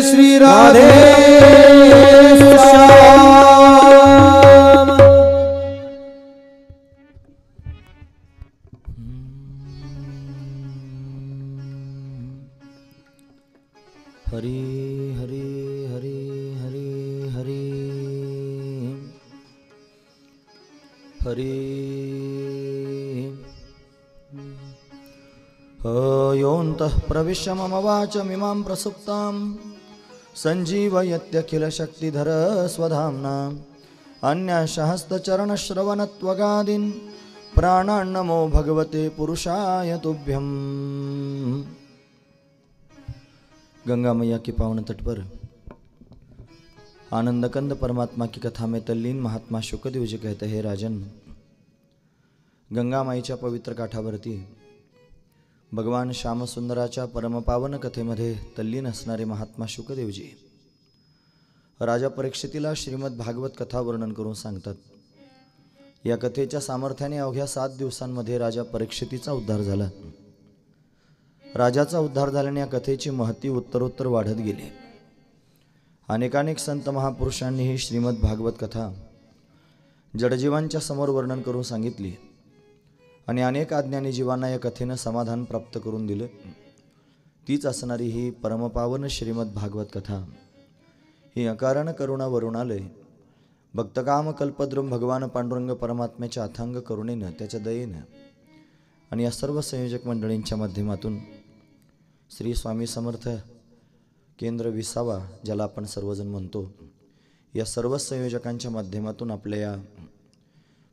श्री राधे श्याम। हरि हरि हरि हरि हरि हरि योऽन्तः प्रविश्य मम वाचमिमां प्रसुप्तां सञ्जीवयत्यखिलशक्तिधर स्वधाम्ना अन्यसहस्रचरणश्रवणत्वगादीन् प्राणान्नमो भगवते पुरुषाय तुभ्यम्। गंगा मैया के पावन तट पर आनंद कंद परमात्मा की कथा में तल्लीन महात्मा शुकदेव जी कहते हैं, राजन, गंगा माईच्या पवित्र काठावरती भगवान श्यामसुंदराच्या परमपावन कथेमध्ये तल्लीन असणारे महात्मा शुकदेवजी राजा परीक्षितीला श्रीमद भागवत कथा वर्णन करून सांगतात। या कथेच्या सामर्थ्याने अवघ्या 7 दिवसांमध्ये राजा परीक्षितीचा उद्धार झाला। राजाचा उद्धार झाल्याने या कथेची महती उत्तरोत्तर वाढत गेली। अनेकानेक संत महापुरुषांनी ही श्रीमद भागवत कथा जडजीवांच्या समोर वर्णन करून सांगितली आणि अनेक अज्ञानी जीवांना या कथेने समाधान प्राप्त करून दिले। तीच असणारी ही परमपावन श्रीमद भागवत कथा ही अकारण करुणा वरुणालय भक्तकाम कल्पद्रुम भगवान पांडुरंग परमात्म्याच्या अथांग करुणेनं, त्याच्या दयेनं आणि या सर्व संयोजक मंडळींच्या माध्यमातून श्री स्वामी समर्थ केंद्र 20 ज्याला आपण सर्वजण म्हणतो, या सर्व संयोजकांच्या माध्यमातून आपल्या या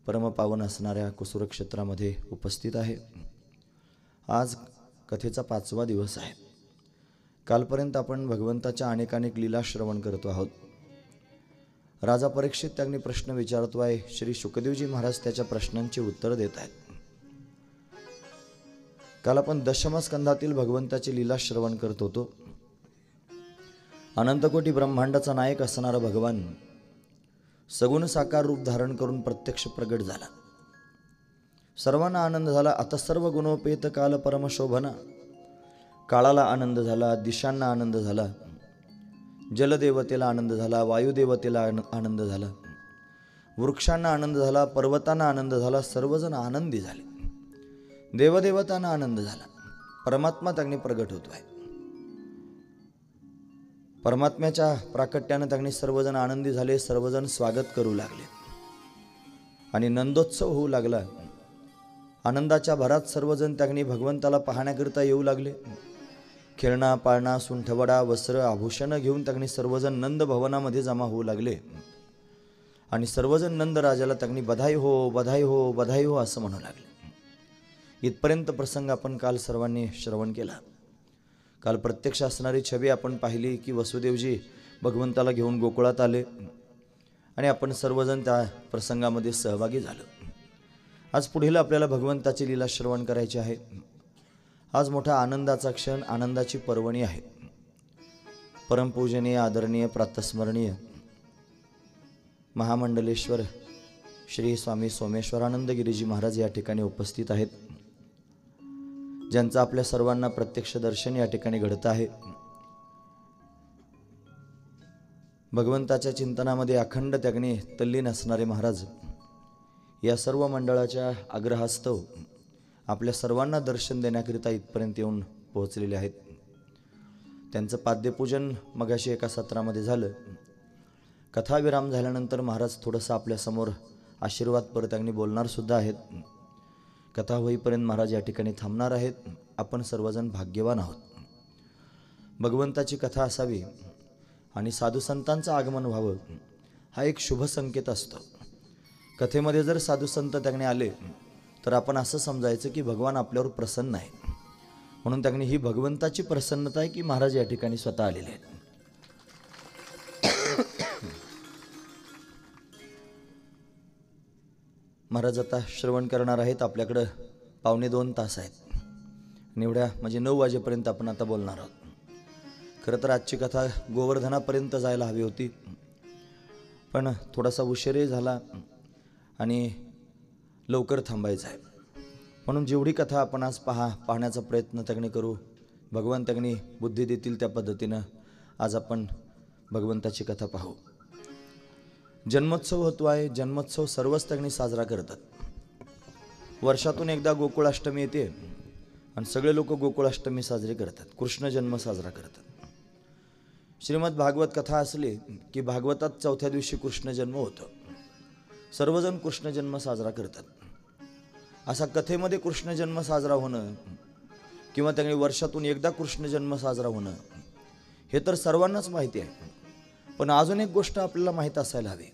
परमपावन असणाऱ्या कुसुर क्षेत्रामध्ये उपस्थित आहे। आज कथेचा 5वा दिवस आहे। कालपर्यंत आपण भगवंताच्या अनेकानेक लीला श्रवण करतो आहोत। राजा परीक्षित त्यांनी प्रश्न विचारतो आहे, श्री शुकदेवजी महाराज त्याच्या प्रश्नांची उत्तर देत आहेत। काल आपण दशम स्कंधातील भगवंताची लीला श्रवण करत होतो। अनंतकोटी ब्रह्मांडाचा नायक असणारा भगवान सगुण साकार रूप धारण करून प्रत्यक्ष प्रगट झाला। सर्वांना आनंद झाला। आता सर्व गुणोपेत काल परमशोभना, काळाला आनंद झाला, दिशांना आनंद झाला, जलदेवतेला आनंद झाला, वायुदेवतेला आनंद झाला, वृक्षांना आनंद झाला, पर्वतांना आनंद झाला, सर्वजण आनंदी झाले। देवदेवतांना आनंद झाला। परमात्मा त्यांनी प्रगट होतोय। परमात्म्याच्या प्राकट्याने त्यांनी सर्वजण आनंदी झाले, सर्वजण स्वागत करू लागले आणि नंदोत्सव होऊ लागला। आनंदाच्या भरात सर्वजण त्यांनी भगवंताला पाहण्याकरिता येऊ लागले। खेळणा पाळणा सुंठवडा वस्त्र आभूषण घेऊन त्यांनी सर्वजण नंद भवनामध्ये जमा होऊ लागले आणि सर्वजण नंद राजाला त्यांनी बधाई हो बधाई हो बधाई हो असं म्हणू लागले। इथपर्यंत प्रसंग आपण काल सर्वांनी श्रवण केला। काल प्रत्यक्ष असणारी छबी आपण पाहिली की वसुदेवजी भगवंताला घेऊन गोकुळात आले आणि आपण सर्वजण त्या प्रसंगामध्ये सहभागी झालो। आज पुढील आपल्याला भगवंताची लीला श्रवण करायची आहे। आज मोठा आनंदाचा क्षण, आनंदाची पर्वणी आहे। परमपूजनीय आदरणीय प्रातस्मरणीय महामंडलेश्वर श्री स्वामी सोमेश्वरानंद गिरीजी महाराज या ठिकाणी उपस्थित आहेत, ज्यांचं आपल्या सर्वांना प्रत्यक्ष दर्शन या ठिकाणी घडत आहे। भगवंताच्या चिंतनामध्ये अखंड त्यागणे तल्लीन असणारे महाराज या सर्व मंडळाच्या आग्रहास्तव आपल्या सर्वांना दर्शन देण्याकरिता इथपर्यंत येऊन पोहोचलेले आहेत। त्यांचं पाद्यपूजन मगाशी एका सत्रामध्ये झालं। कथाविराम झाल्यानंतर महाराज थोडंसं आपल्यासमोर आशीर्वादपर त्यांनी बोलणार सुद्धा आहेत। कथा होईपर्यंत महाराज या ठिकाणी थांबणार आहेत। आपण सर्वजण भाग्यवान आहोत। भगवंताची कथा असावी आणि साधुसंतांचं आगमन व्हावं हा एक शुभ संकेत असतो। कथेमध्ये जर साधुसंत त्याने आले तर आपण असं समजायचं की भगवान आपल्यावर प्रसन्न आहे, म्हणून त्याने ही भगवंताची प्रसन्नता आहे की महाराज या ठिकाणी स्वतः आलेले आहेत। महाराज आता श्रवण करणार आहेत। आपल्याकडं 1.25 तास आहेत। निवड्या म्हणजे 9 वाजेपर्यंत आपण आता बोलणार आहोत। खरं तर आजची कथा गोवर्धनापर्यंत जायला हवी होती, पण थोडासा उशीरही झाला आणि लवकर थांबायचं आहे, म्हणून जेवढी कथा आपण आज पाहण्याचा प्रयत्न त्याने करू। भगवान त्याने बुद्धी देतील त्या पद्धतीनं आज आपण भगवंताची कथा पाहू। जन्मोत्सव होतो आहे। जन्मोत्सव सर्वच ठिकाणी साजरा करतात। वर्षातून एकदा गोकुळाष्टमी येते आणि सगळे लोक गोकुळाष्टमी साजरी करतात, कृष्ण जन्म साजरा करतात। श्रीमद भागवत कथा असली की भागवतात चौथ्या दिवशी कृष्ण जन्म होतो। सर्वजण कृष्ण जन्म साजरा करतात। असा कथेमध्ये कृष्ण जन्म साजरा होणं किंवा त्यांनी वर्षातून एकदा कृष्ण जन्म साजरा होणं हे तर सर्वांनाच माहिती आहे। पण अजून एक गोष्ट आपल्याला माहित असायला हवी।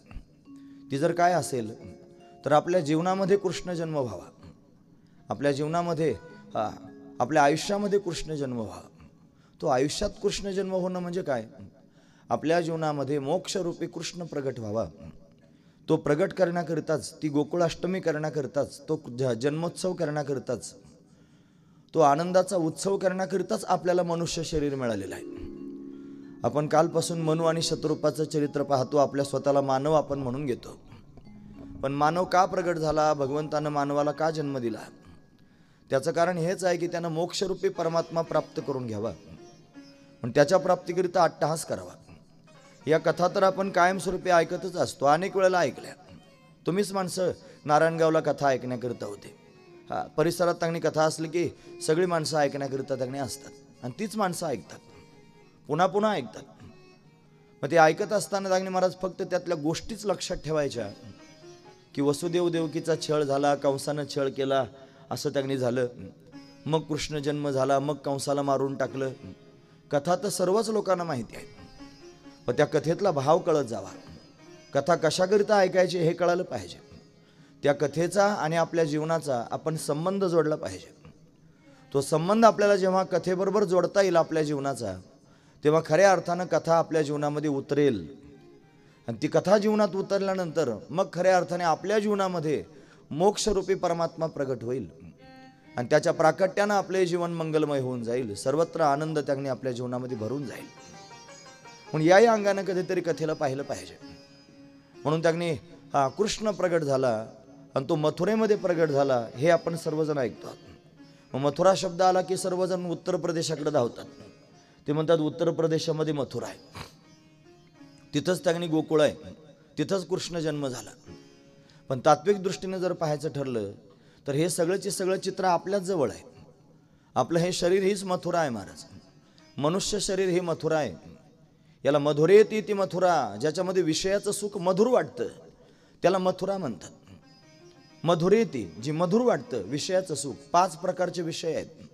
ती जर काय असेल तर आपल्या जीवनामध्ये कृष्ण जन्म व्हावा। आपल्या जीवनामध्ये आपल्या आयुष्यामध्ये कृष्ण जन्म व्हावा। तो आयुष्यात कृष्ण जन्म होणं म्हणजे काय? आपल्या जीवनामध्ये मोक्षरूपी कृष्ण प्रगट व्हावा। तो प्रगट करण्याकरिताच, ती गोकुळाष्टमी करण्याकरिताच, तो जन्मोत्सव करण्याकरिताच, तो आनंदाचा उत्सव करण्याकरिताच आपल्याला मनुष्य शरीर मिळालेलं आहे। आपण कालपासून मनु आणि शतरूपाचं चरित्र पाहतो। आपल्या स्वतःला मानव आपण म्हणून घेतो। पण मानव का प्रगट झाला? भगवंतानं मानवाला का जन्म दिला? त्याचं कारण हेच आहे की त्यानं मोक्षरूपी परमात्मा प्राप्त करून घ्यावा, पण त्याच्या प्राप्तीकरिता अट्टहास करावा। या कथा तर आपण कायमस्वरूपी ऐकतच असतो, अनेक वेळेला ऐकल्या। तुम्हीच माणसं नारायणगावला कथा ऐकण्याकरिता होते। परिसरात चांगली कथा असली की सगळी माणसं ऐकण्याकरिता चांगली असतात आणि तीच माणसं ऐकतात, पुन्हा पुन्हा ऐकतात। मग ते ऐकत असताना चांगली महाराज फक्त त्यातल्या गोष्टीच लक्षात ठेवायच्या की वसुदेव देवकीचा छळ झाला, कंसानं छळ केला, असं त्यांनी झालं, मग कृष्ण जन्म झाला, मग कंसाला मारून टाकलं। कथा तर सर्वच लोकांना माहिती आहे, पण त्या कथेतला भाव कळत जावा। कथा कशाकरिता ऐकायची हे कळालं पाहिजे। त्या कथेचा आणि आपल्या जीवनाचा आपण संबंध जोडला पाहिजे। तो संबंध आपल्याला जेव्हा कथेबरोबर जोडता येईल आपल्या जीवनाचा, तेव्हा खऱ्या अर्थानं कथा आपल्या जीवनामध्ये उतरेल आणि ती कथा जीवनात उतरल्यानंतर मग खऱ्या अर्थाने आपल्या जीवनामध्ये मोक्षरूपी परमात्मा प्रगट होईल आणि त्याच्या प्राकट्यानं आपले जीवन मंगलमय होऊन जाईल। सर्वत्र आनंद त्याने आपल्या जीवनामध्ये भरून जाईल। म्हणून याही अंगाने कधीतरी कथेला पाहिलं पाहिजे। म्हणून त्यांनी कृष्ण प्रगट झाला आणि तो मथुरेमध्ये प्रगट झाला हे आपण सर्वजण ऐकतो। मग मथुरा शब्द आला की सर्वजण उत्तर प्रदेशाकडे धावतात। ते म्हणतात उत्तर प्रदेशामध्ये मथुरा आहे, तिथंच त्यांनी गोकुळ आहे, तिथंच कृष्ण जन्म झाला। पण तात्विक दृष्टीने जर पाहायचं ठरलं तर हे सगळंचे सगळं चित्र आपल्याच जवळ आहे। आपलं हे शरीर हीच मथुरा आहे महाराज। मनुष्य शरीर ही मथुरा आहे। याला मधुरेती ती मथुरा, ज्याच्यामध्ये विषयाचं सुख मधुर वाटतं त्याला मथुरा म्हणतात। मधुरेती, जी मधुर वाटतं, विषयाचं सुख। 5 प्रकारचे विषय आहेत,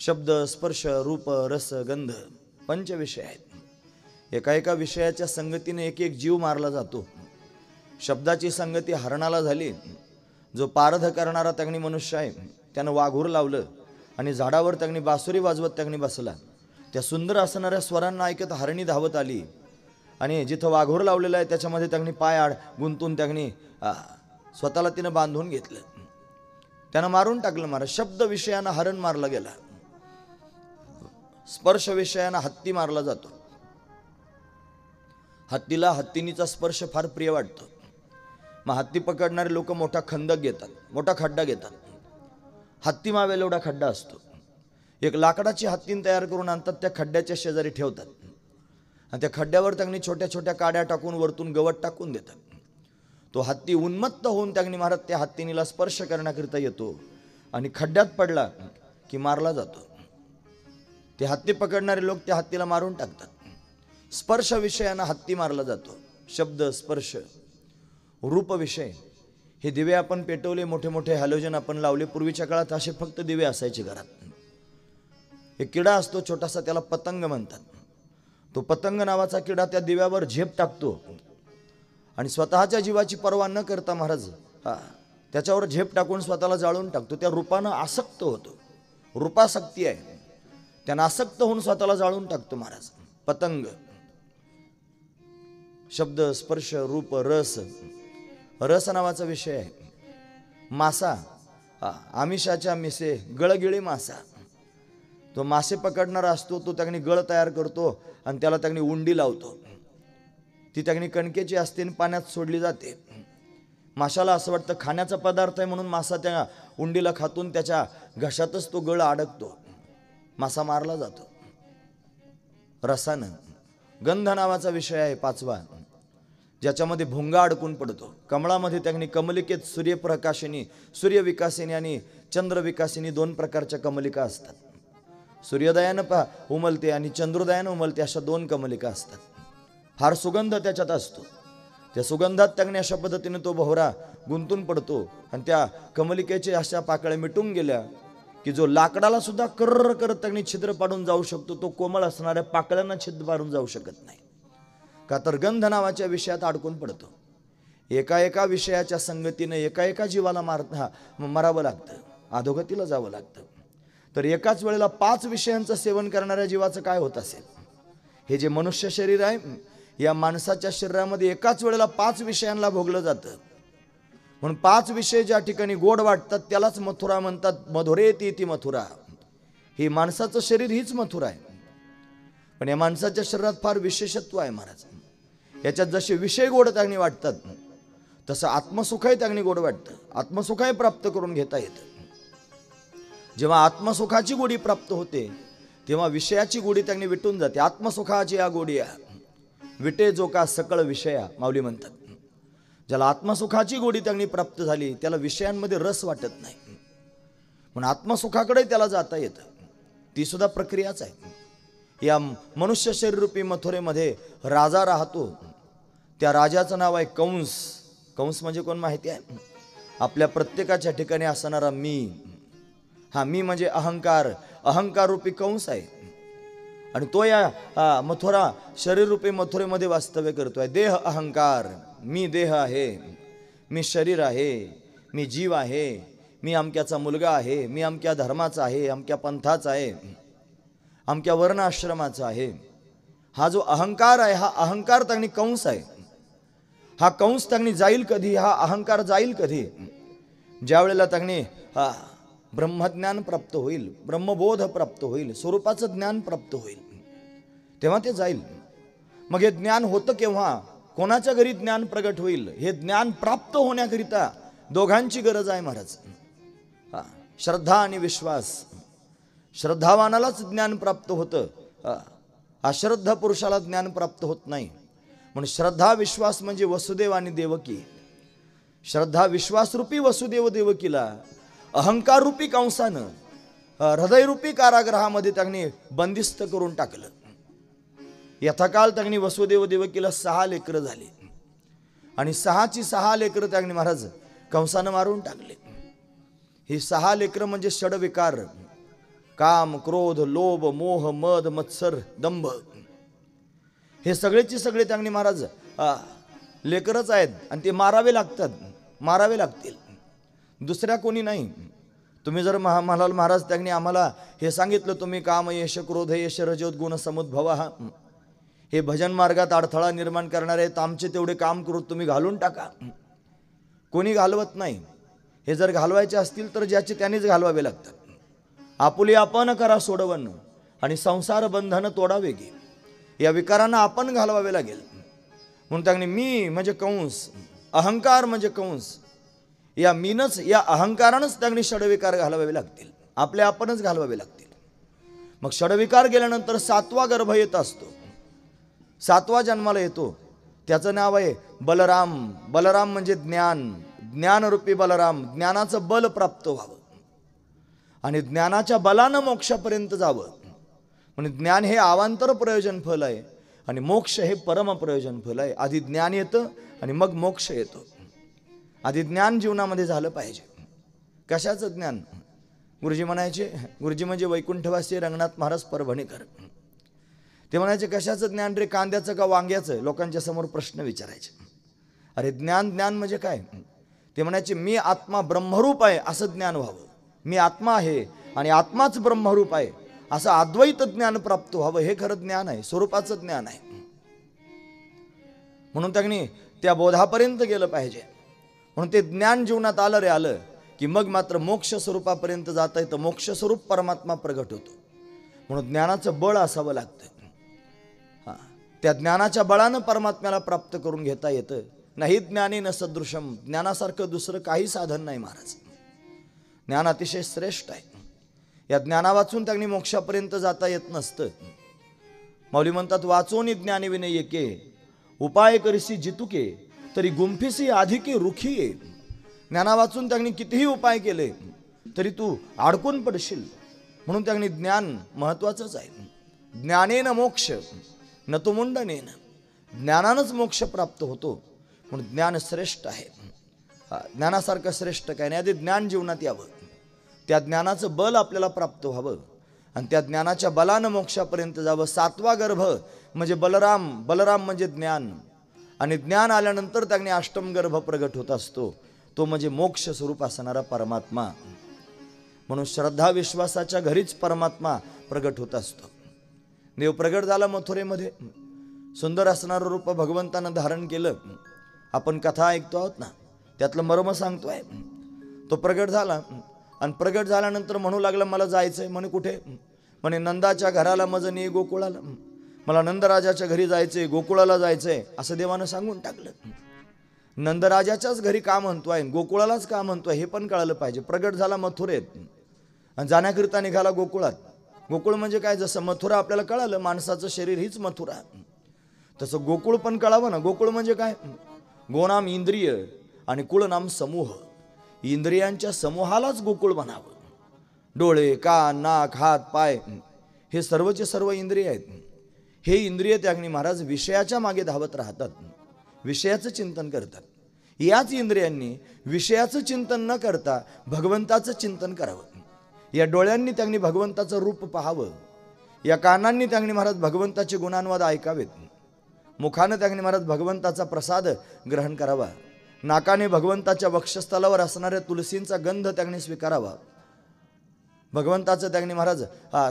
शब्द, स्पर्श, रूप, रस, गंध, 5 विषय आहेत। एका एका विषयाच्या संगतीने एक एक जीव मारला जातो। शब्दाची संगती हरणाला झाली, जो पारध करणारा त्यांनी मनुष्य आहे, त्यानं वाघूर लावलं आणि झाडावर त्यांनी बासुरी वाजवत त्यांनी बसला। त्या सुंदर असणाऱ्या स्वरांना ऐकत हरणी धावत आली आणि जिथं वाघूर लावलेलं आहे त्याच्यामध्ये त्यांनी पाय आड गुंतून त्यांनी स्वतःला तिनं बांधून घेतलं, त्यानं मारून टाकलं महाराज। शब्द विषयानं हरण मारला गेला, स्पर्श विषयानं हत्ती मारला जातो। हत्तीला हत्तीनीचा स्पर्श फार प्रिय वाटतो। मग हत्ती पकडणारे लोक मोठा खंदक घेतात, मोठा खड्डा घेतात। हत्ती मावेल एवढा खड्डा असतो। एक लाकडाची हत्तीन तयार करून आणतात, त्या खड्ड्याच्या शेजारी ठेवतात आणि त्या खड्ड्यावर त्यांनी छोट्या छोट्या काड्या टाकून वरतून गवत टाकून देतात। तो हत्ती उन्मत्त होऊन त्यांनी महाराज त्या हत्तीनीला स्पर्श करण्याकरिता येतो आणि खड्ड्यात पडला की मारला जातो। ते हत्ती पकडणारे लोक त्या हत्तीला मारून टाकतात। स्पर्श विषयानं हत्ती मारला जातो। शब्द, स्पर्श, रूप विषय, हे दिवे आपण पेटवले, मोठे मोठे हॅलोजन आपण लावले। पूर्वीच्या काळात असे फक्त दिवे असायचे घरात। एक किडा असतो छोटासा, त्याला पतंग म्हणतात। तो पतंग नावाचा किडा त्या दिव्यावर झेप टाकतो आणि स्वतःच्या जीवाची पर्वा न करता महाराज त्याच्यावर झेप टाकून स्वतःला जाळून टाकतो। त्या रूपानं आसक्त होतो, रूपासक्ती आहे, त्यानं आसक्त होऊन स्वतःला जाळून टाकतो महाराज। पतंग, शब्द, स्पर्श, रूप, रस, रस नावाचा विषय आहे। मासा, आमिषाच्या मिसे, गळगिळी मासा, तो मासे पकडणारा असतो, तो त्यांनी गळ तयार करतो आणि त्याला त्यांनी उंडी लावतो। ती त्यांनी कणकेची असते आणि पाण्यात सोडली जाते। माशाला असं वाटतं खाण्याचा पदार्थ आहे म्हणून मासा त्या उंडीला खातून त्याच्या घशातच तो गळ अडकतो, मासा मारला जातो। रसानं गंध नावाचा विषय आहे पाचवा, ज्याच्यामध्ये भुंगा अडकून पडतो. कमळामध्ये त्यांनी कमलिकेत सूर्यप्रकाशिनी, सूर्यविकासिनी आणि चंद्रविकासिनी दोन प्रकारच्या कमलिका असतात. सूर्योदयानं उमलते आणि चंद्रोदयानं उमलते अशा दोन कमलिका असतात. फार सुगंध त्याच्यात असतो. त्या सुगंधात त्यांनी अशा पद्धतीने तो भोवरा गुंतून पडतो आणि त्या कमलिकेचे अशा पाकळ्या मिटून गेल्या की जो लाकडाला सुद्धा कर्र करत त्यांनी छिद्र पाडून जाऊ शकतो, तो कोमल असणाऱ्या पाकळ्यांना छिद्र पाडून जाऊ शकत नाही. का तर गंध नावाच्या विषयात अडकून पडतो. एका एका विषयाच्या संगतीने एका एका जीवाला मरावं लागतं, अधोगतीला जावं लागतं. तर एकाच वेळेला 5 विषयांचं सेवन करणाऱ्या जीवाचं काय होत असेल? हे जे मनुष्य शरीर आहे, या माणसाच्या शरीरामध्ये एकाच वेळेला 5 विषयांना भोगलं जातं. म्हणून 5 विषय ज्या ठिकाणी गोड वाटतात त्यालाच मथुरा म्हणतात. मधुरेती ती मथुरा. ही माणसाचं शरीर हीच मथुरा आहे. पण या माणसाच्या शरीरात फार विशेषत्व आहे महाराज. याच्यात जसे विषय गोड त्यांनी वाटतात तसं आत्मसुखही त्यांनी गोड वाटतं. आत्मसुखही प्राप्त करून घेता येतं. जेव्हा आत्मसुखाची गोडी प्राप्त होते तेव्हा विषयाची गोडी त्यांनी विटून जाते. आत्मसुखाची या गोडी विटे जो का सकळ विषया, माऊली म्हणतात. ज्याला आत्मसुखाची गोडी त्यांनी प्राप्त झाली त्याला विषयांमध्ये रस वाटत नाही. म्हणून आत्मसुखाकडे त्याला जाता येतं. ती सुद्धा प्रक्रियाच आहे. या मनुष्य शरीररूपी मथुरेमध्ये राजा राहतो. त्या राजाचं नाव आहे कंस. कंस म्हणजे कोण माहिती आहे? आपल्या प्रत्येकाच्या ठिकाणी असणारा मी. हा मी म्हणजे अहंकार. अहंकार रूपी कंस आहे आणि तो या मथुरा शरीररूपी मथुरेमध्ये वास्तव्य करतोय. देह अहंकार. मी देह आहे, मी शरीर आहे, मी जीव आहे, मी अमक्याचा मुलगा आहे, मी अमक्या धर्माचा आहे, अमक्या पंथाचा आहे, अमक्या वर्ण आश्रमाचा आहे. हा जो अहंकार आहे हा अहंकार त्यांनी कंस आहे. हा कंस त्यांनी जाईल कधी? हा अहंकार जाईल कधी? ज्या वेळेला त्यांनी ब्रह्मज्ञान प्राप्त होईल, ब्रह्मबोध प्राप्त होईल, स्वरूपाचं ज्ञान प्राप्त होईल, तेव्हा ते जाईल. मग हे ज्ञान होतं केव्हा? कोणाच्या घरी ज्ञान प्रगट होईल? हे ज्ञान प्राप्त होण्याकरिता दोघांची गरज आहे महाराज. श्रद्धा आणि विश्वास. श्रद्धावानालाच ज्ञान प्राप्त होतं, अश्रद्धा पुरुषाला ज्ञान प्राप्त होत नाही. म्हणून श्रद्धा विश्वास म्हणजे वसुदेव आणि देवकी. श्रद्धा विश्वासरूपी वसुदेव देवकीला अहंकार रूपी कंसानं हृदयरूपी कारागृहामध्ये त्यांनी बंदिस्त करून टाकलं. यथाकाल त्यांनी वसुदेव देवकीला 6 लेकरं झाली आणि 6 लेकरं त्यांनी महाराज कंसानं मारून टाकले. ही 6 लेकरं म्हणजे षडविकार. काम, क्रोध, लोभ, मोह, मद, मत्सर, दंभ. हे सगळेची सगळे त्यांनी महाराज लेकरच आहेत आणि ते मारावे लागतात, मारावे लागतील. दुसऱ्या कोणी नाही. तुम्ही जर म्हणाल महाराज त्यांनी आम्हाला हे सांगितलं, तुम्ही काम यश क्रोध यश रजोद्गुण समुद्भव, हे भजन मार्गात अडथळा निर्माण करणारे आहेत, आमचे तेवढे काम करू तुम्ही घालून टाका. कोणी घालवत नाही. हे जर घालवायचे असतील तर ज्याचे त्यांनीच घालवावे लागतात. आपुले आपण करा सोडवण आणि संसार बंधन तोडावे गे. या विकारांना आपण घालवावे लागेल. म्हणून त्यांनी मी म्हणजे कंस, अहंकार म्हणजे कंस. या मीनच, या अहंकारानंच त्यांनी षडविकार घालवावे लागतील, आपले आपणच घालवावे लागतील. मग षडविकार गेल्यानंतर 7वा गर्भ येत असतो, 7वा जन्माला येतो. त्याचं नाव आहे बलराम. बलराम म्हणजे ज्ञान. ज्ञानरूपी बलराम. ज्ञानाचं बल प्राप्त व्हावं आणि ज्ञानाच्या बलानं मोक्षापर्यंत जावं. म्हणजे ज्ञान हे अवांतर प्रयोजन फल आहे आणि मोक्ष हे परम प्रयोजन फल आहे. आधी ज्ञान येतं आणि मग मोक्ष येतो. आधी ज्ञान जीवनामध्ये झालं पाहिजे. कशाचं ज्ञान? गुरुजी म्हणायचे, गुरुजी म्हणजे वैकुंठवासी रंगनाथ महाराज परभणीकर. ते म्हणायचे कशाचं ज्ञान रे, कांद्याचं का वांग्याचं? लोकांच्या समोर प्रश्न विचारायचे. अरे ज्ञान, ज्ञान म्हणजे काय? ते म्हणायचे मी आत्मा ब्रह्मरूप आहे असं ज्ञान व्हावं. मी आत्मा आहे आणि आत्माच ब्रह्मरूप आहे असं अद्वैत ज्ञान प्राप्त व्हावं. हे खरं ज्ञान आहे, स्वरूपाचं ज्ञान आहे. म्हणून त्यांनी त्या बोधापर्यंत गेलं पाहिजे. म्हणून ते ज्ञान जीवनात आलं रे आलं की मग मात्र मोक्ष स्वरूपापर्यंत जाता येतं. मोक्ष स्वरूप परमात्मा प्रगट होतो. म्हणून ज्ञानाचं बळ असावं लागतं. त्या ज्ञानाच्या बळानं परमात्म्याला प्राप्त करून घेता येतं. नाही ज्ञानी न सदृशम. ज्ञानासारखं दुसरं काही साधन नाही महाराज. ज्ञान अतिशय श्रेष्ठ आहे. या ज्ञाना वाचून त्यांनी मोक्षापर्यंत जाता येत नसतं. माऊली म्हणतात, वाचोनी ज्ञानविनय एके, उपाय करिसी जितुके, तरी गुंफिसी अधिके रुखिये. ज्ञाना वाचून त्यांनी कितीही उपाय केले तरी तू अडकून पडशील. म्हणून त्यांनी ज्ञान महत्वाचंच आहे. ज्ञानेन मोक्ष न तो मुंडनेन, ज्ञानानंच मोक्ष प्राप्त होतो. म्हणून ज्ञान श्रेष्ठ आहे. ज्ञानासारखं श्रेष्ठ काय नाही. आधी ज्ञान जीवनात यावं, त्या ज्ञानाचं बल आपल्याला प्राप्त व्हावं आणि त्या ज्ञानाच्या बलानं मोक्षापर्यंत जावं. सातवा गर्भ म्हणजे बलराम, बलराम म्हणजे ज्ञान. आणि ज्ञान आल्यानंतर त्याने अष्टम गर्भ प्रगट होत असतो, तो म्हणजे मोक्ष स्वरूप असणारा परमात्मा. म्हणून श्रद्धा विश्वासाच्या घरीच परमात्मा प्रगट होत असतो. देव प्रगट झाला मथुरेमध्ये, सुंदर असणारं रूप भगवंतानं धारण केलं. आपण कथा ऐकतो आहोत ना, त्यातलं मर्म सांगतोय. तो प्रगट झाला आणि प्रगट झाल्यानंतर म्हणू लागला, मला जायचंय. म्हणे कुठे? म्हणे नंदाच्या घराला मज नाही गोकुळाला. मला नंदराजाच्या घरी जायचंय, गोकुळाला जायचंय असं देवानं सांगून टाकलं. नंदराजाच्याच घरी का म्हणतोय, गोकुळालाच का म्हणतोय हे पण कळलं पाहिजे. प्रगट झाला मथुरेत आणि जाण्याकरिता निघाला गोकुळात. गोकुळ म्हणजे काय? जसं मथुरा आपल्याला कळालं, माणसाचं शरीर हीच मथुरा, तसं गोकुळ पण कळावं ना. गोकुळ म्हणजे काय? गोनाम इंद्रिय आणि कुळनाम समूह. इंद्रियांच्या समूहालाच गोकुळ म्हणावं. डोळे, कान, नाक, हात, पाय हे सर्वचे सर्व इंद्रिय आहेत. हे इंद्रिय त्यागणी महाराज विषयाच्या मागे धावत राहतात, विषयाचं चिंतन करतात. याच इंद्रियांनी विषयाचं चिंतन न करता भगवंताचं चिंतन करावं. या डोळ्यांनी त्यांनी भगवंताचं रूप पाहावं. या कानांनी त्यांनी महाराज भगवंताचे गुणांवाद ऐकावेत. मुखानं त्यांनी महाराज भगवंताचा प्रसाद ग्रहण करावा. नाकाने भगवंताच्या वक्षस्थलावर असणाऱ्या तुलसींचा गंध त्यांनी स्वीकारावा. भगवंताचं त्यांनी महाराज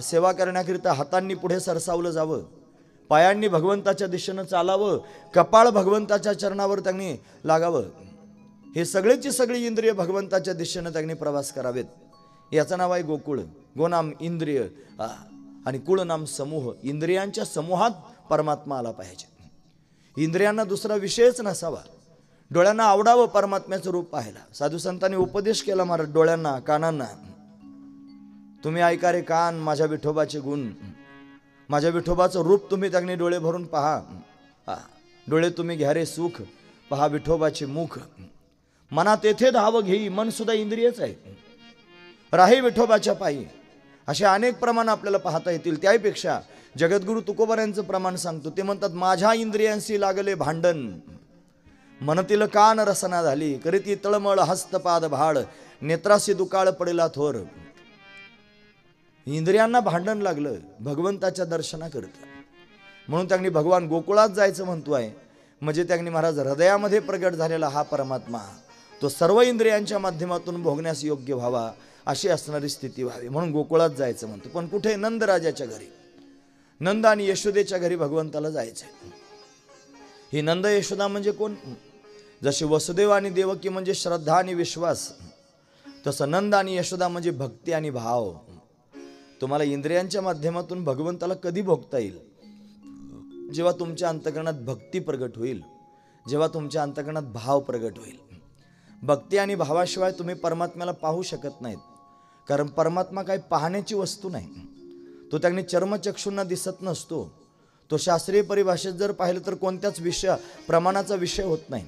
सेवा करण्याकरिता हातांनी पुढे सरसावलं जावं. पायांनी भगवंताच्या दिशेनं चालावं. कपाळ भगवंताच्या चरणावर त्यांनी लागावं. हे सगळेची सगळी इंद्रिय भगवंताच्या दिशेनं त्यांनी प्रवास करावेत. याचं नाव आहे गोकुळ. गोनाम इंद्रिय आणि कुळनाम समूह. इंद्रियांच्या समूहात परमात्मा आला पाहिजे. इंद्रियांना दुसरा विषयच नसावा. डोळ्यांना आवडावं परमात्म्याचं रूप पाहायला. साधू संतांनी उपदेश केला महाराज डोळ्यांना, कानांना. तुम्ही ऐका रे कान माझ्या विठोबाचे गुण, माझ्या विठोबाचं रूप तुम्ही त्यांनी डोळे भरून पहा. डोळे तुम्ही घ्या रे सुख, पहा विठोबाचे मुख. मनात तेथे धाव घेई, मन सुद्धा इंद्रियच आहे. राही विठोबाच्या पायी. असे अनेक प्रमाण आपल्याला पाहता येतील. त्यापेक्षा जगद्गुरु तुकोबारांचं प्रमाण सांगतो. ते म्हणतात, माझ्या इंद्रियांशी लागले भांडण, मनतील कान रसना झाली, करीती तळमळ हस्तपाद भाड, नेत्राशी दुकाळ पडेला थोर. इंद्रियांना भांडण लागलं भगवंताच्या दर्शनाकरता. म्हणून त्यांनी भगवान गोकुळात जायचं म्हणतोय. म्हणजे त्यांनी महाराज हृदयामध्ये प्रगट झालेला हा परमात्मा तो सर्व इंद्रियांच्या माध्यमातून भोगण्यास योग्य व्हावा, अशी असणारी स्थिती व्हावी म्हणून गोकुळात जायचं म्हणतो. पण कुठे? नंदराजाच्या घरी. नंद आणि यशोदेच्या घरी भगवंताला जायचंय. ही नंद यशोदा म्हणजे कोण? जसे वसुदेव आणि देवकी म्हणजे श्रद्धा आणि विश्वास, तसं नंद आणि यशोदा म्हणजे भक्ती आणि भाव. तुम्हाला इंद्रियांच्या माध्यमातून भगवंताला कधी भोगता येईल? जेव्हा तुमच्या अंतःकरणात भक्ती प्रगट होईल, जेव्हा तुमच्या अंतःकरणात भाव प्रगट होईल. भक्ती आणि भावाशिवाय तुम्ही परमात्म्याला पाहू शकत नाहीत. कारण परमात्मा काही पाहण्याची वस्तू नाही. तो त्यांनी चर्मचक्षुंना दिसत नसतो. तो शास्त्रीय परिभाषेत जर पाहिलं तर कोणत्याच प्रमाणाचा विषय होत नाही.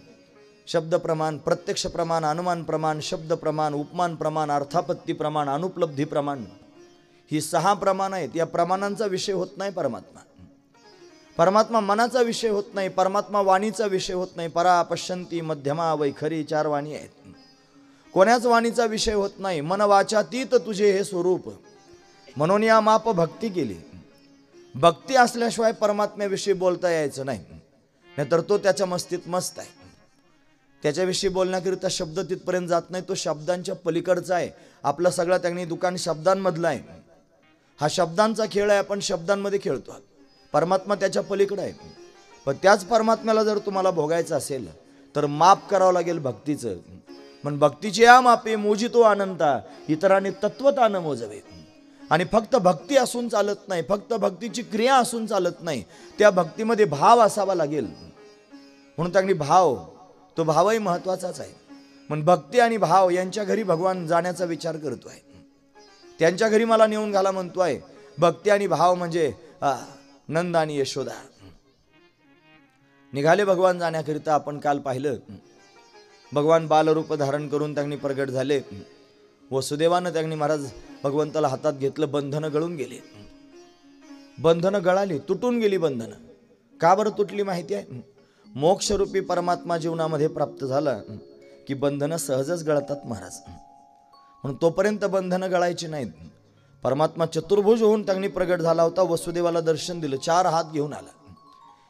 शब्द प्रमाण, प्रत्यक्ष प्रमाण, अनुमान प्रमाण, शब्द प्रमाण, उपमान प्रमाण, अर्थापत्ती प्रमाण, अनुपलब्धी प्रमाण, ही 6 प्रमाण आहेत. या प्रमाणांचा विषय होत नाही परमात्मा. परमात्मा मनाचा विषय होत नाही. परमात्मा वाणीचा विषय होत नाही. परा, पश्यंती, मध्यमा, वैखरी 4 वाणी आहेत. कोण्याच वाणीचा विषय होत नाही. मन वाचातीत तुझे हे स्वरूप, म्हणून या माप भक्ती केली. भक्ती असल्याशिवाय परमात्म्याविषयी बोलता यायचं नाही. नाहीतर तो त्याच्या मस्तीत मस्त आहे. त्याच्याविषयी बोलण्याकरिता शब्द तिथपर्यंत जात नाही. तो शब्दांच्या पलीकडचा आहे. आपला सगळा त्यांनी दुकान शब्दांमधला आहे. हा शब्दांचा खेळ आहे. आपण शब्दांमध्ये खेळतो. परमात्मा त्याच्या पलीकडे आहे. पण त्याच परमात्म्याला जर तुम्हाला भोगायचं असेल तर माप करावं लागेल भक्तीचं. पण भक्तीची या मापे मोजितो अनंता, इतरांनी तत्वता न मोजवे. आणि फक्त भक्ती असून चालत नाही, फक्त भक्तीची क्रिया असून चालत नाही. त्या भक्तीमध्ये भाव असावा लागेल. म्हणून त्यांनी भाव, तो भावही महत्वाचाच आहे. पण भक्ती आणि भाव यांच्या घरी भगवान जाण्याचा विचार करतोय. त्यांच्या घरी मला नेऊन घाला म्हणतोय. भक्ती आणि भाव म्हणजे नंद आणि यशोदा निघाले भगवान जाण्याकरिता. आपण काल पाहिलं भगवान बालरूप धारण करून त्यांनी प्रगट झाले. वसुदेवानं त्यांनी महाराज भगवंताला हातात घेतलं. बंधनं गळून गेले, बंधनं गळाली, तुटून गेली बंधनं. का बरं तुटली माहिती आहे? मोक्षरूपी परमात्मा जीवनामध्ये प्राप्त झाला की बंधनं सहजच गळतात महाराज. म्हणून तोपर्यंत बंधनं गळायची नाहीत. परमात्मा चतुर्भुज होऊन त्यांनी प्रगट झाला होता. वसुदेवाला दर्शन दिलं, 4 हात घेऊन आला.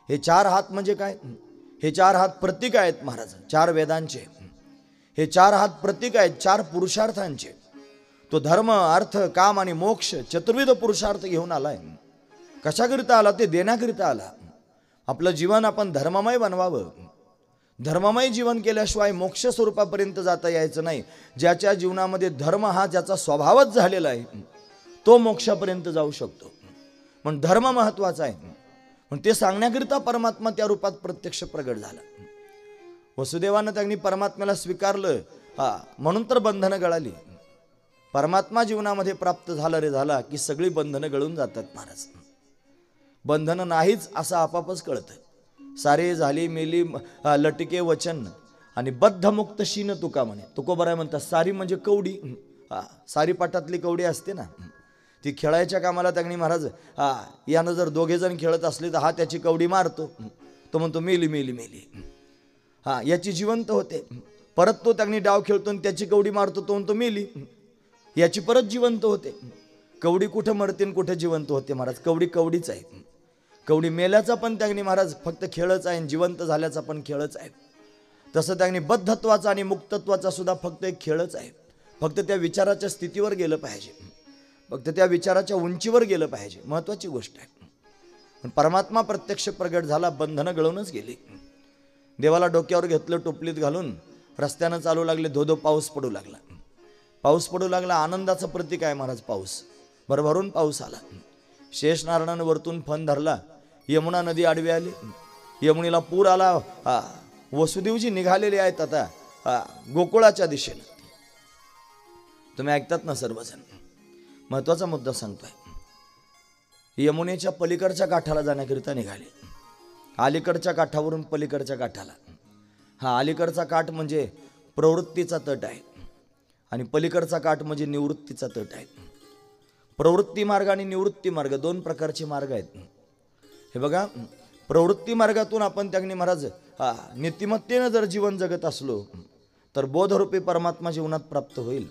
हे 4 हात म्हणजे काय? हे 4 हात प्रतीक आहेत महाराज 4 वेदांचे. हे 4 हात प्रतीक आहेत 4 पुरुषार्थांचे. तो धर्म, अर्थ, काम आणि मोक्ष चतुर्विध पुरुषार्थ घेऊन आलाय. कशाकरिता आला? ते देण्याकरिता आला. आपलं जीवन आपण धर्ममय बनवावं. धर्ममय जीवन केल्याशिवाय मोक्ष स्वरूपापर्यंत जाता यायचं नाही. ज्याच्या जीवनामध्ये धर्म हा ज्याचा स्वभावच झालेला आहे तो मोक्षापर्यंत जाऊ शकतो. पण धर्म महत्वाचा आहे. पण ते सांगण्याकरिता परमात्मा त्या रूपात प्रत्यक्ष प्रगट झाला. वसुदेवानं त्यांनी परमात्म्याला स्वीकारलं, म्हणून तर बंधनं गळाली. परमात्मा जीवनामध्ये प्राप्त झालं रे झाला की सगळी बंधनं गळून जातात महाराज. बंधनं नाहीच असं आपापच कळतं. सारे झाली मेली लटके वचन आणि बद्धमुक्त शीन तुका म्हणे. तुकोबराय म्हणतात सारी म्हणजे कवडी. सारी पाटातली कवडी असते ना, ती खेळायच्या कामाला त्यांनी महाराज यानं जर 2 जण खेळत असले तर हा त्याची कवडी मारतो, तो म्हणतो मेली मेली मेली. याची जिवंत होते. परत तो त्यांनी डाव खेळतो आणि त्याची कवडी मारतो, तो म्हणतो मेली. याची परत जिवंत होते. कवडी कुठं मरते आणि कुठं जिवंत होते महाराज? कवडी कवडीच आहे. कवडी मेल्याचा पण त्यांनी महाराज फक्त खेळच आहे, जिवंत झाल्याचा पण खेळच आहे. तसं त्यांनी बद्धत्वाचा आणि मुक्तत्वाचा सुद्धा फक्त एक खेळच आहे. फक्त त्या विचाराच्या स्थितीवर गेलं पाहिजे, फक्त त्या विचाराच्या उंचीवर गेलं पाहिजे. महत्वाची गोष्ट आहे. पण परमात्मा प्रत्यक्ष प्रगट झाला, बंधनं गळूनच गेली. देवाला डोक्यावर घेतलं, टोपलीत घालून रस्त्यानं चालू लागले. धोधो पाऊस पडू लागला. पाऊस पडू लागला. आनंदाचं प्रतीक आहे महाराज पाऊस. भरभरून पाऊस आला. शेषनारायणानं वरतून फण धरला. यमुना नदी आडवी आली. यमुनेला पूर आला. वसुदेवजी निघालेले आहेत आता गोकुळाच्या दिशेनं. तुम्ही ऐकतात ना सर्वजण? महत्वाचा मुद्दा सांगतोय. यमुनेच्या पलीकडच्या काठाला जाण्याकरिता निघाले. अलीकडच्या काठावरून पलीकडच्या काठाला. अलीकडचा काठ म्हणजे प्रवृत्तीचा तट आहे आणि पलीकडचा काठ म्हणजे निवृत्तीचा तट आहे. प्रवृत्ती मार्ग आणि निवृत्ती मार्ग 2 प्रकारचे मार्ग आहेत. हे बघा, प्रवृत्ती मार्गातून आपण त्यांनी महाराज नीतिमत्तेनं जर जीवन जगत असलो तर बोधरूपी परमात्मा जीवनात प्राप्त होईल.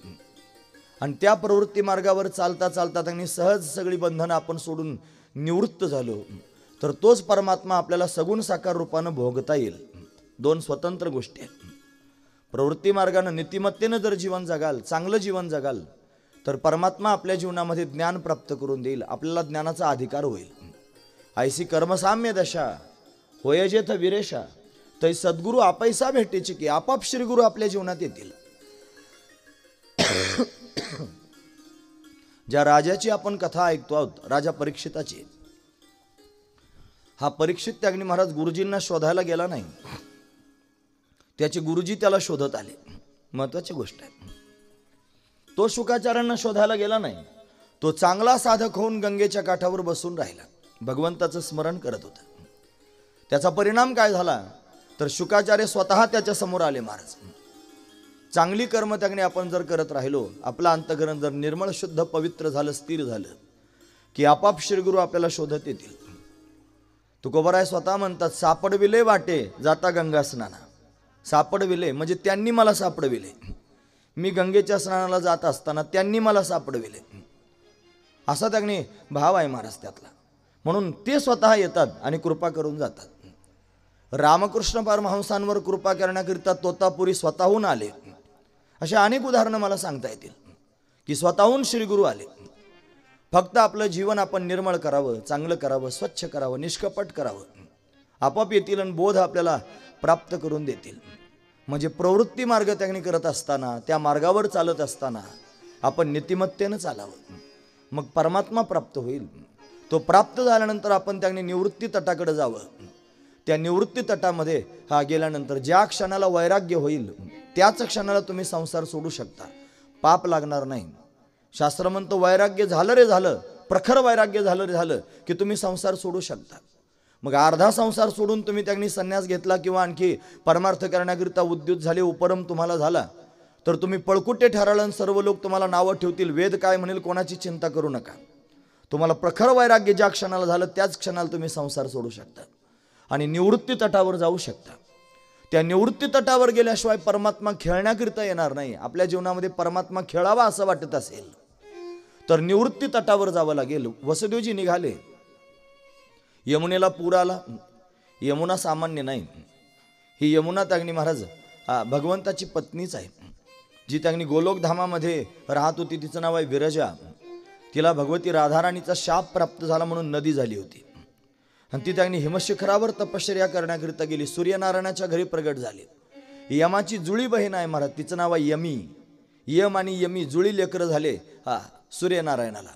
आणि त्या प्रवृत्ती मार्गावर चालता चालता त्यांनी सहज सगळी बंधनं आपण सोडून निवृत्त झालो तर तोच परमात्मा आपल्याला सगुण साकार रूपानं भोगता येईल. 2 स्वतंत्र गोष्टी आहेत. प्रवृत्ती मार्गानं नीतिमत्तेनं जर जीवन जगाल, चांगलं जीवन जगाल तर परमात्मा आपल्या जीवनामध्ये ज्ञान प्राप्त करून देईल. आपल्याला ज्ञानाचा अधिकार होईल. ऐसी कर्मसाम्य दशा होयजेथ विरेशा तै सद्गुरू आपैसा भेटेची की आपाप श्रीगुरू आपल्या जीवनात येतील. ज्या राजाची आपण कथा ऐकतो आहोत, राजा परीक्षिताची, हा परीक्षित त्यागनी महाराज गुरुजींना शोधायला गेला नाही, त्याचे गुरुजी त्याला शोधत आले. महत्वाची गोष्ट आहे. तो शुकाचार्यांना शोधायला गेला नाही. तो चांगला साधक होऊन गंगेच्या काठावर बसून राहिला, भगवंताचं स्मरण करत होता. त्याचा परिणाम काय झाला तर शुकाचार्य स्वतः त्याच्या समोर आले. महाराज, चांगली कर्म त्याने आपण जर करत राहिलो, आपलं अंतःकरण जर निर्मळ शुद्ध पवित्र झालं, स्थिर झालं की आपाप श्रीगुरू आपल्याला शोधत येतील. तुकोबराय स्वतः म्हणतात, सापडविले वाटे जाता गंगा स्नाना. सापडविले म्हणजे त्यांनी मला सापडविले. मी गंगेच्या स्नानाला जात असताना त्यांनी मला सापडविले, असा त्यांनी भाव आहे महाराज त्यातला. म्हणून ते स्वतः येतात आणि कृपा करून जातात. रामकृष्ण परमहंसांवर कृपा करण्याकरिता तोतापुरी स्वतःहून आले. अशा अनेक उदाहरणं मला सांगता येतील की स्वतःहून श्रीगुरू आले. फक्त आपलं जीवन आपण निर्मळ करावं, चांगलं करावं, स्वच्छ करावं, निष्कपट करावं, आपोआप येतील आणि बोध आपल्याला प्राप्त करून देतील. म्हणजे प्रवृत्ती मार्ग त्यांनी करत असताना, त्या मार्गावर चालत असताना आपण नीतिमत्तेनं चालावं, मग परमात्मा प्राप्त होईल. तो प्राप्त झाल्यानंतर आपण त्यांनी निवृत्ती तटाकडे जावं. त्या निवृत्ती तटामध्ये गेल्यानंतर ज्या क्षणाला वैराग्य होईल त्याच क्षणाला तुम्ही संसार सोडू शकता, पाप लागणार नाही. शास्त्र म्हणतो वैराग्य झालं रे झालं प्रखर वैराग्य झालं की तुम्ही संसार सोडू शकता. मग अर्धा संसार सोडून तुम्ही त्यांनी संन्यास घेतला किंवा आणखी परमार्थ करण्याकरिता उद्युत झाले, उपरम तुम्हाला झाला, तर तुम्ही पळकुटे ठराल. सर्व लोक तुम्हाला नावं ठेवतील, वेद काय म्हणेल कोणाची चिंता करू नका. तुम्हाला प्रखर वैराग्य ज्या क्षणाला झालं त्याच क्षणाला तुम्ही संसार सोडू शकता आणि निवृत्ती तटावर जाऊ शकता. त्या निवृत्ती तटावर गेल्याशिवाय परमात्मा खेळण्याकरिता येणार नाही. आपल्या जीवनामध्ये परमात्मा खेळावा असं वाटत असेल तर निवृत्ती तटावर जावं लागेल. वसुदेवजी निघाले, यमुनेला पूर आला. यमुना सामान्य नाही, ही यमुना त्यांनी महाराज भगवंताची पत्नीच आहे, जी त्यांनी गोलोकधामामध्ये राहत होती. तिचं नाव आहे विरजा. तिला भगवती राधाराणीचा शाप प्राप्त झाला म्हणून नदी झाली होती आणि ती त्यांनी हिमशिखरावर तपश्चर्या करण्याकरिता गेली. सूर्यनारायणाच्या घरी प्रगट झाले. यमाची जुळी बहीण आहे महाराज, तिचं नाव आहे यमी. यम आणि यमी जुळी लेकरं झाले सूर्यनारायणाला.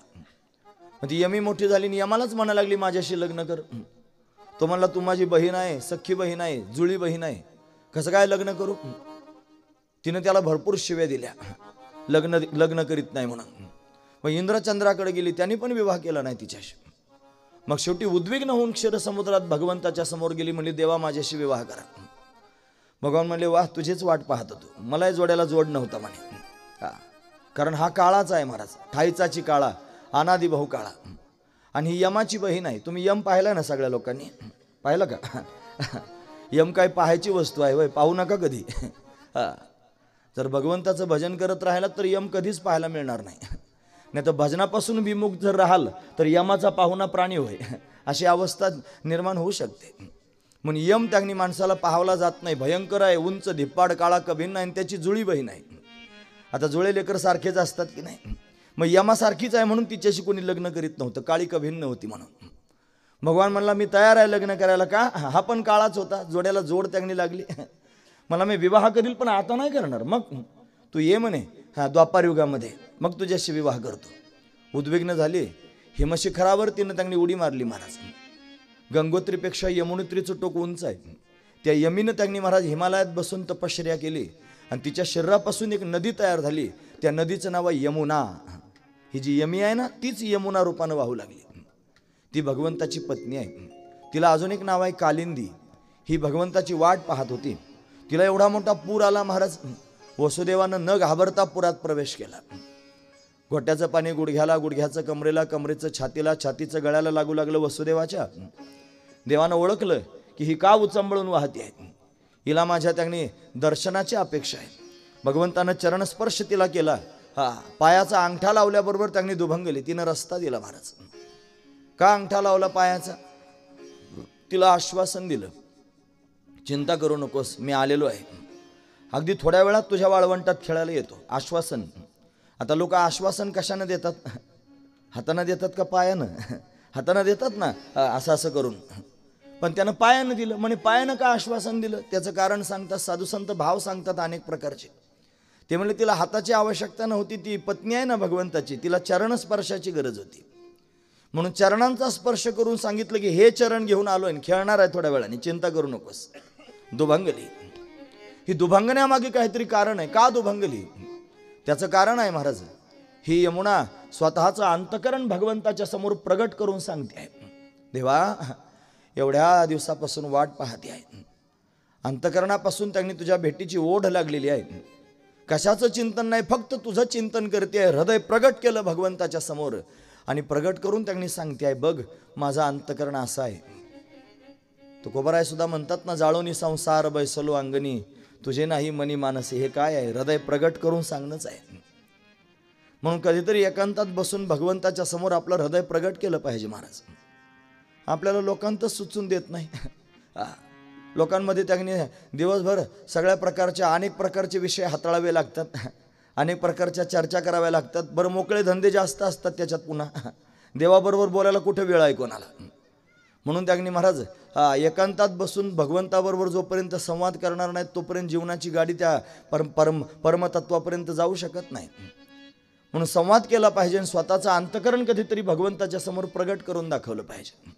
मग ती यमी मोठी झाली आणि यमालाच म्हणा लागली माझ्याशी लग्न कर. तो म्हणला तू माझी बहीण आहे, सख्खी बहीण आहे, जुळी बहीण आहे, कसं काय लग्न करू. तिनं त्याला भरपूर शिव्या दिल्या, लग्न करीत नाही म्हणून. मग इंद्रचंद्राकडे गेली, त्यांनी पण विवाह केला नाही तिच्याशी. मग शेवटी उद्विग्न होऊन क्षीरसमुद्रात भगवंताच्या समोर गेली, म्हणली देवा माझ्याशी विवाह करा. भगवान म्हणले वाह तुझीच वाट पाहत होतो, मलाही जोड्याला जोड नव्हता म्हणे. कारण हा काळाचा आहे महाराज, ठाईचाची काळा, अनादि भाऊ काळा. आणि ही यमाची बहीण आहे. तुम्ही यम पाहिला ना, सगळ्या लोकांनी पाहिलं का? यम काय पाहायची वस्तू आहे वय, पाहू नका कधी. जर भगवंताचं भजन करत राहिला तर यम कधीच पाहायला मिळणार नाही. नाही तर भजनापासून विमुख जर राहाल तर यमाचा पाहुणा प्राणी होय, अशी अवस्था निर्माण होऊ शकते. म्हणून यम त्यांनी माणसाला पाहावला जात नाही. भयंकर आहे, उंच धिप्पाड काळा कभिन्न आहे, त्याची जुळी बहीण आहे. आता जुळे लेकर सारखेच असतात की नाही. मग यमासारखीच आहे म्हणून तिच्याशी कोणी लग्न करीत नव्हतं, काळी कभिन्न होती म्हणून. भगवान म्हणला मी तयार आहे लग्न करायला. का? हा पण काळाच होता, जोड्याला जोड त्यांनी लागली. मला मी विवाह करील पण आता नाही करणार. मग तू ये म्हणे द्वापार युगामध्ये, मग तुझ्याशी विवाह करतो. उद्विग्न झाली. हिमशिखरावर तिनं त्यांनी उडी मारली महाराज. गंगोत्रीपेक्षा यमुनोत्रीचं टोक उंच आहे. त्या यमीनं त्यांनी महाराज हिमालयात बसून तपश्चर्या केली आणि तिच्या शरीरापासून एक नदी तयार झाली. त्या नदीचं नाव आहे यमुना. ही जी यमी आहे ना, तीच यमुना रूपानं वाहू लागली. ती भगवंताची पत्नी आहे. तिला अजून एक नाव आहे कालिंदी. ही भगवंताची वाट पाहत होती. तिला एवढा मोठा पूर आला महाराज, वसुदेवानं न घाबरता पुरात प्रवेश केला. घोट्याचं पाणी गुडघ्याला, गुडघ्याचं कमरेला, कमरेचं छातीला, छातीचं गळ्याला लागू लागलं वसुदेवाच्या. देवानं ओळखलं की ही का उचंबळून वाहती आहे, हिला माझ्या त्यांनी दर्शनाची अपेक्षा आहे. भगवंतानं चरणस्पर्श तिला केला. पायाचा अंगठा लावल्याबरोबर त्यांनी दुभंगली. तिनं रस्ता दिला महाराज. का अंगठा लावला पायाचा? तिला आश्वासन दिलं, चिंता करू नकोस, मी आलेलो आहे. अगदी थोड्या वेळात तुझ्या वाळवंटात खेळायला येतो. आश्वासन. आता लोक आश्वासन कशानं देतात? हातानं देतात का पायानं? हातानं देतात ना, असं असं करून. पण त्यानं पायानं दिलं. म्हणे पायानं का आश्वासन दिलं? त्याचं कारण सांगतात साधू संत, भाव सांगतात अनेक प्रकारचे. ते म्हणले तिला हाताची आवश्यकता नव्हती, ती पत्नी आहे ना भगवंताची, तिला चरणस्पर्शाची गरज होती. म्हणून चरणांचा स्पर्श करून सांगितलं की हे चरण घेऊन आलोय, खेळणार आहे थोड्या वेळाने, चिंता करू नकोस. दुभंगली. ही दुभंगण्यामागे काहीतरी कारण आहे. का दुभंगली? त्याचं कारण आहे महाराज. ही यमुना स्वतःचं अंतकरण भगवंताच्या समोर प्रगट करून सांगते आहे, देवा एवढ्या दिवसापासून वाट पाहते आहे, अंतकरणापासून त्यांनी तुझ्या भेटीची ओढ लागलेली आहे. कशाचं चिंतन नाही, फक्त तुझं चिंतन करते आहे. हृदय प्रगट केलं भगवंताच्या समोर आणि प्रगट करून त्यांनी सांगते आहे, बघ माझा अंतकरण असा आहे. तुकोबाराय सुद्धा म्हणतात ना, जाळोनी संसार बैसलो अंगणी, तुझे नाही मनी मानसी. हे काय आहे? हृदय प्रगट करून सांगणंच आहे. म्हणून कधीतरी एकांतात बसून भगवंताच्या समोर आपलं हृदय प्रगट केलं पाहिजे महाराज. आपल्याला लोकांतच सुचून देत नाही. लोकांमध्ये त्यांनी दिवसभर सगळ्या प्रकारच्या अनेक प्रकारचे विषय हाताळावे लागतात, अनेक प्रकारच्या चर्चा कराव्या लागतात. बरं मोकळे धंदे जास्त असतात त्याच्यात. पुन्हा देवाबरोबर बोलायला कुठे वेळ आहे कोणाला? म्हणून त्यांनी महाराज एकांतात बसून भगवंताबरोबर जोपर्यंत संवाद करणार नाहीत तोपर्यंत जीवनाची गाडी त्या परमतत्वापर्यंत जाऊ शकत नाही. म्हणून संवाद केला पाहिजे, स्वतःचं अंतकरण कधीतरी भगवंताच्या समोर प्रगट करून दाखवलं पाहिजे.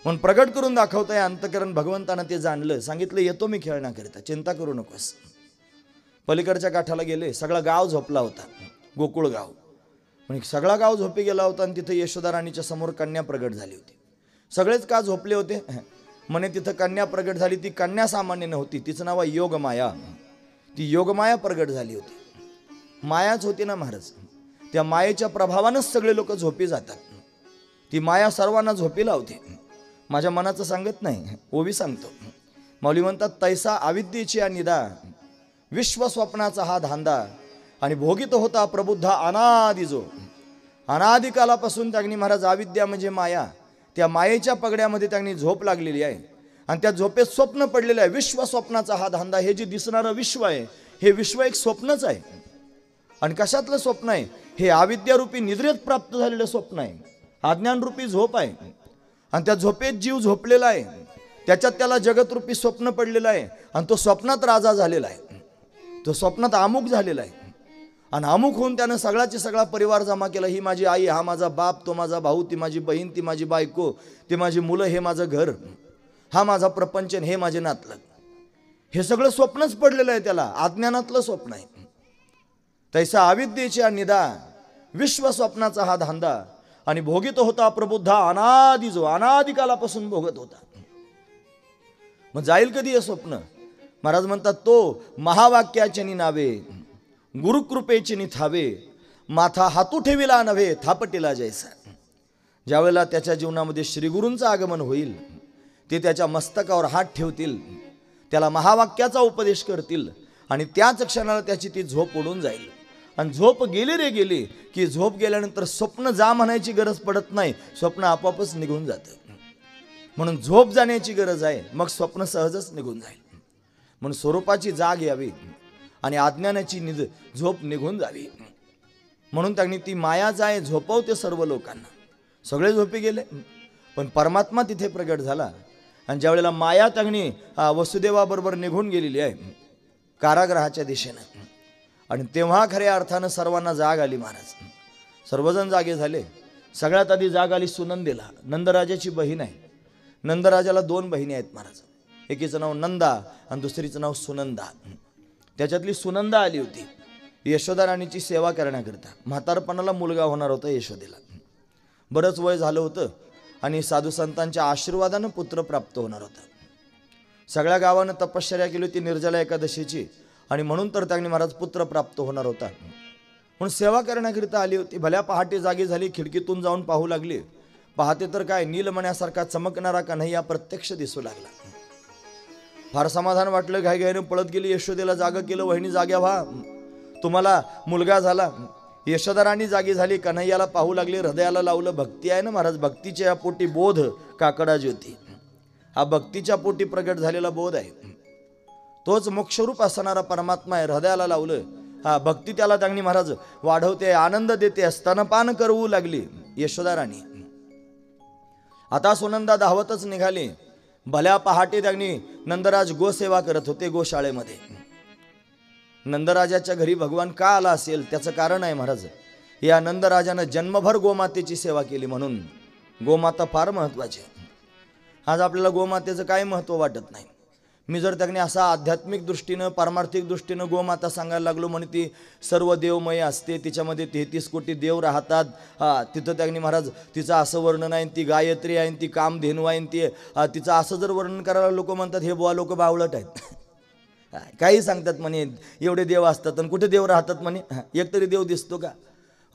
म्हणून प्रगट करून दाखवता आहे अंतकरण. भगवंतानं ते जाणलं, सांगितलं येतो मी खेळण्याकरिता, चिंता करू नकोस. पलीकडच्या काठाला गेले. सगळा गाव झोपला होता, गोकुळ गाव. म्हणजे सगळा गाव झोपी गेला होता आणि तिथे यशोदा राणीच्या समोर कन्या प्रगट झाली होती. सगळेच का झोपले होते? म्हणे तिथं कन्या प्रगट झाली. ती कन्या सामान्य नव्हती, तिचं नाव आहे योगमाया. ती योगमाया प्रगट झाली होती. मायाच होती ना महाराज, त्या मायेच्या प्रभावानंच सगळे लोक झोपी जातात. ती माया सर्वांना झोपी लावते. माझ्या मनाचं सांगत नाही, ओवी सांगतो. माऊली म्हणतात, तैसा अविद्येची निदा, विश्व स्वप्नाचा हा धांदा, आणि भोगित होता प्रबुद्धा अनादि जो. अनादिकालापासून त्यांनी महाराज अविद्या म्हणजे माया, त्या मायेच्या पगड्यामध्ये त्यांनी झोप लागलेली आहे आणि त्या झोपेत स्वप्न पडलेलं आहे. विश्व स्वप्नाचा हा धांदा, हे जे दिसणारं विश्व आहे हे विश्व एक स्वप्नच आहे. आणि कशातलं स्वप्न आहे? हे अविद्यारूपी निद्रेत प्राप्त झालेलं स्वप्न आहे, अज्ञानरूपी झोप आहे. आणि त्या झोपेत जीव झोपलेला आहे, त्याच्यात त्याला जगतरूपी स्वप्न पडलेलं आहे आणि तो स्वप्नात राजा झालेला आहे, तो स्वप्नात आमुख झालेला आहे. आणि अमुक होऊन त्यानं सगळाची सगळा परिवार जमा केला. ही माझी आई, हा माझा बाप, तो माझा भाऊ, ती माझी बहीण, ती माझी बायको, ती माझी मुलं, हे माझं घर, हा माझा प्रपंच, हे माझे नातलग. हे सगळं स्वप्नच पडलेलं आहे, त्याला अज्ञानातलं स्वप्न आहे. तैसा अविद्येच्या निदा, विश्व स्वप्नाचा हा धांदा, आणि भोगित होता प्रबुद्धा अनादि जो. अनादिकालापासून भोगत होता. मग जाईल कधी हे स्वप्न? महाराज म्हणतात, तो महावाक्याचे नावे, गुरुकृपेचे निथावे, माथा हातू ठेविला नव्हे थापटीला जैसा. ज्यावेळेला त्याच्या जीवनामध्ये श्रीगुरूंचं आगमन होईल, ते त्याच्या मस्तकावर हात ठेवतील, त्याला महावाक्याचा उपदेश करतील आणि त्याच क्षणाला त्याची ती झोप उडून जाईल. आणि झोप गेली रे गेली की झोप गेल्यानंतर स्वप्न जा म्हणायची गरज पडत नाही, स्वप्न आपोआपच निघून जातं. म्हणून झोप जाण्याची गरज आहे, मग स्वप्न सहजच निघून जाईल. म्हणून स्वरूपाची जाग यावी आणि अज्ञानाची झोप निघून जावी. म्हणून त्यांनी ती माया जाय झोपवते सर्व लोकांना. सगळे झोपी गेले, पण परमात्मा तिथे प्रगट झाला. आणि ज्यावेळेला माया त्यांनी वसुदेवाबरोबर निघून गेलेली आहे कारागृहाच्या दिशेनं, आणि तेव्हा खऱ्या अर्थानं सर्वांना जाग आली. महाराज सर्वजण जागे झाले. सगळ्यात आधी जाग आली सुनंदेला. नंदराजाची बहीण आहे. नंदराजाला 2 बहिणी आहेत महाराज, एकीचं नाव नंदा आणि दुसरीचं नाव सुनंदा. त्याच्यातली सुनंदा आली होती यशोदा राणीची सेवा करण्याकरता. म्हातारपणाला मुलगा होणार होता यशोदेला, बरंच वय झालं होतं आणि साधू संतांच्या आशीर्वादानं पुत्र प्राप्त होणार होता. सगळ्या गावानं तपश्चर्या केली होती निर्जला एकादशीची, आणि म्हणून तर त्यांनी महाराज पुत्र प्राप्त होणार होता म्हणून सेवा करण्याकरिता आली होती. भल्या पहाटे जागी झाली, खिडकीतून जाऊन पाहू लागली. पाहते तर काय, नीलमण्यासारखा चमकणारा कन्हैया प्रत्यक्ष दिसू लागला. फार समाधान वाटलं. घाईघाईने पळत गेली, यशोदेला जागा केलं. वहिनी जाग्या व्हा, तुम्हाला मुलगा झाला. यशोदा राणी जागी झाली, कन्हैयाला पाहू लागली, हृदयाला लावलं. भक्ती आहे ना महाराज, भक्तीच्या या पोटी बोध काकडा ज्योती, हा भक्तीच्या पोटी प्रगट झालेला बोध आहे. तोच मोक्षरूप असणारा परमात्मा आहे. हृदयाला लावलं, हा भक्ती त्याला त्यांनी महाराज वाढवते, आनंद देते. स्तनपान करवू लागली यशोदा राणी. आता सुनंदा धावतच निघाली. भल्या पहाटे त्यांनी नंदराज गोसेवा करत होते गोशाळेमध्ये. नंदराजाच्या घरी भगवान का आला असेल त्याचं कारण आहे महाराज. या नंदराजानं जन्मभर गोमातेची सेवा केली, म्हणून गोमाता फार महत्वाची. आज आपल्याला गोमातेचं काय महत्व वाटत नाही. मी जर त्यांनी असा आध्यात्मिक दृष्टीनं पारमार्थिक दृष्टीनं गोमाता सांगायला लागलो, म्हणे ती सर्व देवमय असते, तिच्यामध्ये 33 कोटी देव राहतात. तिथं त्यांनी महाराज तिचं असं वर्णन आहे, ती गायत्री आहे, ती कामधेनू आहे, ती तिचं असं जर वर्णन करायला लोक म्हणतात हे बुवा लोक बावळट आहेत. काही सांगतात म्हणे एवढे देव असतात आणि कुठे देव राहतात म्हणे, एकतरी देव दिसतो का?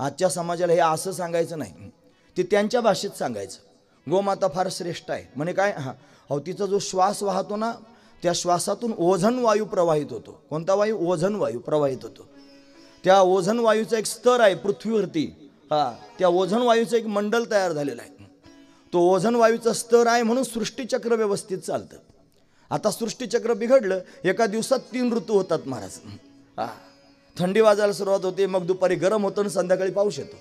आजच्या समाजाला हे असं सांगायचं नाही, ते त्यांच्या भाषेत सांगायचं. गोमाता फार श्रेष्ठ आहे म्हणे. काय? अहो तिचा जो श्वास वाहतो ना, त्या श्वासातून ओझन वायू प्रवाहित होतो. कोणता वायू? ओझन वायू प्रवाहित होतो. त्या ओझन वायूचा एक स्तर आहे पृथ्वीवरती. त्या ओझन वायूचं एक मंडल तयार झालेलं आहे. तो ओझन वायूचा स्तर आहे म्हणून सृष्टीचक्र व्यवस्थित चालतं. आता सृष्टीचक्र बिघडलं, एका दिवसात 3 ऋतू होतात महाराज. थंडी वाजायला सुरुवात होते, मग दुपारी गरम होतं आणि संध्याकाळी पाऊस येतो.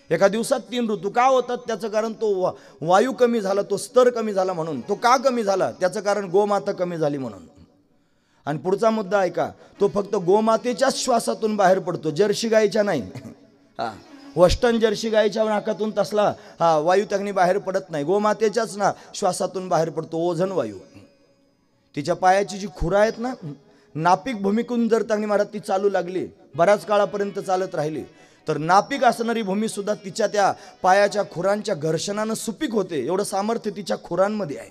एका दिवसात 3 ऋतू का होतात? त्याचं कारण तो वायू कमी झाला, तो स्तर कमी झाला म्हणून. तो का कमी झाला? त्याचं कारण गोमाता कमी झाली म्हणून. आणि पुढचा मुद्दा ऐका, तो फक्त गोमातेच्याच श्वासातून बाहेर पडतो, जर्सी गायीच्या नाही. वस्टर्न जर्सी गायीच्या नाकातून तसला वायू त्यांनी बाहेर पडत नाही. गोमातेच्याच ना श्वासातून बाहेर पडतो ओझन वायू. तिच्या पायाची जी खुरा आहेत ना, नापिक भूमिकून जर त्यांनी महाराज ती चालू लागली, बऱ्याच काळापर्यंत चालत राहिली, तर नापीक असणारी भूमी सुद्धा तिच्या त्या पायाच्या खुरांच्या घर्षणानं सुपीक होते, एवढं सामर्थ्य तिच्या खुरांमध्ये आहे.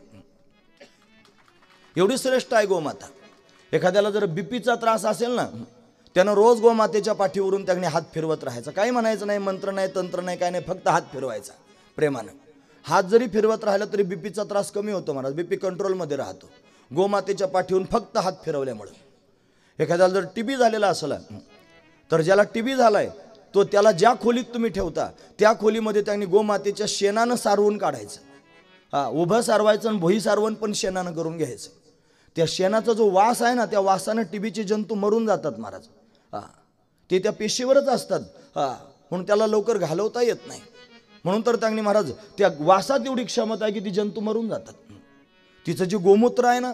एवढी श्रेष्ठ आहे गोमाता. एखाद्याला जर बीपीचा त्रास असेल ना, त्यानं रोज गोमातेच्या पाठीवरून त्याने हात फिरवत राहायचा. काही म्हणायचं नाही, मंत्र नाही, तंत्र नाही, काय नाही, फक्त हात फिरवायचा प्रेमानं. हात जरी फिरवत राहिला तरी बीपीचा त्रास कमी होतो महाराज, बीपी कंट्रोलमध्ये राहतो गोमातेच्या पाठीवरून फक्त हात फिरवल्यामुळे. एखाद्याला जर टीबी झालेला असला तर ज्याला टीबी झालाय तो त्याला ज्या खोलीत तुम्ही ठेवता त्या खोलीमध्ये त्यांनी गोमातेच्या शेणानं सारवून काढायचं. उभं सारवायचं आणि भुई सारवण पण शेणानं करून घ्यायचं. त्या शेणाचा जो वास आहे ना, त्या वासानं टीबीचे जंतू मरून जातात महाराज. ते त्या पेशीवरच असतात, म्हणून त्याला लवकर घालवता येत नाही. म्हणून तर त्यांनी महाराज त्या वासात एवढी क्षमता आहे की ती जंतू मरून जातात. तिचं जे गोमूत्र आहे ना,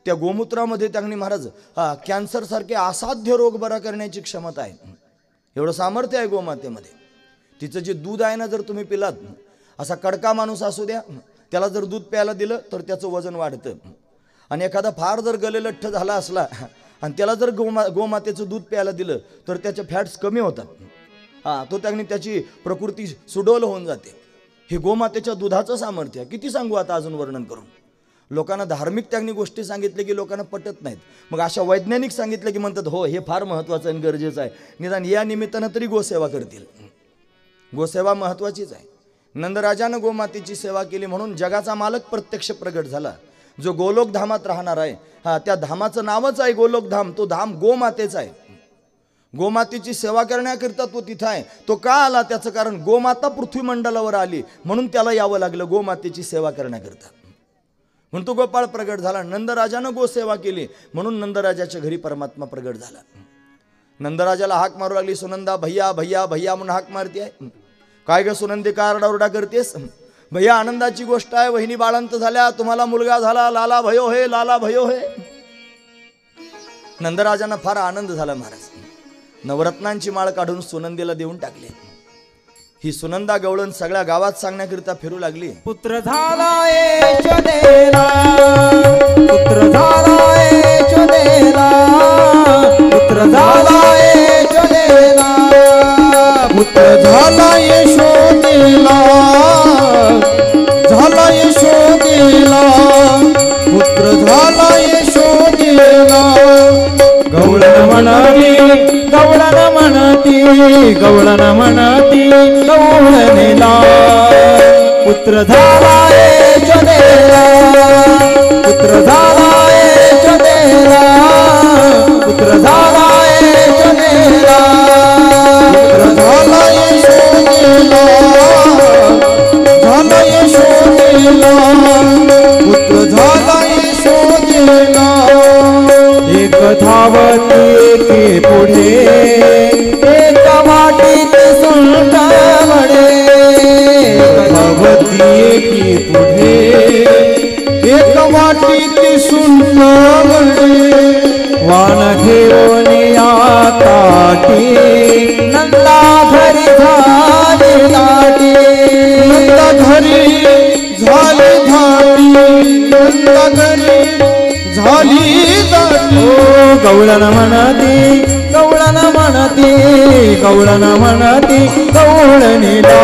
त्या गोमूत्रामध्ये त्यांनी महाराज कॅन्सर सारखे असाध्य रोग बरा करण्याची क्षमता आहे. एवढं सामर्थ्य आहे गोमातेमध्ये. तिचं जे दूध आहे ना, जर तुम्ही पिलात, असा कडका माणूस असू द्या, त्याला जर दूध प्यायला दिलं तर त्याचं वजन वाढतं. आणि एखादा फार जर गलेलठ्ठ झाला असला आणि त्याला जर गोमातेचं दूध प्यायला दिलं तर त्याचे फॅट्स कमी होतात. तो त्यांनी त्याची प्रकृती सुडोल होऊन जाते. हे गोमातेच्या दुधाचं सामर्थ्य आहे. किती सांगू आता अजून वर्णन करून. लोकांना धार्मिक त्यांनी गोष्टी सांगितल्या की लोकांना पटत नाहीत. मग अशा वैज्ञानिक सांगितलं की म्हणतात हो हे फार महत्त्वाचं आणि गरजेचं आहे, निदान या निमित्तानं तरी गोसेवा करतील. गोसेवा महत्त्वाचीच आहे. नंदराजानं गोमातेची सेवा केली म्हणून जगाचा मालक प्रत्यक्ष प्रगट झाला. जो गोलोक धामात राहणार आहे, त्या धामाचं नावच आहे गोलोकधाम. तो धाम गोमातेचा आहे. गोमातेची सेवा करण्याकरिता तो तिथं आहे. तो का आला त्याचं कारण गोमाता पृथ्वीमंडलावर आली म्हणून त्याला यावं लागलं गोमातेची सेवा करण्याकरिता. म्हणून तो गोपाळ प्रगट झाला. नंदराजानं गोसेवा केली म्हणून नंदराजाच्या घरी परमात्मा प्रगट झाला. नंदराजाला हाक मारू लागली सुनंदा, भैया भैया भैया म्हणून हाक मारते आहे. काय ग सुनंदी का आरडाओरडा करतेस? भैया आनंदाची गोष्ट आहे, वहिनी बाळंत झाल्या, तुम्हाला मुलगा झाला, लाला भयो हे, लाला भयो हे. नंदराजांना फार आनंद झाला महाराज. नवरत्नांची माळ काढून सुनंदीला देऊन टाकली. ही सुनंदा गवळण सगळ्या गावात सांगण्याकरिता फिरू लागली. पुत्र झाला यशोदेला, पुत्र झाला यशोदेला, पुत्र झाला यशोदेला, पुत्र झाला यशोदेला, झाला यशोदेला, पुत्र झाला यशोदेला. गवळण म्हणती, गवळण म्हणती, गवळण म्हणती गवळणीला. पुत्र झाला यशोदेला, पुत्र झाला यशोदेला, पुत्र झाला यशोदेला, पुत्र झाला यशोदेला, झाला यशोदेला, पुत्र झाला यशोदेला. एक धावती एके पुढे, एक वाटीत सुंट वडे. धावती एके पुढे, एक वाटीत सुंट वडे. वाण घेऊन या ताटी, नंदा घरी झाली दाटी, नंदा घरी झाली धाटी, नंदा घरी झाली दाटी. गवळण म्हणती, गवळण म्हणती, गवळण म्हणती गवळणीला.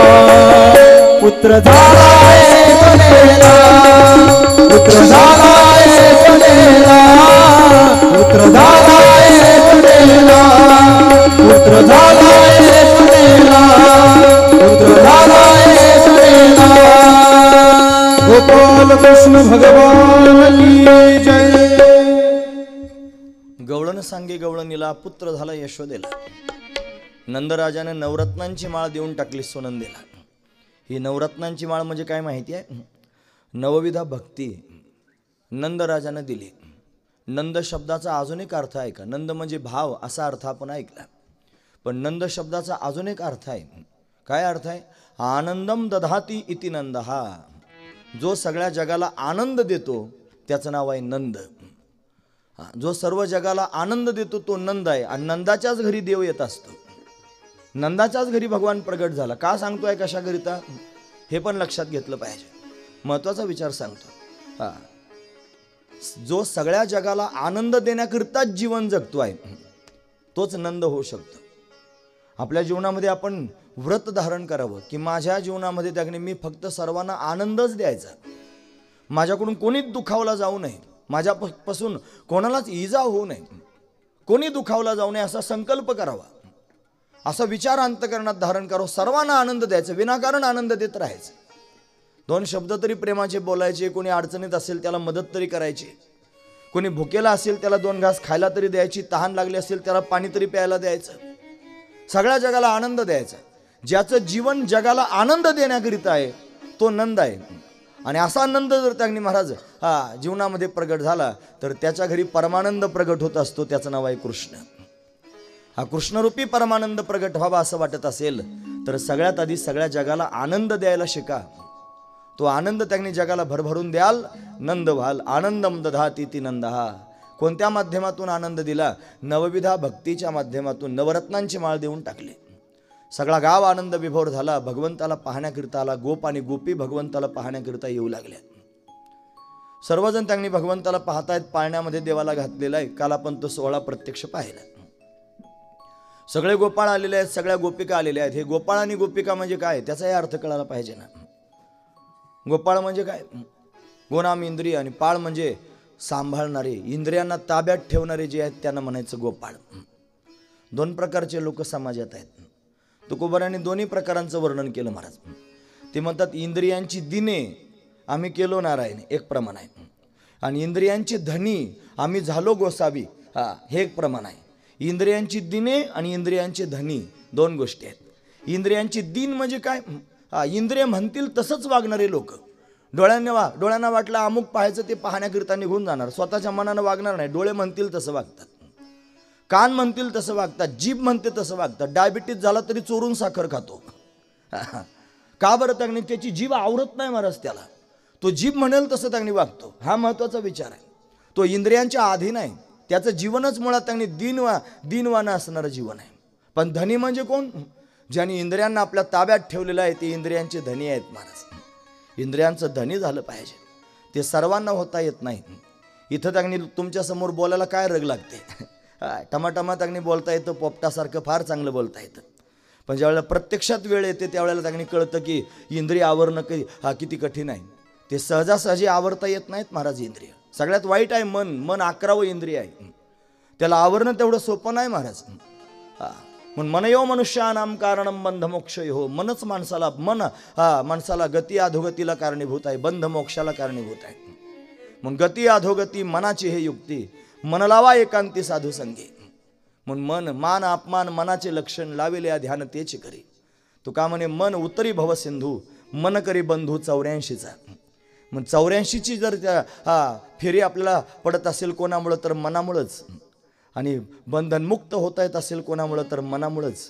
पुत्र झाला यशोदेला, पुत्र झाला यशोदेला, पुत्र झाला यशोदेला, पुत्र झाला यशोदेला, पुत्र झाला यशोदेला. गोपाल कृष्ण भगवान की जय. गवळण सांगे गवळणीला, पुत्र झाला यशोदेला. नंदराजाने नवरत्नांची माळ देऊन टाकली सुनंदेला. ही नवरत्नांची माळ म्हणजे काय माहिती आहे? नवविधा भक्ती नंदराजानं दिली. नंद शब्दाचा अजून एक अर्थ आहे का? नंद म्हणजे भाव असा अर्थ आपण ऐकला, पण नंद शब्दाचा अजून एक अर्थ आहे. काय अर्थ आहे? आनंदम दधाती इति नंदहा. जो सगळ्या जगाला आनंद देतो त्याचं नाव आहे नंद. जो सर्व जगाला आनंद देतो तो नंद आहे. आणि नंदाच्याच घरी देव येत असतो. नंदाच्याच घरी भगवान प्रगट झाला. का सांगतोय, कशाकरिता, हे पण लक्षात घेतलं पाहिजे. महत्वाचा विचार सांगतो. जो सगळ्या जगाला आनंद देण्याकरिताच जीवन जगतो आहे तोच नंद होऊ शकतो. आपल्या जीवनामध्ये आपण व्रत धारण करावं की माझ्या जीवनामध्ये त्याने मी फक्त सर्वांना आनंदच द्यायचा, माझ्याकडून कोणीच दुखावला जाऊ नये, माझ्यापासून कोणालाच इजा होऊ नये, कोणी दुखावला जाऊ नये असा संकल्प करावा, असा विचार अंतकरणात धारण करावं, सर्वांना आनंद द्यायचा, विनाकारण आनंद देत राहायचं, 2 शब्द तरी प्रेमाचे बोलायचे, कोणी अडचणीत असेल त्याला मदत तरी करायची, कोणी भुकेला असेल त्याला 2 घास खायला तरी द्यायची, तहान लागली असेल त्याला पाणी तरी प्यायला द्यायचं, सगळ्या जगाला आनंद द्यायचा. ज्याचं जीवन जगाला आनंद देण्याकरिता आहे तो नंद आहे. आणि असा आनंद जर त्यांनी महाराज जीवनामध्ये प्रगट झाला तर त्याच्या घरी परमानंद प्रगट होत असतो, त्याचं नाव आहे कृष्ण. हा कृष्णरूपी परमानंद प्रगट व्हावा असं वाटत असेल तर सगळ्यात आधी सगळ्या जगाला आनंद द्यायला शिका. तो आनंद त्यांनी जगाला भरभरून द्याल, नंद व्हाल. आनंदम दधाती ती नंदहा. कोणत्या माध्यमातून आनंद दिला? नवविधा भक्तीच्या माध्यमातून नवरत्नांची माळ देऊन टाकली. सगळा गाव आनंद विभोर झाला. भगवंताला पाहण्याकरिता आला. गोप आणि गोपी भगवंताला पाहण्याकरिता येऊ लागल्या. सर्वजण त्यांनी भगवंताला पाहतायत. पाळण्यामध्ये देवाला घातलेला आहे. काल आपण तो सोहळा प्रत्यक्ष पाहिला. सगळे गोपाळ आलेले आहेत, सगळ्या गोपिका आलेल्या आहेत. हे गोपाळ आणि गोपिका म्हणजे काय त्याचाही अर्थ कळायला पाहिजे ना. गोपाळ म्हणजे काय? गोनाम इंद्रिय आणि पाळ म्हणजे सांभाळणारे, इंद्रियांना ताब्यात ठेवणारे जे आहेत त्यांना म्हणायचं गोपाळ. 2 प्रकारचे लोक समाजात आहेत. तुकोबारांनी दोन्ही प्रकारांचं वर्णन केलं महाराज. ते म्हणतात इंद्रियांची दिने आम्ही केलो नारायण, एक प्रमाण आहे. आणि इंद्रियांची धनी आम्ही झालो गोसावी, हे एक प्रमाण आहे. इंद्रियांची दिने आणि इंद्रियांची धनी 2 गोष्टी आहेत. इंद्रियांची दिन म्हणजे काय? इंद्रिय म्हणतील तसंच वागणारे लोक. डोळ्यांना वाटलं अमुक पाहायचं ते पाहण्याकरिता निघून जाणार, स्वतःच्या मनानं वागणार नाही. डोळे म्हणतील तसं वागतात, कान म्हणतील तसं वागतात, जीभ म्हणते तसं वागतात. डायबिटीज झाला तरी चोरून साखर खातो. का बरं? त्यांनी त्याची जीभ आवरत नाही महाराज त्याला. तो जीभ म्हणेल तसं त्यांनी वागतो. हा महत्त्वाचा विचार आहे. तो इंद्रियांच्या अधीन आहे. त्याचं जीवनच मुळात त्यांनी दिनवानं असणारं जीवन आहे. पण धनी म्हणजे कोण? ज्यांनी इंद्रियांना आपल्या ताब्यात ठेवलेलं आहे ते इंद्रियांचे धनी आहेत महाराज. इंद्रियांचं धनी झालं पाहिजे. ते सर्वांना होता येत नाही. इथं त्यांनी तुमच्यासमोर बोलायला काय रग लागते? टमाटमा त्यांनी बोलता येतं, पोपटासारखं फार चांगलं बोलता येतं. पण ज्यावेळेला प्रत्यक्षात वेळ येते त्यावेळेला त्यांनी कळतं की इंद्रिय आवरणं किती कठीण आहे. ते सहजासहजी आवरता येत नाहीत महाराज इंद्रिय. सगळ्यात वाईट आहे मन. 11वं इंद्रिय आहे. त्याला आवरणं तेवढं सोपं नाही महाराज. म्हणून मनयो मनुष्यानाम कारणम बंध मोक्ष हो. मनच माणसाला गती अधोगतीला कारणीभूत आहे, बंध मोक्षाला कारणीभूत आहे. मग गती अधोगती मनाची हे युक्ती, मन लावा एकांती साधू संगी. म्हणून मान अपमान मनाचे लक्षण लाविले ध्यान तेच करी. तुका म्हणे मन उतरी भव सिंधू, मन करी बंधू 84चा. मग 84ची जर त्या फेरी आपल्याला पडत असेल कोणामुळं तर मनामुळंच. आणि बंधनमुक्त होता येत असेल कोणामुळं तर मनामुळंच.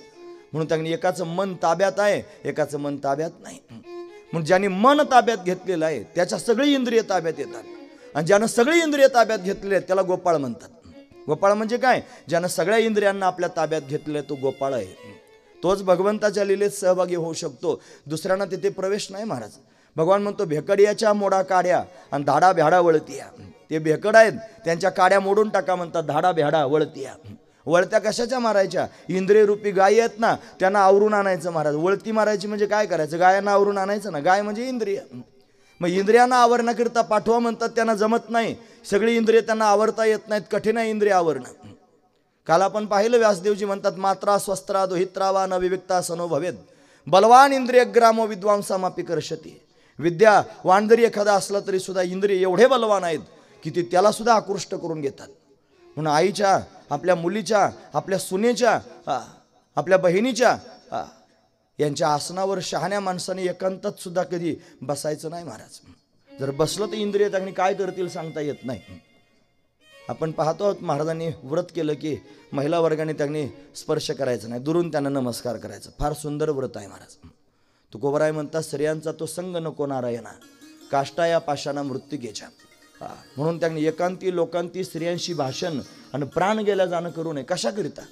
म्हणून त्यांनी एकाचं मन ताब्यात आहे, एकाचं मन ताब्यात नाही. म्हणून ज्यांनी मन ताब्यात घेतलेलं आहे त्याच्या सगळी इंद्रिय ताब्यात येतात. आणि ज्यानं सगळी इंद्रिय ताब्यात घेतलेले आहेत त्याला गोपाळ म्हणतात. गोपाळ म्हणजे काय? ज्यानं सगळ्या इंद्रियांना आपल्या ताब्यात घेतलेलं आहे तो गोपाळ आहे. तोच भगवंताच्या लीलेत सहभागी होऊ शकतो. दुसऱ्यांना तिथे प्रवेश नाही महाराज. भगवान म्हणतो भेकडियाच्या मोडा काड्या आणि धाडा भ्याडा वळतिया. ते भेकड आहेत त्यांच्या काड्या मोडून टाका म्हणतात. धाडा भ्याडा वळतिया. वळत्या कशाच्या मारायच्या? इंद्रिय रूपी गायी आहेत ना त्यांना आवरून आणायचं महाराज. वळती मारायची म्हणजे काय करायचं? गायांना आवरून आणायचं ना. गाय म्हणजे इंद्रिय. मग इंद्रियांना आवरण्याकरिता पाठवा म्हणतात, त्यांना जमत नाही. सगळी इंद्रिय त्यांना आवरता येत नाहीत. कठीण आहे इंद्रिय आवरणं. काल आपण पाहिलं व्यासदेवजी म्हणतात मात्रा स्वस्त्रा दोहित्रावा न विविक्ता सनो भवेद बलवान इंद्रिय ग्रामो विद्वांसामापी कर्षती. विद्या वाण जरी एखादा असला तरी सुद्धा इंद्रिय एवढे बलवान आहेत की ते त्याला सुद्धा आकृष्ट करून घेतात. म्हणून आईच्या, आपल्या मुलीच्या, आपल्या सुनेच्या, आपल्या बहिणीच्या यांच्या आसनावर शहाण्या माणसाने एकांतात सुद्धा कधी बसायचं नाही महाराज. जर बसलं तर इंद्रिय त्यांनी काय करतील सांगता येत नाही. आपण पाहतो आहोत महाराजांनी व्रत केलं की महिला वर्गाने त्यांनी स्पर्श करायचा नाही, दुरून त्यांना नमस्कार करायचा. फार सुंदर व्रत आहे महाराज. तुकोबराय म्हणतात स्त्रियांचा तो संग नको नारायणा, काष्टा या पाशाना मृत्युकेच्या. म्हणून त्यांनी एकांती लोकांती स्त्रियांशी भाषण आणि प्राण गेल्या जाणं करू नये. कशाकरिता?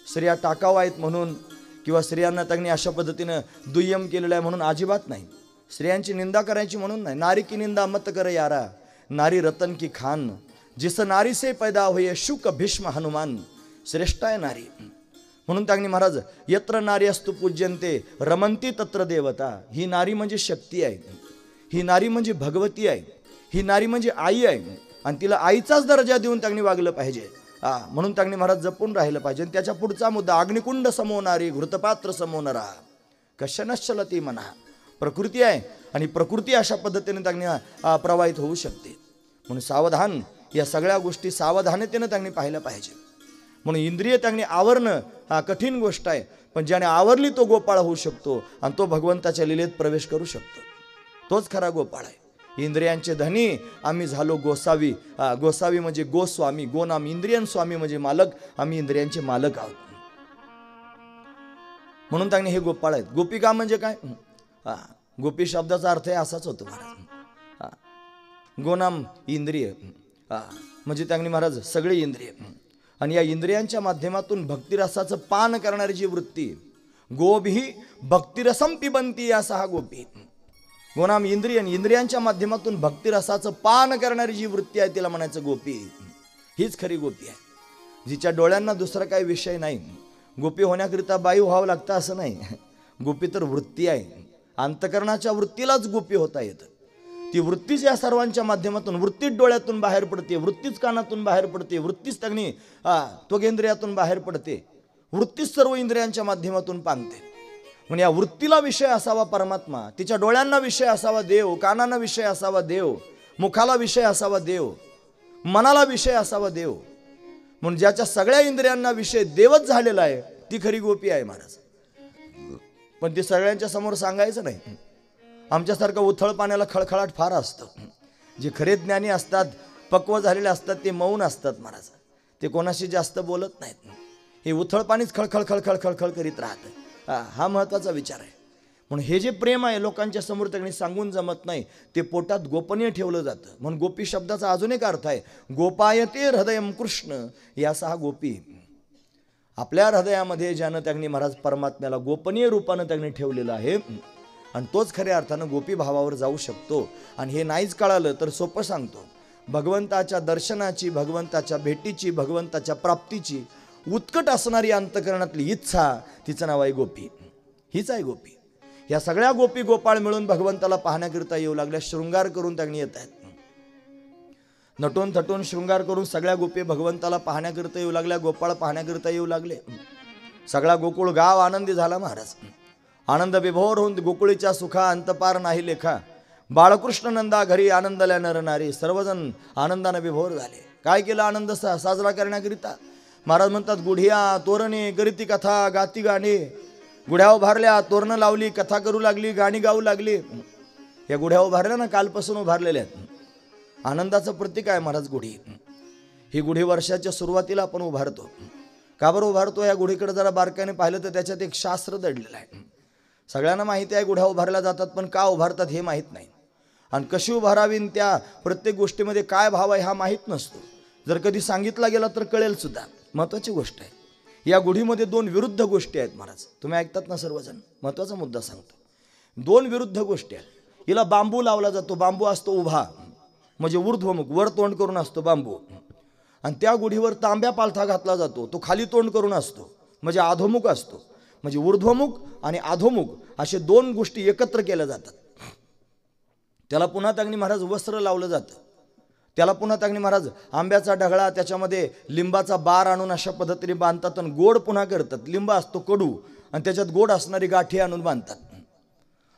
स्त्रिया टाकाव आहेत म्हणून किंवा स्त्रियांना त्यांनी अशा पद्धतीनं दुय्यम केलेलं आहे म्हणून अजिबात नाही. स्त्रियांची निंदा करायची म्हणून नाही. नारी की निंदा मत कर यारा, नारी रतन की खान, जिस नारी से पैदा हुए शुक भीष्म हनुमान, श्रेष्ठ आहे नारी. म्हणून त्यांनी महाराज यत्र नारी असतु पूज्यंते रमंती तत्र देवता, ही नारी म्हणजे शक्ती आहे, ही नारी म्हणजे भगवती आहे, ही नारी म्हणजे आई आहे आणि तिला आईचाच दर्जा देऊन त्यांनी वागलं पाहिजे. म्हणून त्यांनी महाराज जपून राहिलं पाहिजे. त्याच्या पुढचा मुद्दा अग्निकुंड समोनारी घृतपात्र समोनरा कशनश्चलती म्हणा. प्रकृती आहे आणि प्रकृती अशा पद्धतीने त्यांनी प्रवाहित होऊ शकते. म्हणून सावधान, या सगळ्या गोष्टी सावधानतेने त्यांनी पाहिल्या पाहिजे. म्हणून इंद्रिय त्यांनी आवरणं हा कठीण गोष्ट आहे, पण ज्याने आवरली तो गोपाळ होऊ शकतो आणि तो भगवंताच्या लीलेत प्रवेश करू शकतो. तोच खरा गोपाळ आहे. इंद्रियांचे धनी आम्ही झालो गोसावी. गोसावी म्हणजे गोस्वामी, गो नाम इंद्रियन, स्वामी म्हणजे मालक. आम्ही इंद्रियांचे मालक आहोत. म्हणून त्यांनी हे गोपाळ आहेत. गोपिका म्हणजे काय? गोपी शब्दाचा अर्थ असाच होतो महाराज. गोनाम इंद्रिय म्हणजे त्यांनी महाराज सगळे इंद्रिय, आणि या इंद्रियांच्या माध्यमातून भक्तिरसाचं पान करणारी जी वृत्ती, गोभी भक्तिरसम पिबंती, असा हा गोपी. गोनाम इंद्रिय, इंद्रियांच्या माध्यमातून भक्तिरसाचं पान करणारी जी वृत्ती आहे तिला म्हणायचं गोपी. हीच खरी गोपी आहे, जिच्या डोळ्यांना दुसरा काही विषय नाही. गोपी होण्याकरिता बाई व्हावं लागतं असं नाही. गोपी तर वृत्ती आहे. अंतकरणाच्या वृत्तीलाच गोपी होता येतं. ती वृत्तीच या सर्वांच्या माध्यमातून, वृत्तीच डोळ्यातून बाहेर पडते, वृत्तीच कानातून बाहेर पडते, वृत्तीच त्यांनी त्वगेंद्रियातून बाहेर पडते, वृत्तीच सर्व इंद्रियांच्या माध्यमातून पांगते. म्हणजे या वृत्तीला विषय असावा परमात्मा, तिच्या डोळ्यांना विषय असावा देव, कानांना विषय असावा देव, मुखाला विषय असावा देव, मनाला विषय असावा देव. म्हणून ज्याच्या सगळ्या इंद्रियांना विषय देवच झालेला आहे ती खरी गोपी आहे महाराज. पण ती सगळ्यांच्या समोर सांगायचं नाही. आमच्यासारखं उथळ पाण्याला खळखळाट फार असतं. जे खरे ज्ञानी असतात, पक्व झालेले असतात, ते मौन असतात महाराज. ते कोणाशी जास्त बोलत नाहीत. हे उथळ पाणीच खळखळ खळखळ खळखळ करीत राहतं. हा महत्त्वाचा विचार आहे. म्हणून हे जे प्रेम आहे लोकांच्या समोर त्यांनी सांगून जमत नाही, ते पोटात गोपनीय ठेवलं जातं. म्हणून गोपी शब्दाचा अजून एक अर्थ आहे, गोपायते हृदयम कृष्ण, याचा हा गोपी. आपल्या हृदयामध्ये ज्यानं त्यांनी महाराज परमात्म्याला गोपनीय रूपानं त्यांनी ठेवलेलं आहे, आणि तोच खऱ्या अर्थानं गोपी भावावर जाऊ शकतो. आणि हे नाहीच कळालं तर सोपं सांगतो, भगवंताच्या दर्शनाची, भगवंताच्या भेटीची, भगवंताच्या प्राप्तीची उत्कट असणारी अंतकरणातली इच्छा, तिचं नाव आहे गोपी. हीच आहे गोपी. या सगळ्या गोपी गोपाळ मिळून भगवंताला पाहण्याकरिता येऊ लागल्या. शृंगार करून त्यांनी येत आहेत. नटून थटून शृंगार करून सगळ्या गोपी भगवंताला पाहण्याकरिता येऊ लागल्या, गोपाळ पाहण्याकरिता येऊ लागले. सगळा गोकुळ गाव आनंदी झाला महाराज. आनंद विभोर होऊन गोकुळीच्या सुखा अंतपार नाही लेखा. बाळकृष्ण नंदा घरी आनंदल्या नर नारी, सर्वजण आनंदाने विभोर झाले. काय केलं आनंद साजरा करण्याकरिता? महाराज म्हणतात, गुढिया तोरणे करीती कथा गाती गाणे. गुढ्या उभारल्या, तोरणं लावली, कथा करू लागली, गाणी गाऊ लागली. या गुढ्या उभारल्या ना, कालपासून उभारलेल्या आहेत. आनंदाचं प्रतीक आहे महाराज गुढी. ही गुढी वर्षाच्या सुरुवातीला आपण उभारतो. का बरं उभारतो? या गुढीकडे जरा बारकाने पाहिलं तर त्याच्यात एक शास्त्र दडलेलं आहे. सगळ्यांना माहिती आहे गुढ्या उभारल्या जातात, पण का उभारतात हे माहीत नाही. आणि कशी उभारावी, त्या प्रत्येक गोष्टीमध्ये काय भाव आहे हा माहीत नसतो. जर कधी सांगितला गेला तर कळेल सुद्धा. महत्त्वाची गोष्ट आहे. या गुढीमध्ये दोन विरुद्ध गोष्टी आहेत महाराज. तुम्ही ऐकतात ना सर्वजण? महत्त्वाचा मुद्दा सांगतो. दोन विरुद्ध गोष्टी आहेत. हिला बांबू लावला जातो. बांबू असतो उभा, म्हणजे ऊर्ध्वमुख, वर तोंड करून असतो बांबू. आणि त्या गुढीवर तांब्या पालथा घातला जातो. तो खाली तोंड करून असतो, म्हणजे अधोमुख असतो. म्हणजे ऊर्ध्वमुख आणि अधोमुख असे दोन गोष्टी एकत्र केल्या जातात. त्याला पुन्हा त्यांनी महाराज वस्त्र लावलं जातं. त्याला पुन्हा त्यांनी महाराज आंब्याचा ढगळा, त्याच्यामध्ये लिंबाचा बार आणून अशा पद्धतीने बांधतात आणि गोड पुन्हा करतात. लिंब असतो कडू आणि त्याच्यात गोड असणारी गाठी आणून बांधतात.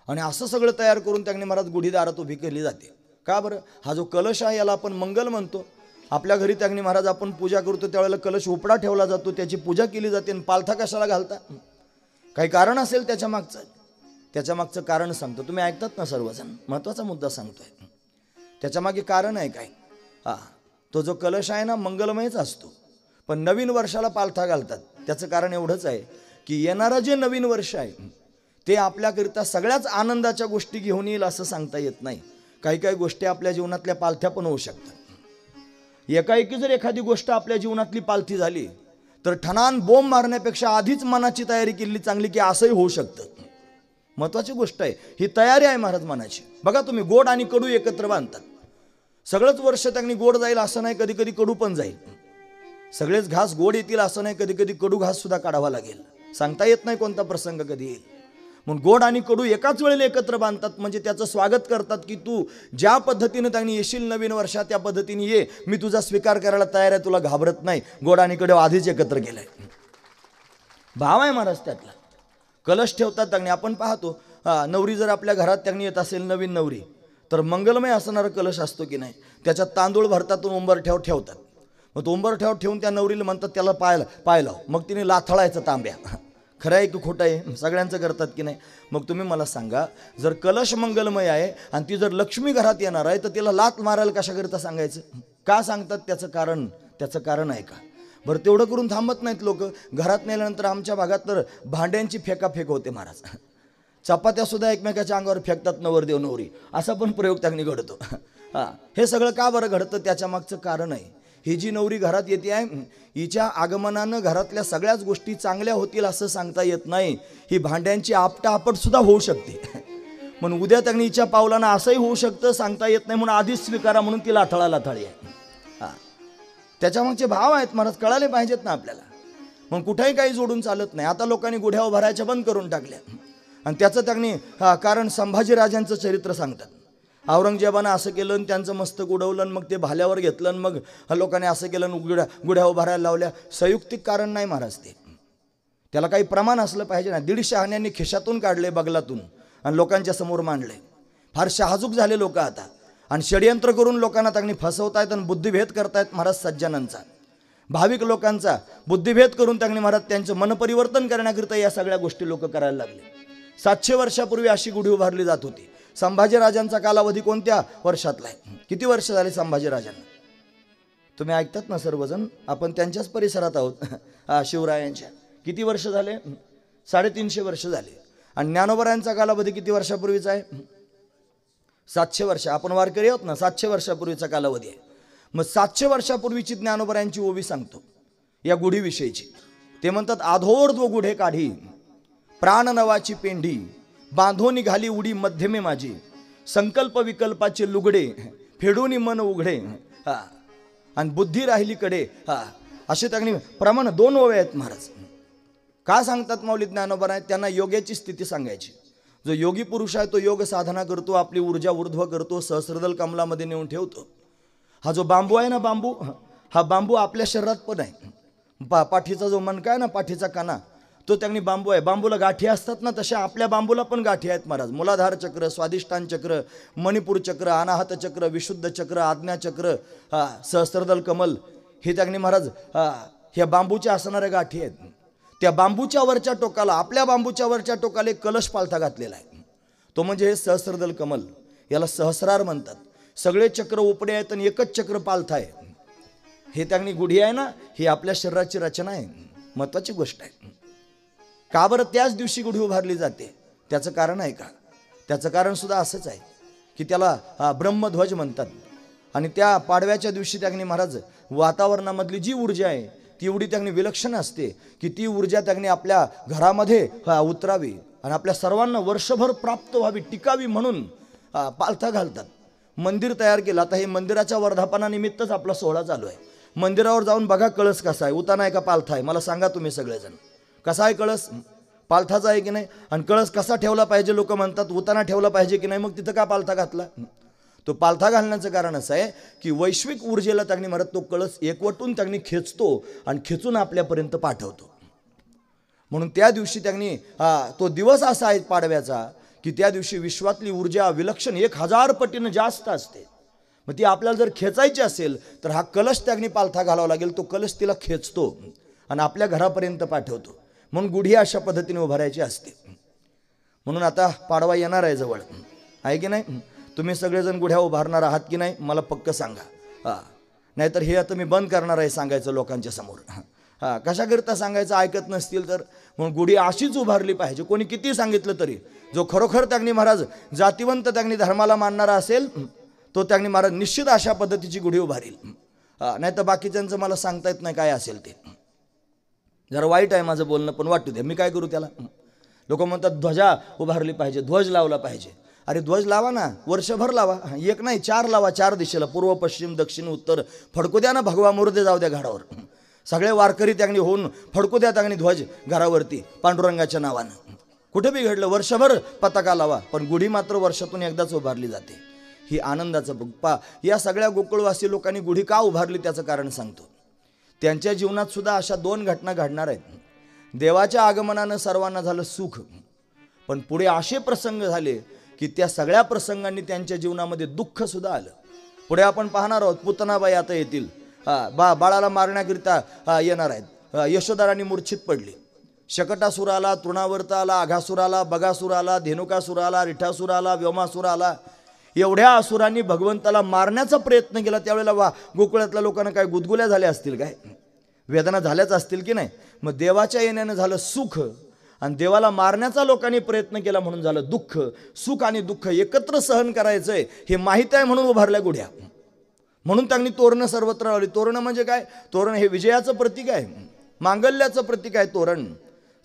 आणि असं सगळं तयार करून त्यांनी महाराज गुढी दारात उभी केली जाते. का बरं? हा जो कलश आहे याला आपण मंगल म्हणतो. आपल्या घरी त्यांनी महाराज आपण पूजा करतो त्यावेळेला कलश उपडा ठेवला जातो, त्याची पूजा केली जाते. आणि पालथा कशाला घालता? काही कारण असेल त्याच्या मागचं. त्याच्या मागचं कारण सांगतो. तुम्ही ऐकतात ना सर्वजण? महत्त्वाचा मुद्दा सांगतोय. त्याच्या मागे कारण आहे काय? तो जो कलश आहे ना मंगलमयच असतो, पण नवीन वर्षाला पालथा घालतात. त्याचं कारण एवढंच आहे की येणारं जे नवीन वर्ष आहे ते आपल्याकरिता सगळ्याच आनंदाच्या गोष्टी घेऊन येईल असं सांगता येत नाही. काही काही गोष्टी आपल्या जीवनातल्या पालथ्या पण होऊ शकतात. एकाएकी जर एखादी गोष्ट आपल्या जीवनातली पालथी झाली तर ठणान बोंब मारण्यापेक्षा आधीच मनाची तयारी केली चांगली की असंही होऊ शकतं. महत्त्वाची गोष्ट आहे ही तयारी आहे महाराज मनाची. बघा तुम्ही, गोड आणि कडू एकत्र बांधतात. सगळंच वर्ष त्यांनी गोड जाईल असं नाही, कधी कधी कडू पण जाईल. सगळेच घास गोड येतील असं नाही, कधी कधी कडू घास सुद्धा काढावा लागेल. सांगता येत नाही कोणता प्रसंग कधी येईल. म्हणून गोड आणि कडू एकाच वेळेला एकत्र बांधतात, म्हणजे त्याचं स्वागत करतात की तू ज्या पद्धतीनं त्यांनी येशील नवीन वर्षात त्या पद्धतीने ये, मी तुझा स्वीकार करायला तयार आहे, तुला घाबरत नाही. गोड आणि कडू आधीच एकत्र केलंय. भाव आहे महाराज त्यातला. कलश ठेवतात त्यांनी. आपण पाहतो नवरी जर आपल्या घरात त्यांनी येत असेल, नवीन नवरी, तर मंगलमय असणारा कलश असतो की नाही, त्याच्यात तांदूळ भरतात, उंबरठ्यावर ठेवतात. मग तो उंबरठ्यावर ठेवून त्या नवरीला म्हणतात त्याला पाय लाव. मग तिने लाथळायचं तांब्या. खरं आहे की खोटं आहे? सगळ्यांचं करतात की नाही? मग तुम्ही मला सांगा, जर कलश मंगलमय आहे आणि ती जर लक्ष्मी घरात येणार आहे, तर तिला लात मारायला कशाकरिता सांगायचं? का सांगतात? त्याचं कारण आहे का? बरं, तेवढं करून थांबत नाहीत लोक. घरात नेल्यानंतर आमच्या भागात तर भांड्यांची फेकाफेक होते महाराज. चपात्या सुद्धा एकमेकाच्या अंगावर फेकतात नवरदेव नवरी. असा पण प्रयोग त्यांनी घडतो. हे सगळं का बरं घडतं? त्याच्या मागचं कारण आहे, ही जी नवरी घरात येते आहे, हिच्या आगमनानं घरातल्या सगळ्याच गोष्टी चांगल्या होतील असं सांगता येत नाही. ही भांड्यांची आपटापट सुद्धा होऊ शकते. म्हणून उद्या त्यांनी हिच्या पावलानं असंही होऊ शकतं, सांगता येत नाही. म्हणून आधीच स्वीकारा, म्हणून ती लाथळी आहे. त्याच्यामागचे भाव आहेत महाराज, कळाले पाहिजेत ना आपल्याला. मग कुठेही काही जोडून चालत नाही. आता लोकांनी गुढ्या उभारायच्या बंद करून टाकल्या, आणि त्याचं त्यांनी कारण संभाजीराजांचं चरित्र सांगतात. औरंगजेबानं असं केलं आणि त्यांचं मस्तक उडवलं, आणि मग ते भाल्यावर घेतलं, आणि मग लोकांनी असं केलं आणि गुढ्या उभारायला लावल्या. संयुक्तिक कारण नाही महाराज ते. त्याला काही प्रमाण असलं पाहिजे ना. 150 शहाण्यांनी खिशातून काढले, बगलातून, आणि लोकांच्या समोर मांडले. फार शहाजूक झाले लोक आता, आणि षडयंत्र करून लोकांना त्यांनी फसवतायत आणि बुद्धिभेद करतायत महाराज. सज्जनांचा, भाविक लोकांचा बुद्धिभेद करून त्यांनी महाराज त्यांचं मनपरिवर्तन करण्याकरिता या सगळ्या गोष्टी लोक करायला लागले. 700 वर्षापूर्वी अशी गुढी उभारली जात होती. संभाजीराजांचा कालावधी कोणत्या वर्षातला आहे? किती वर्ष झाले संभाजीराजांना? तुम्ही ऐकतात ना सर्वजण? आपण त्यांच्याच परिसरात आहोत. शिवरायांच्या किती वर्ष झाले? 350 वर्ष झाले. आणि ज्ञानोबरायांचा कालावधी किती वर्षापूर्वीचा आहे? 700 वर्ष. आपण वारकरी आहोत ना, 700 वर्षापूर्वीचा कालावधी आहे. मग 700 वर्षापूर्वीची ज्ञानोबरायांची ओवी सांगतो या गुढीविषयीची. ते म्हणतात, आधोर्ध्व गुढे काढी, प्राण नवाची पेंढी, बांधो निघाली उडी मध्यमे माझी, संकल्प विकल्पाचे लुगडे, फेडूनी मन उघडे, आणि बुद्धी राहिली कडे. असे त्यांनी प्रमाण 2 ओव्या आहेत महाराज. का सांगतात माऊली ज्ञानोबा आहेत? त्यांना योग्याची स्थिती सांगायची. जो योगी पुरुष आहे तो योग साधना करतो, आपली ऊर्जा ऊर्ध्व करतो, सहस्रदल कमलामध्ये नेऊन ठेवतो. हा जो बांबू आहे ना, हा बांबू आपल्या शरीरात पण आहे. पाठीचा जो मणका आहे ना, पाठीचा काना, तो त्यांनी बांबू आहे. बांबूला गाठी असतात ना, तशा आपल्या बांबूला पण गाठी आहेत महाराज. मूलाधार चक्र, स्वादिष्टान चक्र, मणिपूर चक्र, अनाहत चक्र, विशुद्ध चक्र, आज्ञा चक्र, सहस्रदल कमल, हे त्यांनी महाराज ह्या बांबूच्या असणाऱ्या गाठी आहेत. त्या बांबूच्या वरच्या टोकाला, आपल्या बांबूच्या वरच्या टोकाला एक कलश पालथा घातलेला आहे. तो म्हणजे हे सहस्रदल कमल. याला सहस्रार म्हणतात. सगळे चक्र उपडे आहेत आणि एकच चक्र पालथा आहे. हे त्यांनी गुढी आहे ना, ही आपल्या शरीराची रचना आहे. महत्वाची गोष्ट आहे. का बरं त्याच दिवशी गुढी उभारली जाते? त्याचं कारण आहे का? त्याचं कारण सुद्धा असंच आहे की त्याला ब्रह्मध्वज म्हणतात. आणि त्या पाडव्याच्या दिवशी त्यांनी महाराज वातावरणामधली जी ऊर्जा आहे ती एवढी त्यांनी विलक्षण असते की ती ऊर्जा त्यांनी आपल्या घरामध्ये उतरावी आणि आपल्या सर्वांना वर्षभर प्राप्त व्हावी, टिकावी म्हणून पालथा घालतात. मंदिर तयार केलं. आता हे मंदिराच्या वर्धापनानिमित्तच आपला सोहळा चालू आहे. मंदिरावर जाऊन बघा कळस कसा आहे, उताना आहे का पालथा आहे? मला सांगा तुम्ही सगळेजण, कसा आहे कळस? पालथाचा आहे की नाही? आणि कळस कसा ठेवला पाहिजे? लोक म्हणतात उताना ठेवला पाहिजे की नाही, मग तिथं का पालथा घातला? तो पालथा घालण्याचं कारण असं आहे की वैश्विक ऊर्जेला त्यांनी महाराज तो कळस एकवटून त्यांनी खेचतो आणि खेचून आपल्यापर्यंत पाठवतो. म्हणून त्या दिवशी त्यांनी तो दिवस असा आहे पाडव्याचा की त्या दिवशी विश्वातली ऊर्जा विलक्षण 1000 पटीनं जास्त असते. मग ती आपल्याला जर खेचायची असेल तर हा कलश त्यांनी पालथा घालावा लागेल. तो कलश तिला खेचतो आणि आपल्या घरापर्यंत पाठवतो. म्हणून गुढी अशा पद्धतीने उभारायची असते. म्हणून आता पाडवा येणार आहे जवळ, आहे की नाही? तुम्ही सगळेजण गुढ्या उभारणार आहात की नाही मला पक्क सांगा. नाहीतर हे आता मी बंद करणार आहे सांगायचं लोकांच्या समोर. कशाकरिता सांगायचं? ऐकत नसतील तर. म्हणून गुढी अशीच उभारली पाहिजे. कोणी किती सांगितलं तरी जो खरोखर त्यांनी महाराज जातीवंत त्यांनी धर्माला मानणारा असेल तो त्यांनी महाराज निश्चित अशा पद्धतीची गुढी उभारील. नाही तर बाकीच्यांचं मला सांगता येत नाही काय असेल ते. जरा वाईट आहे माझं बोलणं, पण वाटू द्या, मी काय करू त्याला? लोक म्हणतात ध्वजा उभारली पाहिजे, ध्वज लावला पाहिजे. अरे ध्वज लावा ना, वर्षभर लावा. एक नाही 4 लावा, 4 दिशेला, पूर्व पश्चिम दक्षिण उत्तर. फडकू द्या ना, भगवा मुर्दे जाऊ द्या घाडावर. सगळे वारकरी त्यांनी होऊन फडकू द्या त्यांनी ध्वज घरावरती पांडुरंगाच्या नावानं. कुठे बिघडलं? वर्षभर पताका लावा, पण गुढी मात्र वर्षातून एकदाच उभारली जाते. ही आनंदाचं बघ. या सगळ्या गोकुळवासी लोकांनी गुढी का उभारली त्याचं कारण सांगतो. त्यांच्या जीवनात सुद्धा अशा 2 घटना घडणार आहेत. देवाच्या आगमनानं सर्वांना झालं सुख, पण पुढे असे प्रसंग झाले की त्या सगळ्या प्रसंगांनी त्यांच्या जीवनामध्ये दुःख सुद्धा आलं. पुढे आपण पाहणार आहोत. पुतनाबाई आता येतील, बाळाला मारण्याकरिता येणार आहेत. यशोधरांनी मूर्छित पडली. शकटासुर आला, तृणावर्त आला, आघासुर आला, बगासुर आला, धेनुकासुर आला, रिठासुर आला, व्योमासुर आला. एवढ्या असुरांनी भगवंताला मारण्याचा प्रयत्न केला. त्यावेळेला गोकुळातल्या लोकांना काय गुदगुल्या झाल्या असतील, काय वेदना झाल्याच असतील की नाही. मग देवाच्या येण्यानं झालं सुख, आणि देवाला मारण्याचा लोकांनी प्रयत्न केला म्हणून झालं दुःख. सुख आणि दुःख एकत्र सहन करायचंय हे माहीत आहे म्हणून उभारल्या गुढ्या. म्हणून त्यांनी तोरणं सर्वत्र लावली. तोरणं म्हणजे काय? तोरण हे विजयाचं प्रतीक आहे, मांगल्याचं प्रतीक आहे तोरण.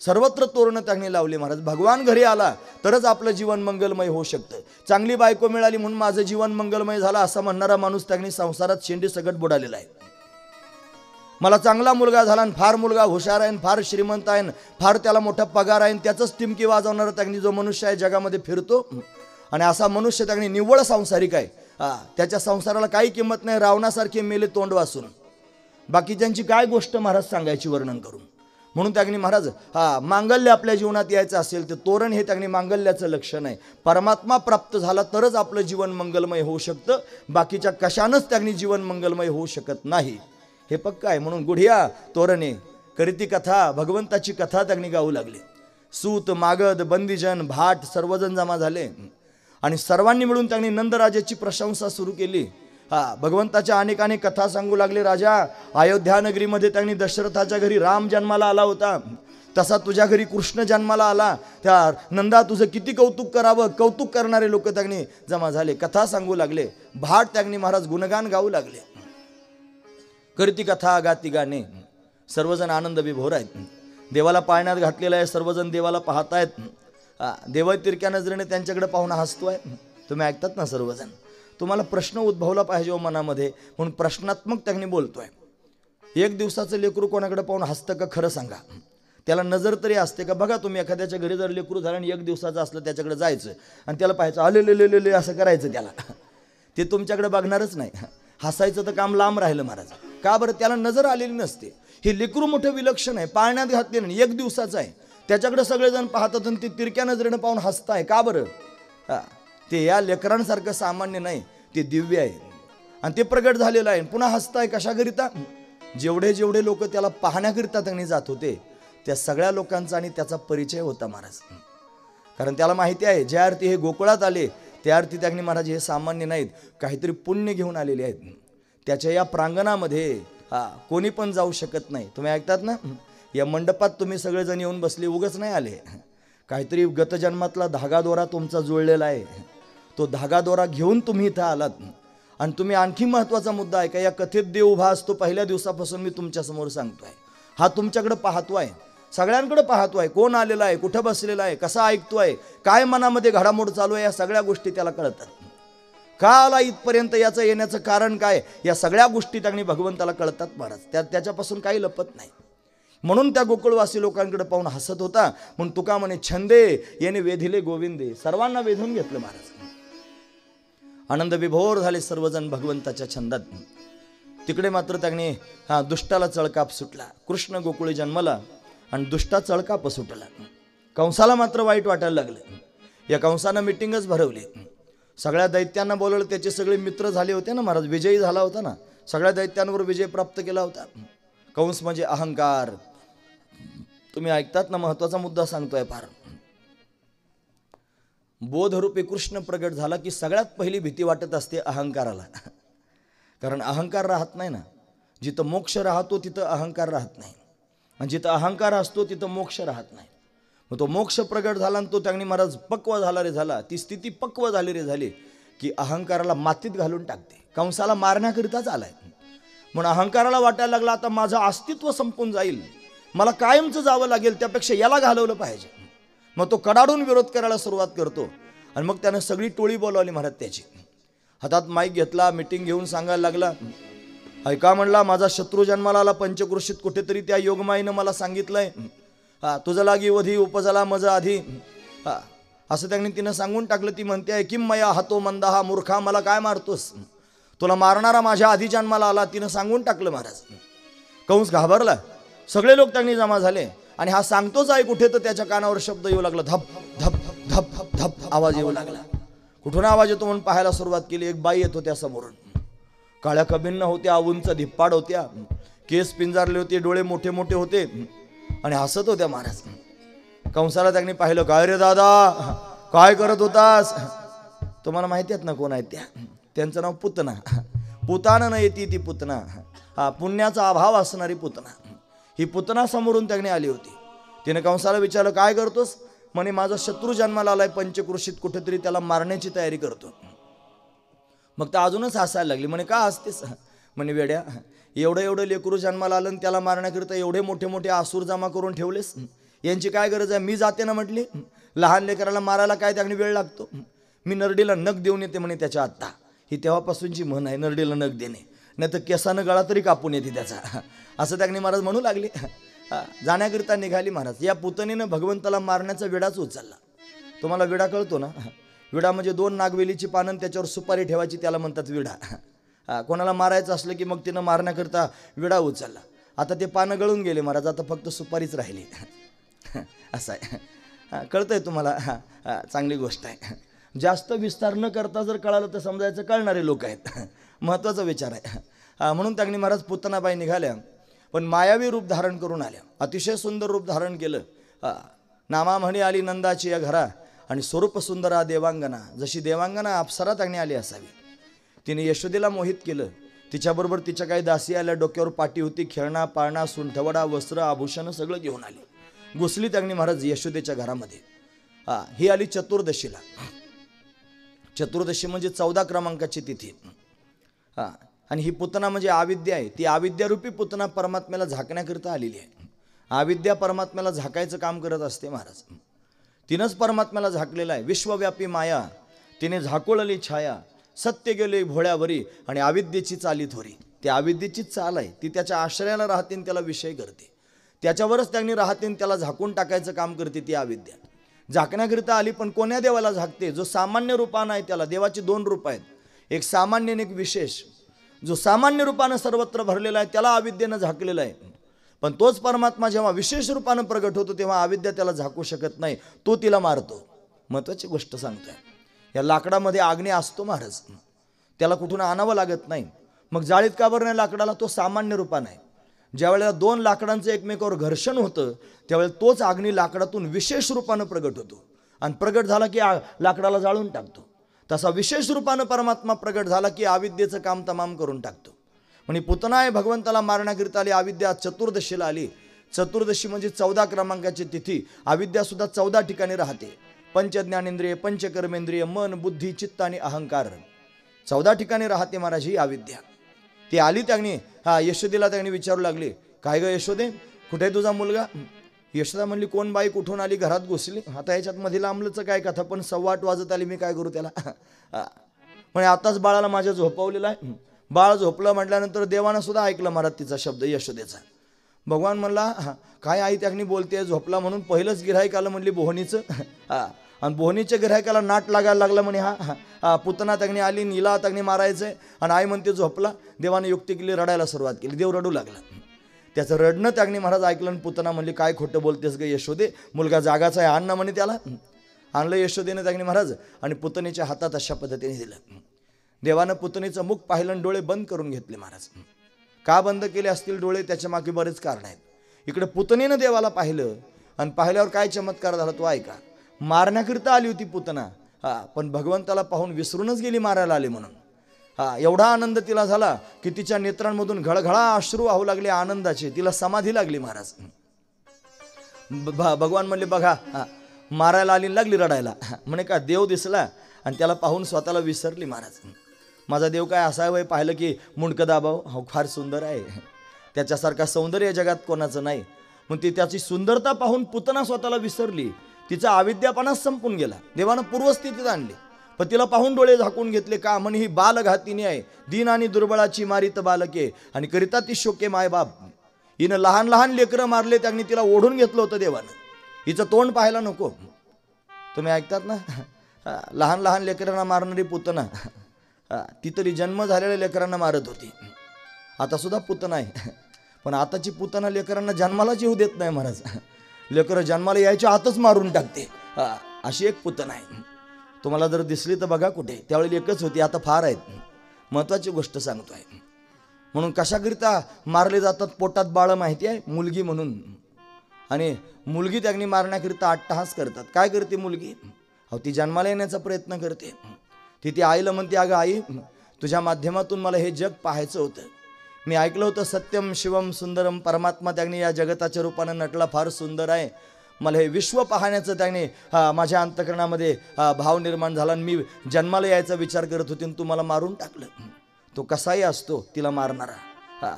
सर्वत्र तोरणं त्यांनी लावली. महाराज, भगवान घरी आला तरच आपलं जीवन मंगलमय होऊ शकतं. चांगली बायको मिळाली म्हणून माझं जीवन मंगलमय झालं असं म्हणणारा माणूस त्यांनी संसारात शेंडी सगट बुडालेला आहे. मला चांगला मुलगा झाला आणि फार मुलगा हुशार आहे, फार श्रीमंत आहे, फार त्याला मोठा पगार आहे, त्याचंच टिमकी वाजवणारा त्यांनी जो मनुष्य आहे जगामध्ये फिरतो, आणि असा मनुष्य त्यांनी निव्वळ सांसारिक आहे. त्याच्या संसाराला काही किंमत नाही. रावणासारखे मेले तोंड वासून. बाकीच्यांची काय गोष्ट महाराज सांगायची वर्णन करून. म्हणून त्यांनी महाराज मांगल्य आपल्या जीवनात यायचं असेल तर तोरण हे त्यांनी मांगल्याचं लक्षण आहे. परमात्मा प्राप्त झाला तरच आपलं जीवन मंगलमय होऊ शकतं. बाकीच्या कशानंच त्यांनी जीवन मंगलमय होऊ शकत नाही, हे पक्का आहे. म्हणून गुढिया तोरणे करीती कथा, भगवंताची कथा त्यांनी गाऊ लागले. सूत, मागध, बंदीजन, भाट सर्वजण जमा झाले आणि सर्वांनी मिळून त्यांनी नंदराजाची प्रशंसा सुरू केली. भगवंताच्या अनेक कथा सांगू लागले. राजा, अयोध्या नगरीमध्ये त्यांनी दशरथाच्या घरी राम जन्माला आला होता, तसा तुझ्या घरी कृष्ण जन्माला आला. त्या नंदा तुझं किती कौतुक करावं. कौतुक करणारे लोक त्यांनी जमा झाले, कथा सांगू लागले. भाट त्यांनी महाराज गुणगान गाऊ लागले. करती कथा गाती गाणे. सर्वजण आनंद विभोर आहेत. देवाला पाळण्यात घातलेला आहे. सर्वजण देवाला पाहतायत. देव तिरक्या नजरेने त्यांच्याकडे पाहून हसतोय. तुम्ही ऐकतात ना सर्वजण. तुम्हाला प्रश्न उद्भवला पाहिजे मनामध्ये, म्हणून प्रश्नात्मक त्यांनी बोलतोय. एक दिवसाचं लेकरू कोणाकडे पाहून हसतं का? खरं सांगा. त्याला नजर तरी असते का? बघा तुम्ही एखाद्याच्या घरी जर लेकरू झालं आणि एक दिवसाचं असलं त्याच्याकडे जायचं आणि त्याला पाहायचं आले असं करायचं त्याला, ते तुमच्याकडे बघणारच नाही. हसायचं तर काम लांब राहिलं महाराज. का बरं? त्याला नजर आलेली नसते. हे लेकरू मोठं विलक्षण आहे, पाळण्यात घातले नाही, एक दिवसाचं आहे, त्याच्याकडे सगळेजण पाहतात आणि ते तिरक्या नजरेनं पाहून हसताय. का बरं? ते या लेकरांसारखं सामान्य नाही, ते दिव्य आहे आणि ते प्रगट झालेलं आहे. पुन्हा हसताय कशाकरिता? जेवढे जेवढे लोक त्याला पाहण्याकरिता त्यांनी जात होते त्या सगळ्या लोकांचा आणि त्याचा परिचय होता महाराज. कारण त्याला माहिती आहे ज्या अर्थी हे गोकुळात आले त्या अर्थी त्यांनी महाराज हे सामान्य नाहीत, काहीतरी पुण्य घेऊन आलेले आहेत. त्याच्या या प्रांगणामध्ये कोणी पण जाऊ शकत नाही. तुम्ही ऐकतात ना, या मंडपात तुम्ही सगळेजण येऊन बसले, उगच नाही आले. काहीतरी गतजन्मातला धागादोरा तुमचा जुळलेला आहे. तो धागादोरा घेऊन तुम्ही इथं आलात. आणि तुम्ही आणखी महत्त्वाचा मुद्दा आहे का, या कथेत देव उभा असतो पहिल्या दिवसापासून मी तुमच्यासमोर सांगतोय. हा तुमच्याकडे पाहतोय, सगळ्यांकडे पाहतोय. कोण आलेला आहे, कुठं बसलेला आहे, कसा ऐकतोय, काय मनामध्ये घडामोड चालू आहे, या सगळ्या गोष्टी त्याला कळतात. का आला इथपर्यंत, याचं येण्याचं कारण काय, या सगळ्या गोष्टी त्यांनी भगवंताला कळतात महाराज. त्याच्यापासून काही लपत नाही. म्हणून त्या गोकुळवासी लोकांकडे पाहून हसत होता. म्हणून तुका म्हणे छंदे येणे वेधिले गोविंदे. सर्वांना वेधून घेतलं महाराज. आनंद विभोर झाले सर्वजण भगवंताच्या छंदात. तिकडे मात्र त्यांनी दुष्टाला चळकाप सुटला. कृष्ण गोकुळी जन्मला आणि दुष्टा चळकाप सुटला. कंसाला मात्र वाईट वाटायला लागलं. या कंसानं मिटिंगच भरवली. सगळ्या दैत्यांना बोलवलं. त्याचे सगळे मित्र झाले होते ना महाराज, विजयी झाला होता ना, सगळ्या दैत्यांवर विजय प्राप्त केला होता. कंस म्हणजे अहंकार. तुम्ही ऐकतात ना, महत्वाचा मुद्दा सांगतोय फार. बोधरूपी कृष्ण प्रगट झाला की सगळ्यात पहिली भीती वाटत असते अहंकाराला. कारण अहंकार राहत नाही ना. जिथं मोक्ष राहतो तिथं अहंकार राहत नाही, आणि जिथं अहंकार असतो तिथं मोक्ष राहत नाही. मग तो मोक्ष प्रगट झाला आणि तो त्यांनी महाराज पक्व झाला रे झाला. ती स्थिती पक्व झाली रे झाली की अहंकाराला मातीत घालून टाकते. कंसाला मारण्याकरिताच आलाय. म्हणून अहंकाराला वाटायला लागला आता माझं अस्तित्व संपून जाईल, मला कायमचं जावं लागेल, त्यापेक्षा याला घालवलं पाहिजे. मग तो कडाडून विरोध करायला सुरुवात करतो. आणि मग त्यानं सगळी टोळी बोलावली महाराज. त्याची हातात माईक घेतला, मिटिंग घेऊन सांगायला लागला ऐका म्हणला, माझा शत्रू जन्माला आला पंचकृषीत कुठेतरी, त्या योगमाईनं मला सांगितलंय, तुझं लागी वधी उपजला मज आधी, असं त्यांनी तिनं सांगून टाकलं. ती म्हणते, किम मया हातो मंदा, हा मूर्खा मला काय मारतोस, तुला मारणारा माझ्या आधी जन्माला आला, तिनं सांगून टाकलं महाराज. कंस घाबरला, सगळे लोक त्यांनी जमा झाले आणि हा सांगतोच आहे कुठे, तर त्याच्या कानावर शब्द येऊ लागला, धप धप धप धप धप आवाज येऊ लागला. कुठून आवाज येतो म्हणून पाहायला सुरुवात केली. एक बाई येत होत्या समोरून, काळ्या कबिन्न होत्या, उंच धिप्पाड होत्या, केस पिंजारले होते, डोळे मोठे मोठे होते आणि हसत होत्या महाराज. कंसाला त्यांनी पाहिलं, काय रे दादा, काय करत होतास? तुम्हाला माहिती आहेत ना कोण आहेत त्या? त्यांचं नाव पुतना. पुताना न येती ती पुतना, पुण्याचा अभाव असणारी पुतना. ही पुतना समोरून त्यांनी आली होती. तिने कंसाला विचारलं, काय करतोस? म्हणे, माझा शत्रू जन्माला आलाय पंचकृषीत कुठेतरी, त्याला मारण्याची तयारी करतो. मग तर अजूनच हसायला लागली. म्हणे, का हसतेस? म्हणे, वेड्या, एवढं एवढं लेकरू जन्माला आलं आणि त्याला मारण्याकरिता एवढे मोठे मोठे आसूर जमा करून ठेवलेस, यांची काय गरज आहे? मी जाते ना म्हटली, लहान लेकराला मारायला काय त्याने वेळ लागतो? मी नरडीला नख देऊन येते म्हणे त्याच्या आत्ता. ही तेव्हापासूनची म्हण आहे, नरडीला नख देणे, नाही तर केसानं गळा तरी कापून येते त्याचा, असं त्यांनी महाराज म्हणू लागले. जाण्याकरिता निघाली महाराज. या पुतणीनं भगवंताला मारण्याचा विडाच उचलला. तुम्हाला विडा कळतो ना? विडा म्हणजे 2 नागवेलीची पानं त्याच्यावर सुपारी ठेवायची, त्याला म्हणतात विडा. कोणाला मारायचं असलं की मग तिनं मारण्याकरिता विडा उचलला. आता ते पानं गळून गेले महाराज, आता फक्त सुपारीच राहिली. असं आहे, कळतंय तुम्हाला? चांगली गोष्ट आहे. जास्त विस्तार न करता जर कळालं तर समजायचं कळणारे लोक आहेत, महत्त्वाचा विचार आहे. म्हणून त्यांनी महाराज पुतनाबाई निघाल्या, पण मायावी रूप धारण करून आल्या. अतिशय सुंदर रूप धारण केलं. नामा म्हणे आली नंदाची या घरा, आणि स्वरूप सुंदरा देवांगना, जशी देवांगना अप्सरा त्यांनी आली असावी. तिने यशोदेला मोहित केलं. तिच्याबरोबर तिच्या काही दासी आल्या, डोक्यावर पाटी होती, खेळणा पाळणा सुंठवडा वस्त्र आभूषण सगळं घेऊन आली. घुसली त्यांनी महाराज यशोदेच्या घरामध्ये. ही आली चतुर्दशीला. चतुर्दशी म्हणजे 14 क्रमांकाची तिथी. आणि ही पुतना म्हणजे आविद्या आहे. ती आविद्यारूपी पुतना परमात्म्याला झाकण्याकरिता आलेली आहे. आविद्या परमात्म्याला झाकायचं काम करत असते महाराज. तिनंच परमात्म्याला झाकलेलं आहे. विश्वव्यापी माया तिने झाकोळली छाया, सत्य गेले भोळ्यावरी आणि आविद्येची चाली थोरी. ती आविद्येचीच चाल आहे. ती त्याच्या आश्रयाला राहते आणि त्याला विषय करते, त्याच्यावरच त्यांनी राहते आणि त्याला झाकून टाकायचं काम करते. ती आविद्या झाकण्याकरिता आली. पण कोण्या देवाला झाकते? जो सामान्य रूपानं आहे त्याला. देवाची 2 रूप आहेत, एक सामान्य आणि एक विशेष. जो सामान्य रूपानं सर्वत्र भरलेला आहे त्याला आविद्येनं झाकलेलं आहे. पण तोच परमात्मा जेव्हा विशेष रूपानं प्रगट होतो तेव्हा आविद्या त्याला झाकू शकत नाही, तो तिला मारतो. महत्त्वाची गोष्ट सांगतोय. या लाकडामध्ये अग्नी असतो महाराज, त्याला कुठून आणावं लागत नाही. मग जाळीत का बरं नाही लाकडाला? तो सामान्य रूपानं आहे. ज्यावेळेला 2 लाकडांचं एकमेकावर घर्षण होतं त्यावेळेला तोच अग्नी लाकडातून विशेष रूपानं प्रगट होतो आणि प्रगट झाला की लाकडाला जाळून टाकतो. तसा विशेष रूपानं परमात्मा प्रगट झाला की आविद्येचं काम तमाम करून टाकतो. म्हणजे पुतना आहे भगवंताला मारण्याकरिता आली. आविद्या चतुर्दशीला आली. चतुर्दशी म्हणजे 14 क्रमांकाची तिथी. आविद्या सुद्धा 14 ठिकाणी राहते. पंचज्ञानेंद्रिय, पंचकर्मेंद्रिय, मन, बुद्धी, चित्त आणि अहंकार 14 ठिकाणी राहते महाराज ही आविद्या. ती आली. त्यांनी यशोदेला त्यांनी विचारू लागले, काय ग यशोदे, कुठे आहे तुझा मुलगा? यशोदा म्हणली, कोण बाई, कुठून आली, घरात घुसली. आता याच्यात मध्ये लांबलंच काय कथा, पण 8:15 वाजत आली, मी काय करू त्याला. म्हणजे आताच बाळाला माझ्या झोपवलेला आहे. बाळ झोपलं म्हटल्यानंतर देवानं सुद्धा ऐकलं महाराज तिचा शब्द यशोदेचा. भगवान म्हणला, काय आई त्यागनी बोलते, झोपला म्हणून. पहिलंच गिऱ्हाईक आलं म्हणली बोहनीचं. आणि बोहनीच्या गिऱ्हाईकाला नाट लागायला लागला म्हणे. पुतना त्यागनी आली, नीला त्यागनी मारायचंय आणि आई म्हणते झोपला. देवाने युक्ती केली, रडायला सुरुवात केली. देव रडू लागला. त्याचं रडणं त्यागनी महाराज ऐकलं आणि पुतना म्हणली, काय खोटं बोलतेस ग यशोदे, मुलगा जागाचा आहे, आण ना म्हणे त्याला. आणलं यशोदेने त्यागनी महाराज आणि पुतणीच्या हातात अशा पद्धतीने दिलं. देवानं पुतणीचं मुख पाहिलं आणि डोळे बंद करून घेतले महाराज. का बंद केले असतील डोळे, त्याच्या मागे बरेच कारण आहेत. इकडे पुतणीनं देवाला पाहिलं आणि पाहिल्यावर काय चमत्कार झाला तो ऐका. मारण्याकरिता आली होती पुतना, पण भगवंताला पाहून विसरूनच गेली मारायला आले म्हणून. एवढा आनंद तिला झाला की तिच्या नेत्रांमधून घळघळा अश्रू वाहू लागले आनंदाचे. तिला समाधी लागली महाराज. भगवान म्हणले, बघा मारायला आली, लागली रडायला. म्हणे का देव दिसला आणि त्याला पाहून स्वतःला विसरली महाराज. माझा देव काय असा आहे, पाहिलं की मुंडकं दाबाव, हो फार सुंदर आहे, त्याच्यासारखा सौंदर्य जगात कोणाचं नाही. मग ती त्याची सुंदरता पाहून पुतना स्वतःला विसरली. तिचा अविद्यापणाच संपून गेला. देवानं पूर्वस्थितीत आणली. पण तिला पाहून डोळे झाकून घेतले का म्हणे ही बालघातिनी आहे, दीन आणि दुर्बळाची मारित बालके आणि करिता ती शोके मायबाप. हिनं लहान लहान लेकरं मारले, त्यांनी तिला ओढून घेतलं होतं देवानं. हिचं तोंड पाहायला नको. तुम्ही ऐकतात ना, लहान लहान लेकरांना मारणारी पुतना, ती तरी जन्म झालेल्या लेकरांना मारत होती. आता सुद्धा पुतना आहे, पण आताची पुतना लेकरांना जन्मालाच येऊ देत नाही महाराज. लेकरं जन्माला यायच्या आतच मारून टाकते, अशी एक पुतना आहे. तुम्हाला जर दिसली तर बघा कुठे, त्यावेळी एकच होती, आता फार आहेत. महत्वाची गोष्ट सांगतोय. म्हणून कशाकरिता मारले जातात पोटात बाळ माहिती आहे? मुलगी म्हणून. आणि मुलगी त्यांनी मारण्याकरिता अट्टहास करतात. काय करते मुलगी? अहो ती जन्माला येण्याचा प्रयत्न करते. ती आईला म्हणते, अगं आई, तुझ्या माध्यमातून मला हे जग पाहायचं होतं. मी ऐकलं होतं सत्यम शिवम सुंदरम, परमात्मा त्यांनी या जगताच्या रूपानं नटला, फार सुंदर आहे. मला हे विश्व पाहण्याचं त्याने माझ्या अंतकरणामध्ये भाव निर्माण झाला आणि मी जन्माला यायचा विचार करत होते आणि तू मला मारून टाकलं. तो कसाही असतो तिला मारणारा.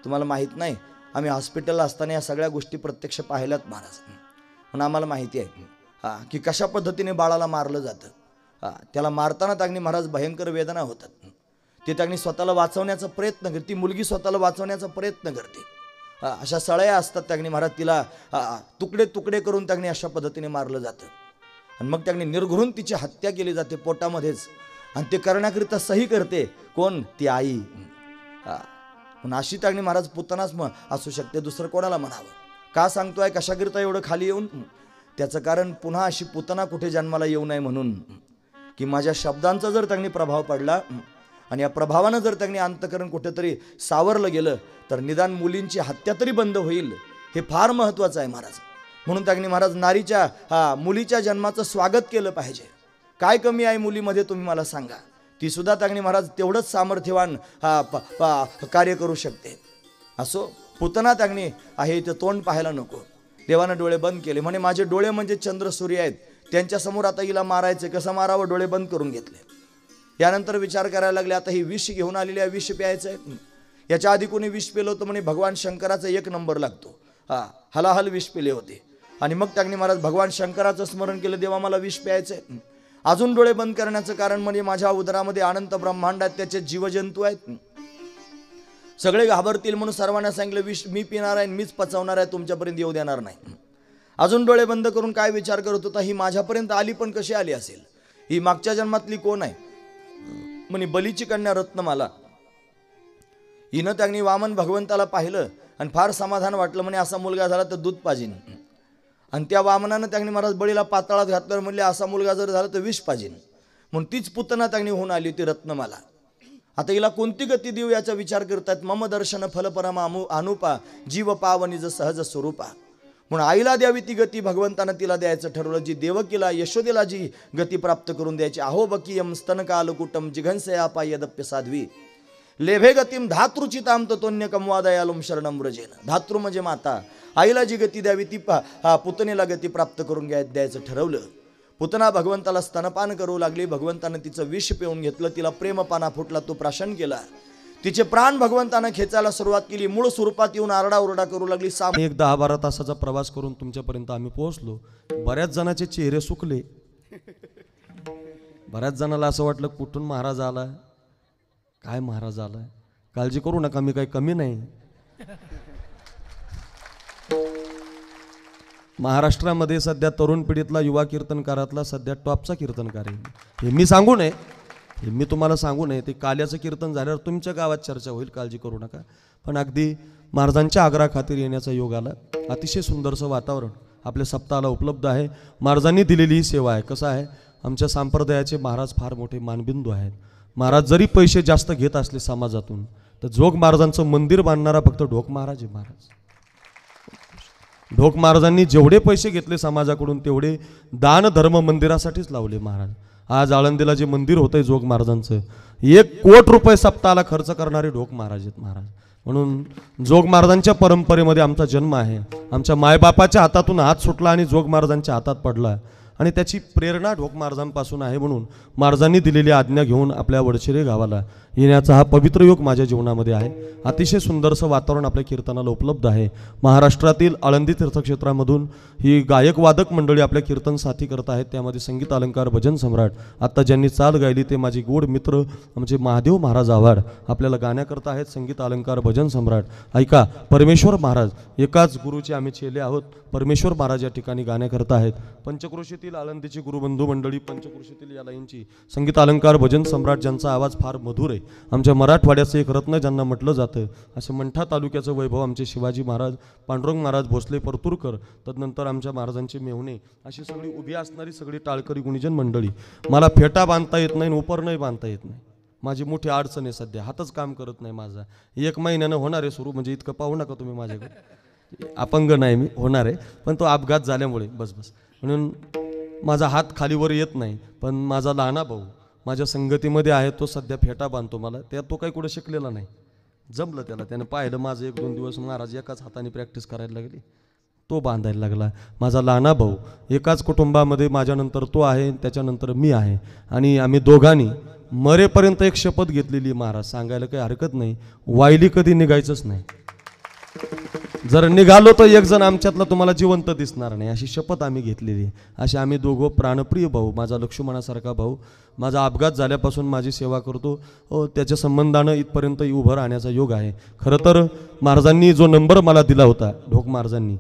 तुम्हाला माहीत नाही, आम्ही हॉस्पिटलला असताना या सगळ्या गोष्टी प्रत्यक्ष पाहिल्यात महाराज. म्हणून आम्हाला माहिती आहे की कशा पद्धतीने बाळाला मारलं जातं. त्याला मारताना त्यांनी महाराज भयंकर वेदना होतात. ते त्यांनी स्वतःला वाचवण्याचा प्रयत्न करते, ती मुलगी स्वतःला वाचवण्याचा प्रयत्न करते. अशा सळया असतात त्यांनी महाराज, तिला तुकडे तुकडे करून त्यांनी अशा पद्धतीने मारलं जातं. आणि मग त्यांनी निर्घृण तिची हत्या केली जाते पोटामध्येच. आणि ते करण्याकरिता सही करते कोण? ती आई. पण अशी त्यांनी महाराज पुतनाच असू शकते, दुसरं कोणाला म्हणावं? का सांगतोय? कशाकरिता एवढं खाली येऊन? त्याचं कारण पुन्हा अशी पुतना कुठे जन्माला येऊ नये म्हणून, की माझ्या शब्दांचा जर त्यांनी प्रभाव पडला आणि या प्रभावानं जर त्यांनी अंतकरण कुठेतरी सावरलं गेलं तर निदान मुलींची हत्या तरी बंद होईल. हे फार महत्त्वाचं आहे महाराज. म्हणून त्यांनी महाराज नारीच्या मुलीच्या जन्माचं स्वागत केलं पाहिजे. काय कमी आहे मुलीमध्ये तुम्ही मला सांगा? ती सुद्धा त्यांनी महाराज तेवढंच सामर्थ्यवान कार्य करू शकते. असो, पुतना त्यांनी आहे ते तोंड पाहायला नको. देवानं डोळे बंद केले. म्हणे माझे डोळे म्हणजे चंद्र सूर्य आहेत, त्यांच्यासमोर आता हिला मारायचं, कसं मारावं? डोळे बंद करून घेतले. यानंतर विचार करायला लागले, आता ही विष घेऊन आलेली आहे, विष प्यायचं आहे. याच्या आधी कोणी विष पिलं होतं म्हणे भगवान शंकराचा 1 नंबर लागतो. हलाहल विष पिले होते. आणि मग त्यांनी महाराज भगवान शंकराचं स्मरण केलं, देवा मला विष प्यायचं आहे. अजून डोळे बंद करण्याचं कारण म्हणजे माझ्या उदरामध्ये अनंत ब्रह्मांड आहेत, त्याचे जीवजंतू आहेत, सगळे घाबरतील म्हणून सर्वांना सांगितलं विष मी पिणार आहे, मीच पचवणार आहे, तुमच्यापर्यंत येऊ देणार नाही. अजून डोळे बंद करून काय विचार करत होता? ही माझ्यापर्यंत आली पण कशी आली असेल? ही मागच्या जन्मातली कोण आहे? म्हणे बलीची कन्या रत्नमाला. हिनं त्यांनी वामन भगवंताला पाहिलं आणि फार समाधान वाटलं. म्हणे असा मुलगा झाला तर दूध पाजीन. आणि त्या वामनानं त्यांनी महाराज बळीला पाताळात घातल्यावर म्हणले असा मुलगा जर झाला तर विष पाजीन. म्हणून तीच पुतना त्यांनी होऊन आली होती रत्नमाला. आता हिला कोणती गती देऊ याचा विचार करतात. मम दर्शन फलपरमा अनुपा जीव पावनिज सहज स्वरूपा. म्हणून आईला द्यावी ती गती भगवंतानं तिला द्यायचं ठरवलं. जी देवकीला यशोदेला जी गती प्राप्त करून द्यायची. अहो बकीयम स्तनकालकुटम जिघंसया पायदप्य साध्वी लेभे गतीम धातृचिताम ततोन्य कमवादयालुम शरणम व्रजेन. धातृ म्हणजे माता. आईला जी गती द्यावी ती पुतनेला गती प्राप्त करून द्यायचं ठरवलं. पुतना भगवंताला स्तनपान करू लागली. भगवंतानं तिचं विष पिऊन घेतलं. तिला प्रेमपाना फुटला, तो प्राशन केला. तिचे प्राण भगवंतानं खेचायला सुरुवात केली. मूळ स्वरूपात येऊन आरडाओरडा करू लागली. 10-12 तासाचा प्रवास करून तुमच्यापर्यंत आम्ही पोहोचलो. बऱ्याच जणांचे चेहरे सुकले. बऱ्याच जणाला असं वाटलं कुठून महाराज आला, काय महाराज आलाय. काळजी करू नका, मी काही कमी नाही. महाराष्ट्रामध्ये सध्या तरुण पिढीतला युवा कीर्तनकारातला सध्या टॉपचा कीर्तनकार आहे. हे मी सांगू नये, हे मी तुम्हाला सांगू नये. ते काल्याचं कीर्तन झाल्यावर तुमच्या गावात चर्चा होईल, काळजी करू नका. पण अगदी महाराजांच्या आग्रहाखातीर येण्याचा योग आला. अतिशय सुंदरसं वातावरण आपल्या सप्ताहाला उपलब्ध आहे. महाराजांनी दिलेली ही सेवा आहे. कसं आहे, आमच्या संप्रदायाचे महाराज फार मोठे मानबिंदू आहेत. महाराज जरी पैसे जास्त घेत असले समाजातून तर जोग महाराजांचं मंदिर बांधणारा फक्त ढोक महाराज आहे. महाराज ढोक महाराजांनी जेवढे पैसे घेतले समाजाकडून तेवढे दान धर्म मंदिरासाठीच लावले महाराज. आज आळंदीला जे मंदिर होतंय जोग महाराजांचं 1 कोटी रुपये सप्ताहाला खर्च करणारे ढोक महाराज आहेत महाराज. म्हणून जोग महाराजांच्या परंपरेमध्ये आमचा जन्म आहे. आमच्या मायबापाच्या हातातून हात सुटला आणि जोग महाराजांच्या हातात पडला आणि त्याची प्रेरणा ढोक महाराजांपासून आहे. म्हणून महाराजांनी दिलेली आज्ञा घेऊन आपल्या वडशिरे गावाला येण्याचा हा पवित्र योग माझ्या जीवनामध्ये आहे. अतिशय सुंदरसं वातावरण आपल्या कीर्तनाला उपलब्ध आहे. महाराष्ट्रातील आळंदी तीर्थक्षेत्रामधून ही गायक वादक मंडळी आपल्या कीर्तन साथी करत आहेत. त्यामध्ये संगीत अलंकार भजन सम्राट आत्ता ज्यांनी चाल गायली ते माझे गोड मित्र म्हणजे महादेव महाराज आव्हाड आपल्याला गाण्या करत आहेत. संगीत अलंकार भजन सम्राट ऐका, परमेश्वर महाराज एकाच गुरुचे आम्ही चेले आहोत. परमेश्वर महाराज या ठिकाणी गाण्या करत आहेत. पंचक्रोशीतील आळंदीची गुरुबंधू मंडळी, पंचक्रोशीतील या लाईनची संगीत अलंकार भजन सम्राट ज्यांचा आवाज फार मधुर आहे. आमच्या मराठवाड्याचं एक रत्न ज्यांना म्हटलं जातं. असं मंठा तालुक्याचं वैभव आमचे शिवाजी महाराज, पांडुरंग महाराज भोसले परतूरकर, तदनंतर आमच्या महाराजांचे मेहुणे, अशी सगळी उभी असणारी सगळी टाळकरी गुणीजन मंडळी. मला फेटा बांधता येत नाही, उपरणही बांधता येत नाही. माझी मोठी अडचण आहे सध्या, हातच काम करत नाही माझा. 1 महिन्यानं होणार आहे सुरू, म्हणजे इतकं पाहू नका तुम्ही माझ्याकडे. अपंग नाही मी, होणार आहे, पण तो अपघात झाल्यामुळे बस म्हणून माझा हात खालीवर येत नाही. पण माझा लहाना भाऊ माझ्या संगतीमध्ये आहे, तो सध्या फेटा बांधतो मला. तो काही कुठं शिकलेला नाही, जमलं त्याला. त्यानं पाहिलं माझं 1-2 दिवस महाराज एकाच हाताने प्रॅक्टिस करायला लागली, तो बांधायला लागला. माझा लहाना भाऊ एकाच कुटुंबामध्ये माझ्यानंतर तो आहे, त्याच्यानंतर मी आहे. आणि आम्ही दोघांनी मरेपर्यंत एक शपथ घेतलेली, महाराज सांगायला काही हरकत नाही, वायली कधी निघायचंच नाही. जर निघालो तर एक जण आमच्यातला तुम्हाला जिवंत दिसणार नाही, अशी शपथ आम्ही घेतलेली. असे आम्ही दोघं प्राणप्रिय भाऊ. माझा लक्ष्मणासारखा भाऊ माझा अपघात झाल्यापासून माझी सेवा करतो. त्याच्या संबंधानं इथपर्यंत उभं राहण्याचा योग आहे. खरं तर महाराजांनी जो नंबर मला दिला होता, ढोक महाराजांनी,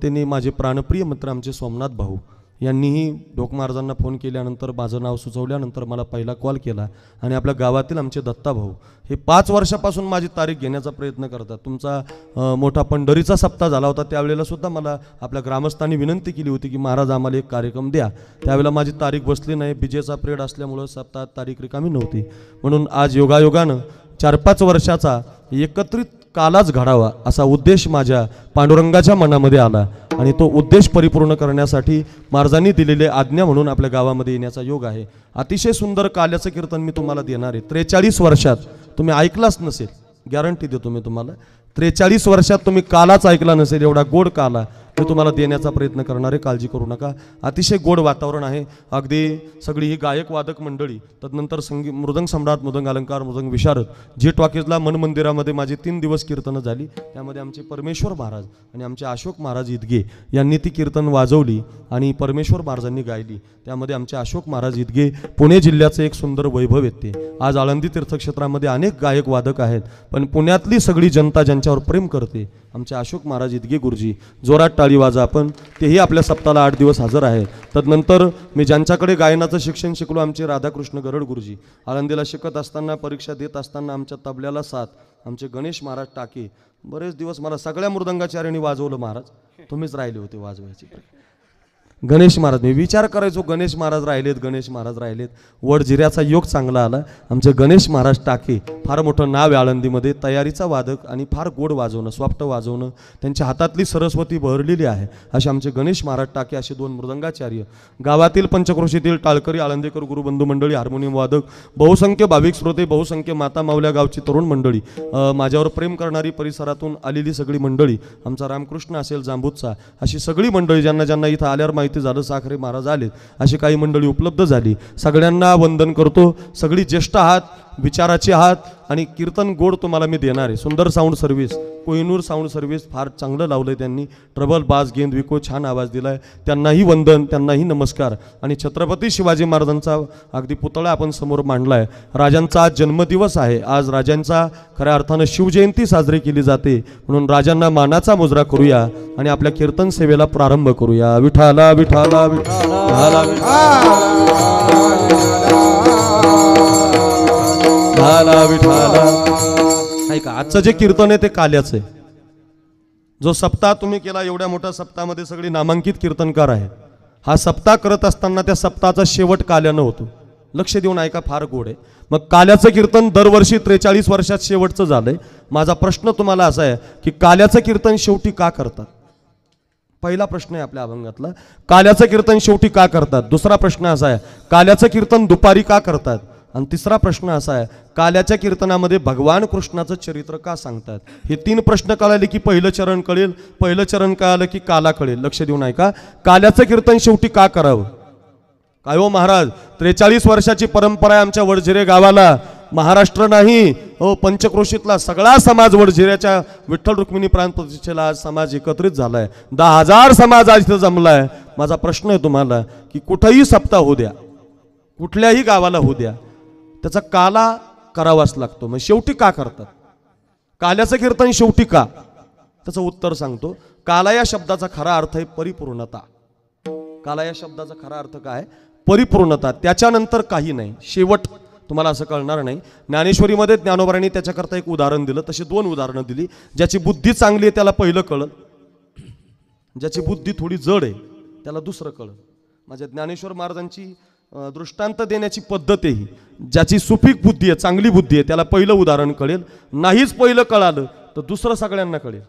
त्यांनी माझे प्राणप्रिय मित्र आमचे सोमनाथ भाऊ यांनीही ढोक महाराजांना फोन केल्यानंतर माझं नाव सुचवल्यानंतर मला पहिला कॉल केला. आणि आपल्या गावातील आमचे दत्ता भाऊ हे 5 वर्षापासून माझी तारीख घेण्याचा प्रयत्न करतात. तुमचा मोठा पंढरीचा सप्ताह झाला होता, त्यावेळेला सुद्धा मला आपल्या ग्रामस्थांनी विनंती केली होती की महाराज आम्हाला एक कार्यक्रम द्या. त्यावेळेला माझी तारीख बसली नाही, विजेचा पिरियड असल्यामुळं सप्ताहात तारीख रिकामी नव्हती. म्हणून आज योगायोगानं 4-5 वर्षाचा एकत्रित कालाच घडावा असा उद्देश माझ्या पांडुरंगाच्या मनामध्ये आला. आणि तो उद्देश परिपूर्ण करण्यासाठी महाराजांनी दिलेले आज्ञा म्हणून आपल्या गावामध्ये येण्याचा योग आहे. अतिशय सुंदर काल्याचं कीर्तन मी तुम्हाला देणार आहे. 43 वर्षात तुम्ही ऐकलाच नसेल, गॅरंटी देतो मी तुम्हाला. 43 वर्षात तुम्ही कालाच ऐकला नसेल, एवढा गोड काला मी तुम्हाला देण्याचा प्रयत्न करणार आहे. काळजी करू नका. अतिशय गोड वातावरण आहे. अगदी सगळी ही गायक वादक मंडळी, तदनंतर मृदंग सम्राट, मृदंग अलंकार, मृदंग विशारद, जी टॉकीजला मन मंदिरामध्ये माझी 3 दिवस कीर्तनं झाली. त्यामध्ये आमचे परमेश्वर महाराज आणि आमचे अशोक महाराज इदगे यांनी ती कीर्तन वाजवली आणि परमेश्वर महाराजांनी गायली. त्यामध्ये आमचे अशोक महाराज इदगे पुणे जिल्ह्याचं एक सुंदर वैभव येते. आज आळंदी तीर्थक्षेत्रामध्ये अनेक गायक वादक आहेत, पण पुण्यातली सगळी जनता ज्यांच्यावर प्रेम करते आमचे अशोक महाराज इदगे गुरुजी, जोरात टाळी वाजा. आपण तेही आपल्या सप्ताहाला 8 दिवस हजर आहेत. तदनंतर मी ज्यांच्याकडे गायनाचं शिक्षण शिकलो, आमचे राधाकृष्ण गरड गुरुजी, आळंदीला शिकत असताना, परीक्षा देत असताना आमच्या तबल्याला साथ आमचे गणेश महाराज टाके. बरेच दिवस मला सगळ्या मृदंगाचार्यांनी वाजवलं महाराज, तुम्हीच राहिले होते वाजवायचे. गणेश महाराज, मी विचार करायचो गणेश महाराज राहिलेत, गणेश महाराज राहिलेत. वडजिऱ्याचा योग चांगला आला. आमचे गणेश महाराज टाके फार मोठं नाव आहे आळंदीमध्ये, तयारीचा वादक आणि फार गोड वाजवणं, सॉफ्ट वाजवणं, त्यांच्या हातातली सरस्वती बहरलेली आहे. असे आमचे गणेश महाराज टाके, असे 2 मृदंगाचार्य. गावातील पंचक्रोशीतील टाळकरी आळंदीकर गुरुबंधू मंडळी, हार्मोनियम वादक, बहुसंख्य भाविक श्रोते, बहुसंख्य माता मावल्या गावची तरुण मंडळी, माझ्यावर प्रेम करणारी परिसरातून आलेली सगळी मंडळी, आमचा रामकृष्ण असेल जांबूतचा, अशी सगळी मंडळी ज्यांना ज्यांना इथं आल्यावर माहिती झालं साखरे महाराज आलेत, अशी काही मंडळी उपलब्ध झाली. सगळ्यांना वंदन करतो. सगळी ज्येष्ठ आहात, विचाराचे आहात आणि कीर्तन गोड तुम्हाला मी देणार आहे. सुंदर sound service, Kohinoor sound service फार चांगलं लावलंय त्यांनी. ट्रबल, बास, गेंद, विको छान आवाज दिलाय. त्यांनाही वंदन, त्यांनाही नमस्कार. आणि छत्रपती शिवाजी महाराजांचा अगदी पुतळा आपण समोर मांडलाय. राजांचा आज जन्मदिवस आहे. आज राजांचा खऱ्या अर्थानं शिवजयंती साजरी केली जाते. म्हणून राजांना मानाचा मुजरा करूया आणि आपल्या कीर्तन सेवेला प्रारंभ करूया. विठाला विठाला विठाला विठाला विठाला. ऐका, आजचं जे कीर्तन आहे ते काल्याचं आहे. जो सप्ताह तुम्ही केला, एवढ्या मोठ्या सप्ताहामध्ये सगळी नामांकित कीर्तनकार आहेत. हा सप्ताह करत असताना त्या सप्ताहाचा शेवट काल्यानं होतो. लक्ष देऊन ऐका, फार गोड आहे. मग काल्याचं कीर्तन दरवर्षी 43 वर्षात शेवटचं झालंय. माझा प्रश्न तुम्हाला असा आहे की काल्याचं कीर्तन शेवटी का करतात? पहिला प्रश्न आहे आपल्या अभंगातला, काल्याचं कीर्तन शेवटी का करतात? दुसरा प्रश्न असा आहे, काल्याचं कीर्तन दुपारी का करतात? आणि तिसरा प्रश्न असा आहे, काल्याच्या कीर्तनामध्ये भगवान कृष्णाचं चरित्र का सांगतात? हे 3 प्रश्न कळाले की पहिलं चरण कळेल. पहिलं चरण कळालं की काला कळेल. लक्ष देऊन ऐका, काल्याचं कीर्तन शेवटी का करावं? काय हो महाराज, 43 वर्षाची परंपरा आहे आमच्या वडजिरे गावाला. महाराष्ट्र नाही हो, पंचक्रोशीतला सगळा समाज वडझिऱ्याच्या विठ्ठल रुक्मिणी प्राण प्रतिष्ठेला आज समाज एकत्रित झालाय. 10,000 समाज आज इथं जमलाय. माझा प्रश्न आहे तुम्हाला की कुठेही सप्ताह होऊ द्या, कुठल्याही गावाला होऊ द्या, त्याचा काला करावाच लागतो. मग शेवटी का करतात? काल्याचं कीर्तन शेवटी का? त्याचं उत्तर सांगतो. काला या शब्दाचा खरा अर्थ आहे परिपूर्णता. काला या शब्दाचा खरा अर्थ काय? परिपूर्णता. त्याच्यानंतर काही नाही, शेवट. तुम्हाला असं कळणार नाही. ज्ञानेश्वरीमध्ये ज्ञानोबारांनी त्याच्याकरता एक उदाहरण दिलं, तशी 2 उदाहरणं दिली. ज्याची बुद्धी चांगली आहे त्याला पहिलं कळलं, ज्याची बुद्धी थोडी जड आहे त्याला दुसरं कळलं. माझ्या ज्ञानेश्वर महाराजांची दृष्टांत देण्याची पद्धत आहे ही. ज्याची सुपीक बुद्धी आहे, चांगली बुद्धी आहे, त्याला पहिलं उदाहरण कळेल. नाहीच पहिलं कळालं तर दुसरं सगळ्यांना कळेल.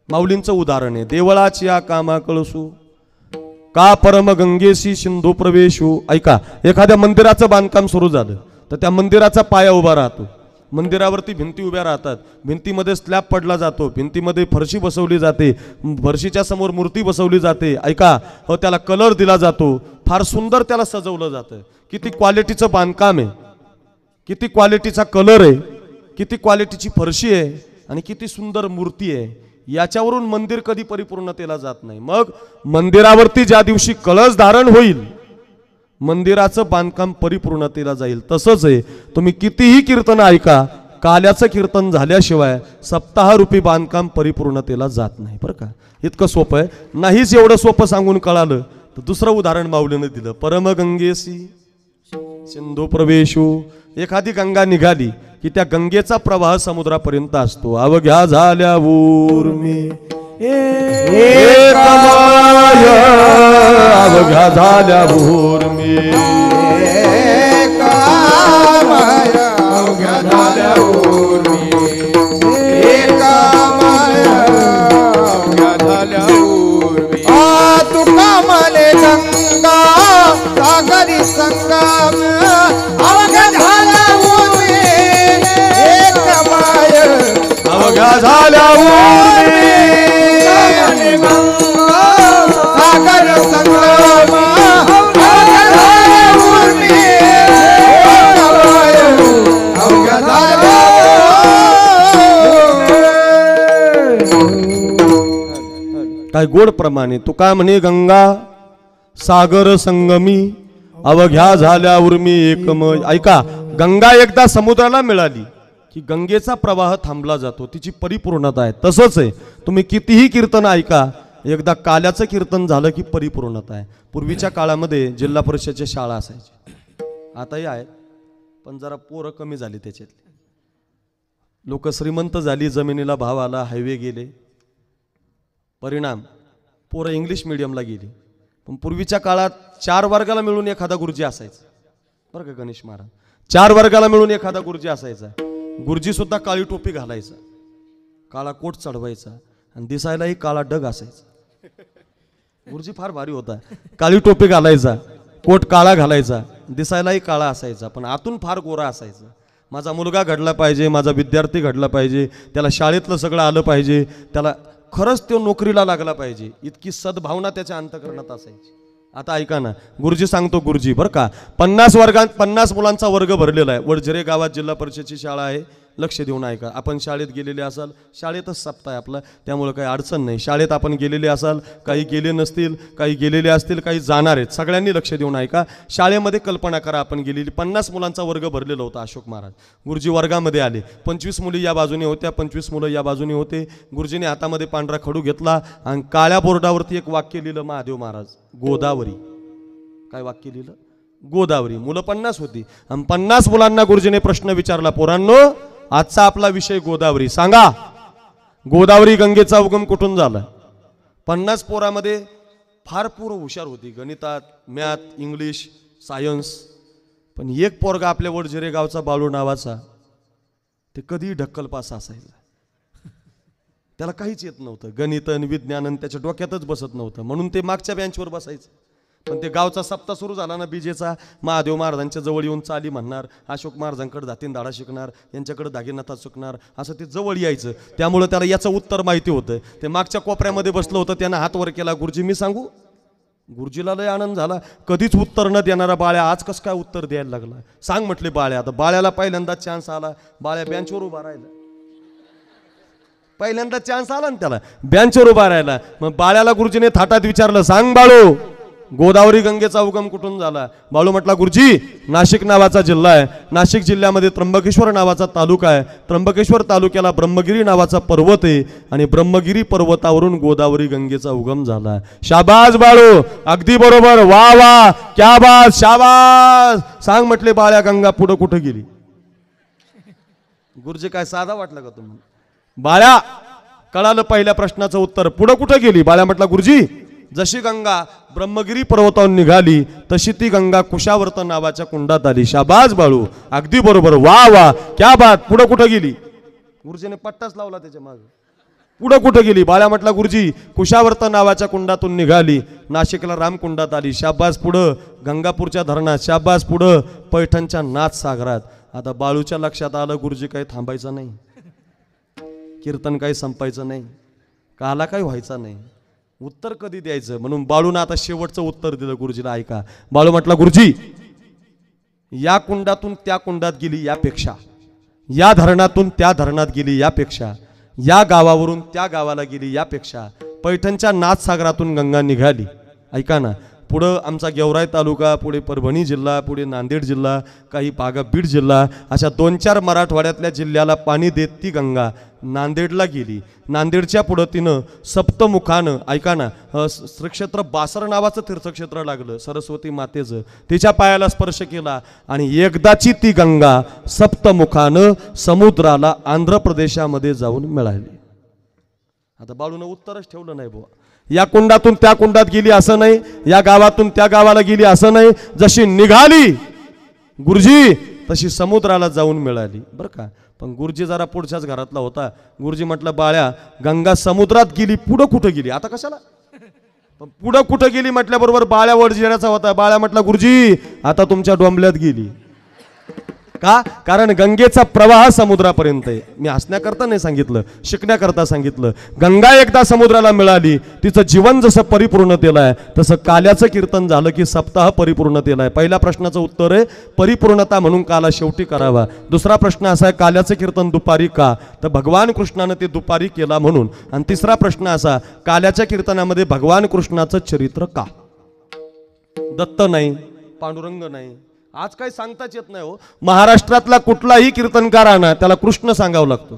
माऊलींचं उदाहरण आहे, देवळाची या कामा कळसू का परम गंगेशी सिंधू प्रवेशू. ऐका, एखाद्या मंदिराचं बांधकाम सुरू झालं तर त्या मंदिराचा पाया उभा राहतो, मंदिरावरती भिंती उभ्या राहतात, भिंतीमध्ये स्लॅब पडला जातो, भिंतीमध्ये फरशी बसवली जाते, फरशीच्या समोर मूर्ती बसवली जाते. ऐका हो, त्याला कलर दिला जातो, फार सुंदर त्याला सजवलं जातं. किती क्वालिटीचं बांधकाम आहे, किती क्वालिटीचा कलर आहे, किती क्वालिटीची फरशी आहे आणि किती सुंदर मूर्ती आहे. याच्यावरून मंदिर कधी परिपूर्णतेला जात नाही. मग मंदिरावरती ज्या दिवशी कळस धारण होईल मंदिराचं बांधकाम परिपूर्णतेला जाईल. तसंच आहे, तुम्ही कितीही कीर्तन ऐका, काल्याचं कीर्तन झाल्याशिवाय सप्ताहरूपी बांधकाम परिपूर्णतेला जात नाही. बरं का, इतकं सोपं आहे. नाहीच एवढं सोपं सांगून कळालं तर दुसरं उदाहरण माऊलीनं दिलं, परमगंगेसी सिंधू प्रवेशू. एखादी गंगा निघाली की त्या गंगेचा प्रवाह समुद्रापर्यंत असतो. अवघ्या झाल्यावर मी एक माय, अवघ्या झाल्यावर मी एक माय, अवघ्या झाल्यावर मी एक माय, अवघ्या झाल्यावर मी. तुका मले गंगा सागरी संगम, अवघ्या झाल्यावर मी एक माय, अवघ्या झाल्यावर मी सागर संगम, अवघ्या झाल्यावर मी एक माय, अवघ्या झाल्यावर. काय गोड प्रमाणे तुका म्हणे गंगा सागर संगमी, अवघ्या झाल्यावर मी एकमय. ऐका, गंगा एकदा समुद्राला मिळाली की गंगेचा प्रवाह थांबला जातो, तिची परिपूर्णता आहे. तसंच आहे, तुम्ही कितीही कीर्तन ऐका, एकदा काल्याचं कीर्तन झालं की परिपूर्णता आहे. पूर्वीच्या काळामध्ये जिल्हा परिषदेच्या शाळा असायच्या, आताही आहेत पण जरा पोरं कमी झाली त्याच्यातली. लोक श्रीमंत झाली, जमिनीला भाव आला, हायवे गेले, परिणाम पोरं इंग्लिश मिडियमला गेली. पण पूर्वीच्या काळात 4 वर्गाला मिळून एखादा गुरुजी असायचा. बरं का गणेश महाराज, 4 वर्गाला मिळून एखादा गुरुजी असायचा. गुरुजी सुद्धा काळी टोपी घालायचा, काळा कोट चढवायचा आणि दिसायलाही काळा डग असायचा. गुरुजी फार भारी होता, काळी टोपी घालायचा, कोट काळा घालायचा, दिसायलाही काळा असायचा, पण आतून फार गोरा असायचा. माझा मुलगा घडला पाहिजे, माझा विद्यार्थी घडला पाहिजे, त्याला शाळेतलं सगळं आलं पाहिजे, त्याला खरंच तो नोकरीला लागला पाहिजे, इतकी सद्भावना त्याच्या अंतःकरणात असायची. आता ऐका ना, गुरुजी सांगतो, गुरुजी बरं का, 50 मुलांचा वर्ग भरलेला आहे. वडझिरे गावात जिल्हा परिषदेची शाळा आहे, लक्ष देऊन ऐका. आपण शाळेत गेलेले असाल, शाळेतच सप्ताह आहे आपला, त्यामुळे काही अडचण नाही. शाळेत आपण गेलेले असाल, काही गेले नसतील, काही गेलेले असतील, काही जाणार आहेत, सगळ्यांनी लक्ष देऊन ऐका. शाळेमध्ये कल्पना करा, आपण गेलेली 50 मुलांचा वर्ग भरलेला होता. अशोक महाराज गुरुजी वर्गामध्ये आले, 25 मुली या बाजूने होत्या, 25 मुलं या बाजूने होते. गुरुजीने हातामध्ये पांढरा खडू घेतला आणि काळ्या बोर्डावरती एक वाक्य लिहिलं, महादेव महाराज, गोदावरी. काय वाक्य लिहिलं? गोदावरी. मुलं 50 होती आणि 50 मुलांना गुरुजीने प्रश्न विचारला, पोरांनो आजचा आपला विषय गोदावरी, सांगा गोदावरी गंगेचा उगम कुठून झाला? 50 पोरामध्ये फार पोरं हुशार होती, गणितात, मॅथ, इंग्लिश, सायन्स. पण एक पोरगा आपल्या वडझिरे गावचा बाळू नावाचा, ते कधी ढक्कल पास असायचा, त्याला काहीच येत नव्हतं, गणित आणि विज्ञान त्याच्या डोक्यातच बसत नव्हतं, म्हणून ते मागच्या बेंचवर बसायचं. पण ते गावचा सप्ताह सुरू झाला ना बीजेचा, महादेव महाराजांच्या जवळ येऊन चाली म्हणणार, अशोक महाराजांकडे धातीन धाडा शिकणार, यांच्याकडे दागिनाथा चुकणार, असं ते जवळ यायचं. त्यामुळे त्याला याचं उत्तर माहिती होतं. ते मागच्या कोपऱ्यामध्ये बसलं होतं, त्यानं हात वर केला, गुरुजी मी सांगू? गुरुजीला लय आनंद झाला. कधीच उत्तर न देणारा बाळ्या आज कसं काय उत्तर द्यायला लागला. सांग म्हटले बाळ्या. आता बाळ्याला पहिल्यांदा चान्स आला. बाळ्या बेंचवर उभा राहिला. पहिल्यांदा चान्स आला ना त्याला बेंचवर उभा राहिला. मग बाळ्याला गुरुजीने थाटात विचारलं, सांग बाळू गोदावरी गंगेचा उगम कुठून झाला. बाळू म्हटला, गुरुजी नाशिक नावाचा जिल्हा आहे. नाशिक जिल्ह्यामध्ये त्र्यंबकेश्वर नावाचा तालुका आहे. त्र्यंबकेश्वर तालुक्याला ब्रह्मगिरी नावाचा पर्वत आहे आणि ब्रह्मगिरी पर्वतावरून गोदावरी गंगेचा उगम झाला. शाबास बाळू, अगदी बरोबर, वा वा, क्या बात, शाबास. सांग म्हटले बाळ्या, गंगा पुढं कुठं गेली. गुरुजी काय साधा वाटलं का तुम्हाला. बाळ्या कळालं पहिल्या प्रश्नाचं उत्तर, पुढं कुठं गेली. बाळ्या म्हटला, गुरुजी जशी गंगा ब्रह्मगिरी पर्वतावरून निघाली तशी ती गंगा कुशावर्त नावाच्या कुंडात आली. शाबास बाळू, अगदी बरोबर, वा वा, क्या बात. पुढं कुठं गेली. गुरुजीने पट्टाच लावला त्याच्या मागे. पुढं कुठं गेली. बाळ्या म्हटला, गुरुजी कुशावर्त नावाच्या कुंडातून निघाली, नाशिकला रामकुंडात आली. शाबास. पुढं गंगापूरच्या धरणात. शाबास. पुढं पैठणच्या नाथ सागरात. आता बाळूच्या लक्षात आलं, गुरुजी काही थांबायचं नाही, कीर्तन काही संपायचं नाही, काला काही व्हायचं नाही, उत्तर कधी द्यायचं. म्हणून बाळूनं आता शेवटचं उत्तर दिलं गुरुजीला. ऐका. बाळू म्हटला, गुरुजी या कुंडातून त्या कुंडात गेली यापेक्षा, या धरणातून त्या धरणात गेली यापेक्षा, या गावावरून त्या गावाला गेली यापेक्षा पैठणच्या नाथसागरातून गंगा निघाली. ऐका ना. पुढं आमचा गेवराई तालुका, पुढे परभणी जिल्हा, पुढे नांदेड जिल्हा, काही भागा बीड जिल्हा, अशा 2-4 मराठवाड्यातल्या जिल्ह्याला पाणी देत ती गंगा नांदेडला गेली. नांदेडच्या पुढं तिनं सप्तमुखानं, ऐका ना, श्रीक्षेत्र बासर नावाचं तीर्थक्षेत्र लागलं सरस्वती मातेचं, तिच्या पायाला स्पर्श केला आणि एकदाची ती गंगा सप्तमुखानं समुद्राला आंध्र प्रदेशामध्ये जाऊन मिळाली. आता बाळूनं उत्तरच ठेवलं नाही बुवा. या कुंडातून त्या कुंडात गेली असं नाही, या गावातून त्या गावाला गेली असं नाही, जशी निघाली गुरुजी तशी समुद्राला जाऊन मिळाली. बरं का. पण गुरुजी जरा पुढच्याच घरातला होता. गुरुजी म्हटलं, बाळ्या गंगा समुद्रात गेली, पुढं कुठं गेली. आता कशाला, पण पुढं कुठं गेली म्हटल्याबरोबर बाळ्या वडजिऱ्याचा होता. बाळ्या म्हटला, गुरुजी आता तुमच्या डोंबल्यात गेली. का. कारण गंगेचा प्रवाह समुद्रापर्यंत आहे. मी हसण्याकरता नाही सांगितलं, शिकण्याकरता सांगितलं. गंगा एकदा समुद्राला मिळाली, तिचं जीवन जसं परिपूर्णतेला आहे तसं काल्याचं कीर्तन झालं की सप्ताह परिपूर्णतेला आहे. पहिल्या प्रश्नाचं उत्तर आहे परिपूर्णता म्हणून काला शेवटी करावा. दुसरा प्रश्न असा आहे काल्याचं कीर्तन दुपारी का, तर भगवान कृष्णानं ते दुपारी केला म्हणून. आणि तिसरा प्रश्न असा, काल्याच्या कीर्तनामध्ये भगवान कृष्णाचं चरित्र का. दत्त नाही, पांडुरंग नाही, आज काही सांगताच येत नाही हो. महाराष्ट्रातला कुठलाही कीर्तनकार आणा, त्याला कृष्ण सांगावं लागतो.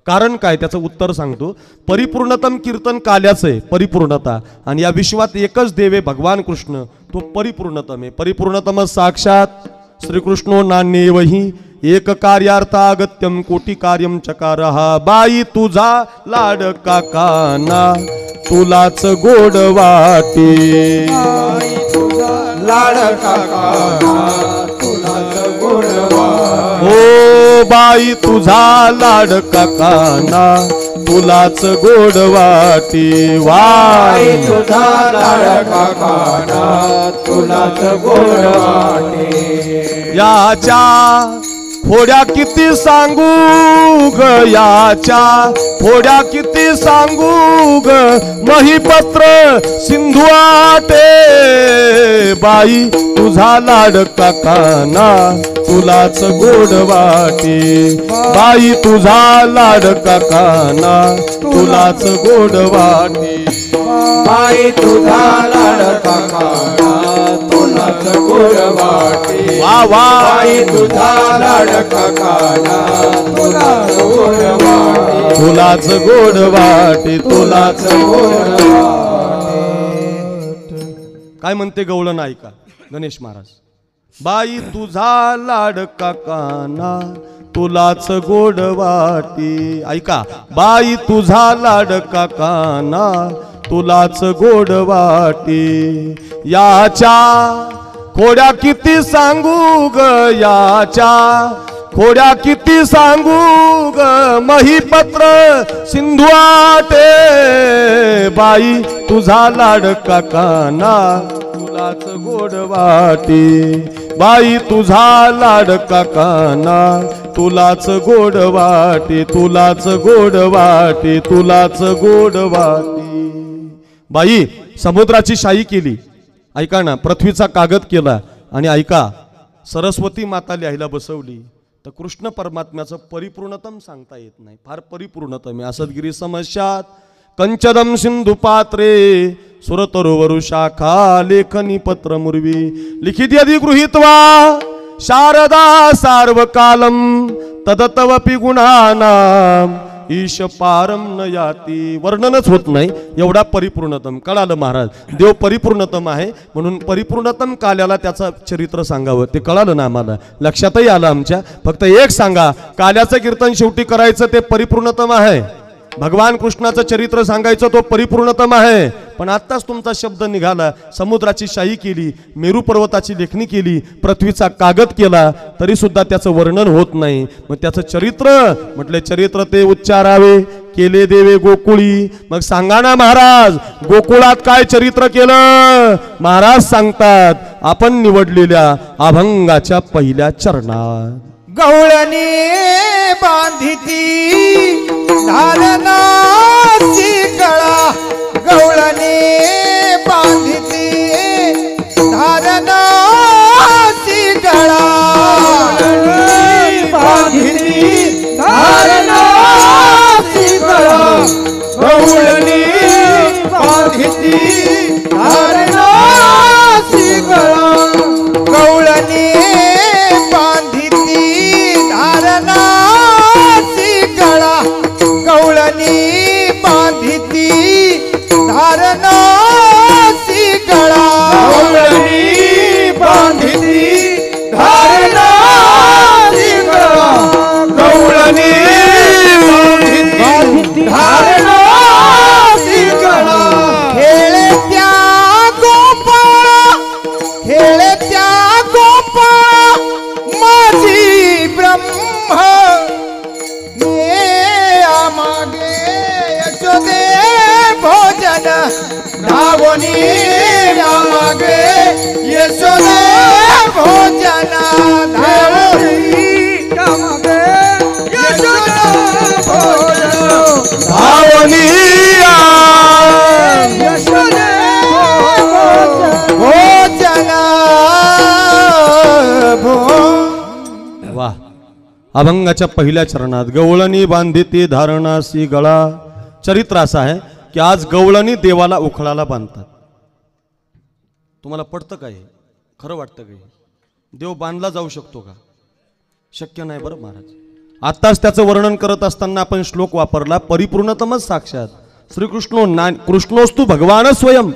कारण काय, त्याचं उत्तर सांगतो. परिपूर्णतम कीर्तन काल्याचं आहे, परिपूर्णता. आणि या विश्वात एकच देव आहे भगवान कृष्ण, तो परिपूर्णतम आहे. परिपूर्णतम साक्षात श्रीकृष्णो नान्येवही एक कार्यार्थागत्यम कोटी कार्यम चकारहा. बाई तुझा लाडका काना तुलाच गोड वाटे. लाडका काना तुलाच गोड वाटे. ओ बाई तुझा लाडका काना तुलाच गोड वाटे. बाई तुझा लाडका काना तुलाच गोड वाटे. याच्या फोड्या किती सांगू ग, याच्या फोड्या किती सांगू ग, महिपत्र सिंधू आटे. बाई तुझा लाडका काना तुलाच गोड वाटे. बाई तुझा लाडका काना तुलाच गोड वाटे. बाई तुझा लाडका काना तुलाच गोड वाटे. वा वा. बाई तुझा लाडका काना तुलाच गोड वाटे. तुलाच गोड वाटे. तुलाच गोड वाटे. काय म्हणते गवळण ऐका गणेश महाराज. बाई तुझा लाडका काना तुलाच गोड वाटी. ऐका. बाई तुझा लाडका काना तुलाच गोड वाटी. याच्या खोड्या किती सांगू ग, याच्या खोड्या किती सांगू ग, महिपत्र सिंधू आटे. बाई तुझा लाडका काना तुलाच गोड वाटी. बाई तुझा लाडका काना तुलाच गोड वाटी. तुलाच गोड वाटी. तुलाच गोड वाटी. बाई समुद्राची शाही केली, ऐका ना, पृथ्वीचा कागद केला आणि ऐका, सरस्वती माता लिहायला बसवली तर कृष्ण परमात्म्याचं परिपूर्णतम सांगता येत नाही. फार परिपूर्णतम आहे. असदगिरी समस्यात कंचदम सिंधू पात्रे सुरतरोवरु शाखा लेखनी पत्र मुर्वी लिखित यदि गृहीत्वा शारदा सार्वकालम तदतवपि गुणानाम ईश पारम न याती. वर्णनच होत नाही एवढा परिपूर्णतम. कळालं महाराज, देव परिपूर्णतम आहे म्हणून परिपूर्णतम काल्याला त्याचं चरित्र सांगावं. ते कळालं ना आम्हाला, लक्षातही आलं आमच्या. फक्त एक सांगा, काल्याचं कीर्तन शेवटी करायचं ते परिपूर्णतम आहे. भगवान कृष्णाचं चरित्र सांगायचं तो परिपूर्णतम आहे. पण आत्ताच तुमचा शब्द निघाला, समुद्राची शाही केली, मेरू पर्वताची लेखणी केली, पृथ्वीचा कागद केला, तरी सुद्धा त्याचं वर्णन होत नाही. मग त्याचं चरित्र म्हटले, चरित्र ते उच्चारावे केले देवे गोकुळी. मग सांगा ना महाराज, गोकुळात काय चरित्र केलं? महाराज सांगतात, आपण निवडलेल्या अभंगाच्या पहिल्या चरणात गवळणी बांधिती धारणाची गळा. गवळणी बांधिती धारणाची गळा. बांधिती धारणाची गळा. गवळणी बांधिती धारणाची गळा. गवळणी गवळणी बांधिती धारणाची गळा. गवळणी बांधिती धारणाची गळा. गवळणी बांधिती धारणाची गळा. खेळत्या गोपाळा, खेळत्या गोपाळा माझी ब्रह्म मागे यशोदे भोजन धावनी. मागे यशोदे भोजन धावनी. मागे यशोदे भोजन धावनी. यशोदे भोजन. वाह. अभंगाच्या पहिल्या चरणात गवळणी बांधिती धारणासी गळा. चरित्र असं आहे की आज गवळणी देवाला उखळाला बांधतात. तुम्हाला पडतं काय? खरं वाटतं काय? देव बांधला जाऊ शकतो का? शक्य नाही बरं महाराज. आत्ताच त्याचं वर्णन करत असताना आपण श्लोक वापरला, परिपूर्णतमच साक्षात श्रीकृष्ण कृष्णोस्तु भगवान स्वयं.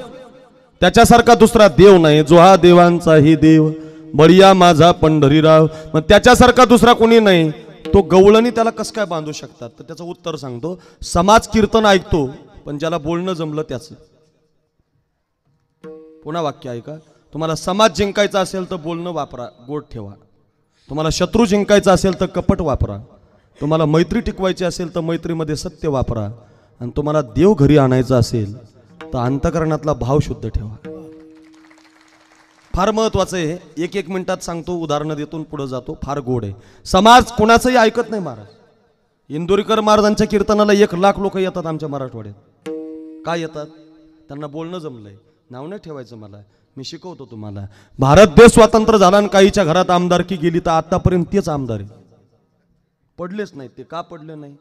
त्याच्यासारखा दुसरा देव नाही. जो हा देवांचाही देव बळिया माझा पंढरीराव. मग त्याच्यासारखा दुसरा कोणी नाही. तो गवळणी त्याला कसं काय बांधू शकतात? तर त्याचं उत्तर सांगतो. समाज कीर्तन ऐकतो पण ज्याला बोलणं जमलं त्याचं. पुन्हा वाक्य ऐका. तुम्हाला समाज जिंकायचा असेल तर बोलणं वापरा, गोड ठेवा. तुम्हाला शत्रू जिंकायचा असेल तर कपट वापरा. तुम्हाला मैत्री टिकवायची असेल तर मैत्रीमध्ये सत्य वापरा. आणि तुम्हाला देव घरी आणायचा असेल तर अंतकरणातला भाव शुद्ध ठेवा. फार महत्वाचं आहे. एक एक मिनिटात सांगतो, उदाहरणं देतून पुढे जातो. फार गोड आहे. समाज कुणाचंही ऐकत नाही महाराज. इंदोरीकर महाराजांच्या कीर्तनाला 1,00,000 लोक येतात आमच्या मराठवाड्यात. काय येतात? त्यांना बोलणं जमलंय. नाव नाही ठेवायचं मला, मी शिकवतो तुम्हाला. भारत देश स्वातंत्र्य झाला आणि काहीच्या घरात आमदारकी गेली तर आतापर्यंत तेच आमदार आहे. पडलेच नाही ते. का पडले नाही?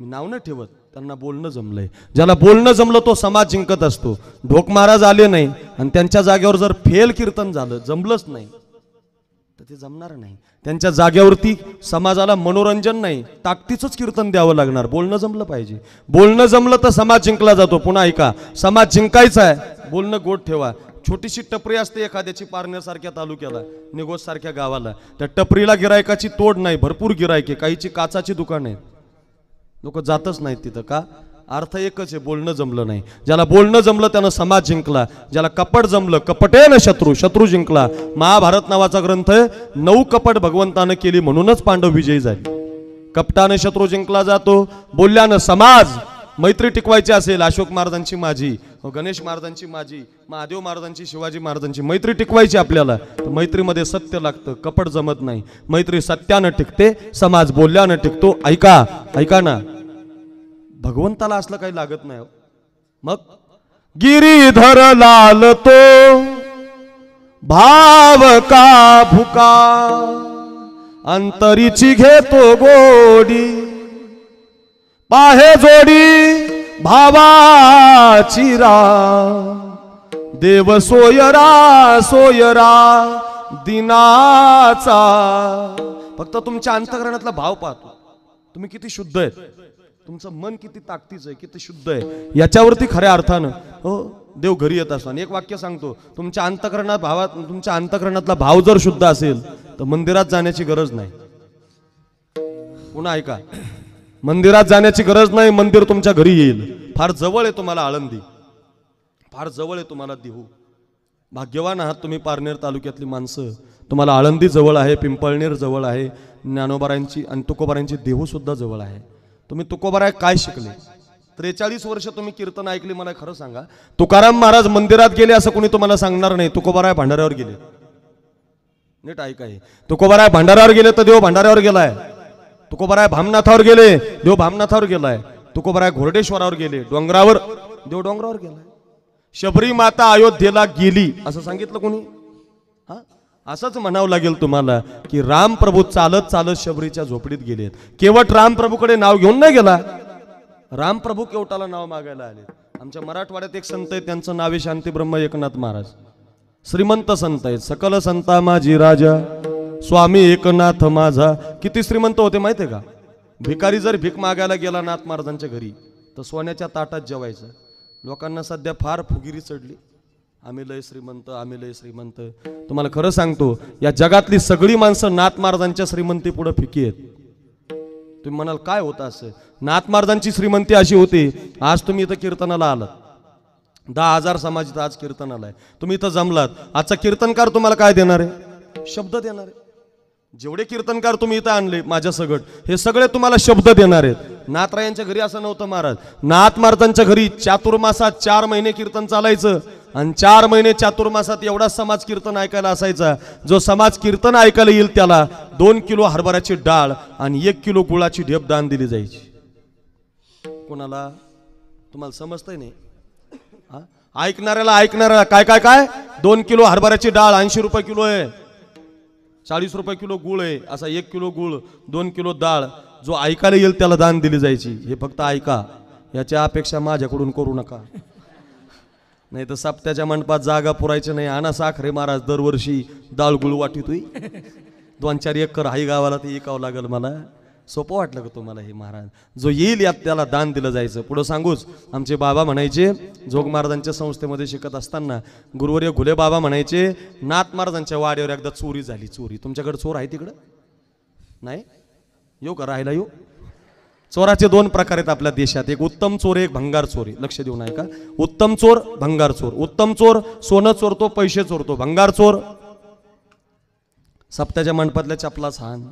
मी नाव नाही ठेवत, त्यांना बोलणं जमलंय. ज्याला बोलणं जमलं तो समाज जिंकत असतो. ढोक महाराज आले नाही आणि त्यांच्या जागेवर जर फेल कीर्तन झालं, जमलंच नाही तर ते जमणार नाही. त्यांच्या जागेवरती समाजाला मनोरंजन नाही, ताकदीचंच कीर्तन द्यावं लागणार. बोलणं जमलं पाहिजे. बोलणं जमलं तर समाज जिंकला जातो. पुन्हा ऐका, समाज जिंकायचा आहे, बोलणं गोड ठेवा. छोटीशी टपरी असते एखाद्याची पारनेरसारख्या तालुक्याला, निगोज सारख्या गावाला. त्या टपरीला गिरायकाची तोड नाही, भरपूर गिरायके. काहीची काचाची दुकान आहेत, लोक जातच नाहीत तिथं. का? अर्थ एकच आहे, बोलणं जमलं नाही. ज्याला बोलणं जमलं त्यानं समाज जिंकला. ज्याला कपट जमलं, कपटे ना शत्रू जिंकला. महाभारत नावाचा ग्रंथ आहे. 9 कपट भगवंतानं केली म्हणूनच पांडव विजयी झाले. कपटानं शत्रू जिंकला जातो. बोलल्यानं समाज. मैत्री टिकवायची असेल, अशोक महाराजांची माझी, गणेश महाराजांची माझी, महादेव महाराजांची, शिवाजी महाराजांची मैत्री टिकवायची आपल्याला, तर मैत्रीमध्ये सत्य लागतं, कपट जमत नाही. मैत्री सत्यानं टिकते, समाज बोलल्यानं टिकतो. ऐका ना, भगवंताला असलं काही लागत नाही. मग गिरीधर लाल तो भाव का भुका अंतरीची घेतो गोडी, पाहे जोडी भावाची रा, देव सोयरा सोयरा दिनाचा. फक्त तुमच्या अंतःकरणातला भाव पाहतो, तुम्ही किती शुद्ध आहेत, तुमचं मन किती ताकदीचं आहे, किती शुद्ध आहे, याच्यावरती खऱ्या अर्थानं हो देव घरी येत असतो. आणि एक वाक्य सांगतो, तुमच्या अंतःकरणातला भाव जर शुद्ध असेल तर मंदिरात जाण्याची गरज नाही. पुन्हा ऐका, मंदिरात जाण्याची गरज नाही, मंदिर तुमच्या घरी येईल. फार जवळ आहे तुम्हाला आळंदी, फार जवळ आहे तुम्हाला देहू. भाग्यवान आहात तुम्ही पारनेर तालुक्यातली माणसं, तुम्हाला आळंदी जवळ आहे, पिंपळनेर जवळ आहे, ज्ञानोबारांची आणि तुकोबारांची देहू सुद्धा जवळ आहे. तुम्ही तुकोबाराय काय शिकले? 43 वर्ष तुम्ही कीर्तन ऐकली, मला खरं सांगा तुकाराम महाराज मंदिरात गेले असं कोणी तुम्हाला सांगणार नाही. तुकोबाराय भांडाऱ्यावर गेले, नीट ऐका, तुकोबाराय भांडाऱ्यावर गेले तर देव भांडाऱ्यावर गेलाय. तुकोबाराय भामनाथावर गेले, देव भामनाथावर गेलाय. तुकोबाराय घोरडेश्वरावर गेले, डोंगरावर, देव डोंगरावर गेलाय. शबरी माता अयोध्येला गेली असं सांगितलं कोणी? हा, असंच म्हणावं लागेल तुम्हाला की रामप्रभू चालत चालत शबरीच्या झोपडीत गेलेत. केवट रामप्रभूकडे नाव घेऊन नाही गेला, रामप्रभू केवटाला नाव मागायला आले. आमच्या मराठवाड्यात एक संत आहे, त्यांचं नाव आहे शांती ब्रह्म एकनाथ महाराज. श्रीमंत संत आहेत, सकल संता माझी राजा स्वामी एकनाथ माझा. किती श्रीमंत होते माहितीये का? भिकारी जर भीक मागायला गेला नाथ महाराजांच्या घरी तर सोन्याच्या ताटात जेवायचं. लोकांना सध्या फार फुगिरी चढली, आम्ही लय श्रीमंत, आम्ही लय श्रीमंत. तुम्हाला खरं सांगतो, या जगातली सगळी माणसं नाथ महाराजांच्या श्रीमंती पुढे फिकी आहेत. तुम्ही म्हणाल काय होतं असं? नाथ महाराजांची श्रीमंती अशी होती, आज तुम्ही इथं कीर्तनाला आलात, 10,000 समाज इथं आज कीर्तनाला आहे, तुम्ही इथं जमलात, आजचा कीर्तनकार तुम्हाला काय देणार आहे? शब्द देणार आहे. जेवढे कीर्तनकार तुम्ही इथं आणले माझ्या सगट, हे सगळे तुम्हाला शब्द देणार आहेत. नाथरायांच्या घरी असं नव्हतं महाराज. नाथ महाराजांच्या घरी चातुर्मासात 4 महिने कीर्तन चालायचं आणि 4 महिने चातुर्मासात एवढा समाज कीर्तन ऐकायला असायचा. जो समाज कीर्तन ऐकायला येईल त्याला 2 किलो हरभऱ्याची डाळ आणि 1 किलो गुळाची ढेप दान दिली जायची. कोणाला? तुम्हाला समजतंय नाही? ऐकणाऱ्याला काय काय काय 2 किलो हरभऱ्याची डाळ 80 रुपये किलो आहे, 40 रुपये किलो गुळ आहे, असा 1 किलो गुळ, 2 किलो डाळ जो ऐकायला येईल त्याला दान दिली जायची. हे फक्त ऐका, याच्या अपेक्षा माझ्याकडून करू नका, नाही तर सप्त्याच्या मंडपात जागा पुरायची नाही. आणा साखरे महाराज दरवर्षी डाळ गुळ वाटितोय, 2-4 एकर हाई गावाला ते ऐकावं लागेल मला. सोपं वाटलं का तुम्हाला हे? महाराज जो येईल यात त्याला दान दिलं जायचं. पुढं सांगूच, आमचे बाबा म्हणायचे, जोग महाराजांच्या संस्थेमध्ये शिकत असताना गुरुवर्य घुले बाबा म्हणायचे, नाथ महाराजांच्या वाड्यावर एकदा चोरी झाली. चोरी तुमच्याकडे चोर आहे तिकडं? नाही येऊ का राहायला? येऊ. चोराचे 2 प्रकार आहेत आपल्या देशात, एक उत्तम चोर, एक भंगार चोरी. लक्ष देऊ नये का? उत्तम चोर, भंगार चोर. उत्तम चोर सोनं चोरतो, पैसे चोरतो. भंगार चोर सप्त्याच्या मंडपातल्या चपला छान,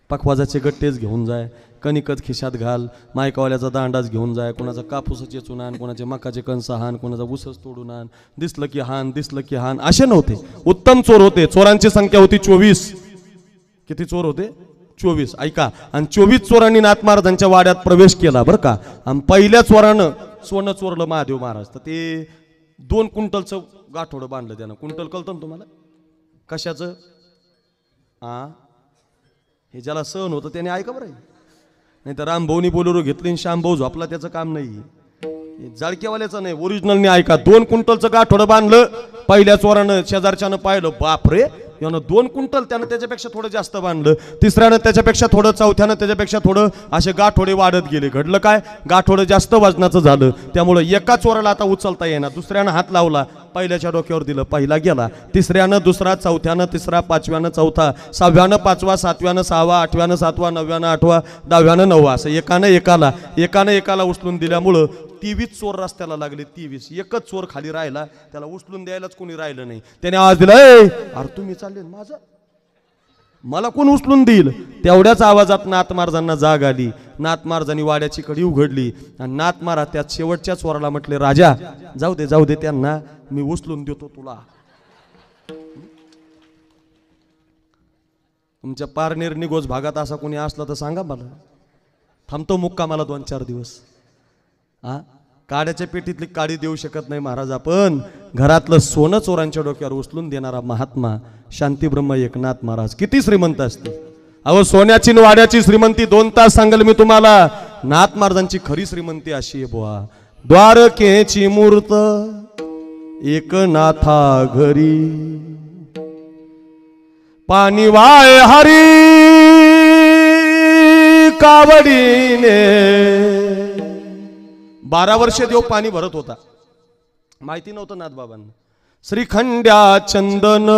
पखवाजाचे गट्टेच घेऊन जाय, कणिकच खिशात घाल, मायकावाल्याचा दांडाच घेऊन जाय, कोणाचा कापूस चेचून आण, कोणाचे मकाचे कणस हाण, कोणाचा ऊसच तोडून आण, दिसलं की हाण, दिसलं की हाण. असे नव्हते, उत्तम चोर होते. चोरांची संख्या होती 24. किती चोर होते? 24. ऐका, आणि 24 चोरांनी नाथ महाराजांच्या वाड्यात प्रवेश केला बरं का. आणि पहिल्या चोरानं सोनं चोरलं महादेव महाराज. तर ते 2 क्विंटलचं गाठोडं बांधलं त्यानं. क्विंटल कळतं ना तुम्हाला कशाचं? हे ज्याला सहन होतं त्याने ऐका बरं. नाही तर रामभाऊनी बोलेरो घेतली आणि श्यामभाऊ झोपला, त्याचं काम नाही. जाळकेवाल्याचं नाही, ओरिजिनलने ऐका. 2 क्विंटलचं गाठोडं बांधलं पहिल्या चोरानं. शेजारच्यानं पाहिलं, बापरे यानं 2 क्विंटल, त्यानं त्याच्यापेक्षा थोडं जास्त बांधलं. तिसऱ्यानं त्याच्यापेक्षा थोडं, चौथ्यानं त्याच्यापेक्षा थोडं, असे गाठोडे वाढत गेले. घडलं काय? गाठोडं जास्त वजनाचं झालं, त्यामुळं एका चोराला आता उचलता येणार. दुसऱ्यानं हात लावला, पहिल्याच्या डोक्यावर दिलं, पहिला गेला. तिसऱ्यानं दुसरा, चौथ्यानं तिसरा, 5व्यानं चौथा, 6व्यानं 5वा, 7व्यानं 6वा, 8व्यानं 7वा, 9व्यानं 8वा, 10व्यानं 9वा, असं एकानं एकाला उचलून दिल्यामुळं 23 चोर रस्त्याला लागले. 23. एकच चोर खाली राहिला, त्याला उचलून द्यायलाच कोणी राहिलं नाही. त्याने आवाज दिला, अरे तुम्ही चालले माझं, मला कोण उचलून देईल? तेवढ्याच आवाजात नाथ महाराजांना जाग आली. नाथ महाराजांनी वाड्याची कडी उघडली आणि नाथ महाराज त्यात शेवटच्या चोराला म्हटले, राजा जाऊ दे त्यांना, मी उचलून देतो तुला. तुमच्या पारनेर निगोज भागात असा कोणी असला तर सांगा मला, थांबतो मुक्कामाला 2-4 दिवस. काड्याच्या पेटीतली काडी देऊ शकत नाही महाराज आपण, घरातलं सोनं चोरांच्या डोक्यावर उचलून देणारा महात्मा शांतीब्रह्म एकनाथ महाराज किती श्रीमंत असते. अहो सोन्याची न वाड्याची श्रीमंती 2 तास सांगेल मी तुम्हाला. नाथ महाराजांची खरी श्रीमंती अशी आहे बुवा, द्वारकेची मूर्त एकनाथा घरी, पाणी वाय हरी कावडीने. 12 वर्षे देव पाणी भरत होता, माहिती नव्हतं नाथबाबांना. श्रीखंड्या चंदन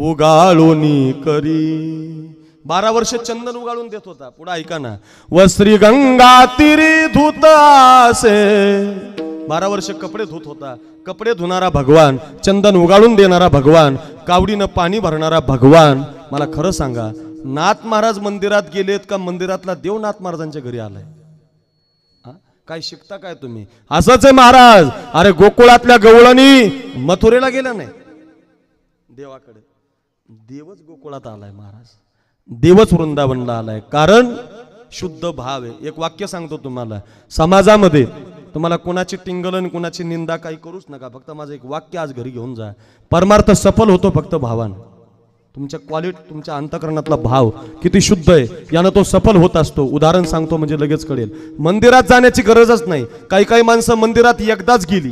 उगाळूनी करी, 12 वर्ष चंदन उगाळून देत होता. पुढे ऐका ना, व श्री गंगा तिरी धुत असे. 12 वर्ष कपडे धुत होता. कपडे धुणारा भगवान, चंदन उगाळून देणारा भगवान, कावडीनं पाणी भरणारा भगवान. मला खरं सांगा, नाथ महाराज मंदिरात गेलेत का मंदिरातला देव नाथ महाराजांच्या घरी आलाय? काय शिकता काय तुम्ही? असंच आहे महाराज. अरे गोकुळातल्या गवळणी मथुरेला गेल्या नाही देवाकडे, देवच गोकुळात आलाय महाराज, देवच वृंदावनला आलाय. कारण शुद्ध भाव आहे. एक वाक्य सांगतो तुम्हाला, समाजामध्ये तुम्हाला कुणाची टिंगलन कुणाची निंदा काही करूच नका. फक्त माझं एक वाक्य आज घरी घेऊन जा. परमार्थ सफल होतो फक्त भावानं. तुमच्या क्वालिटी, तुमच्या अंतकरणातला भाव किती शुद्ध आहे यानं तो सफल होत असतो. उदाहरण सांगतो म्हणजे लगेच कळेल. मंदिरात जाण्याची गरजच नाही. काही काही माणसं मंदिरात एकदाच गेली,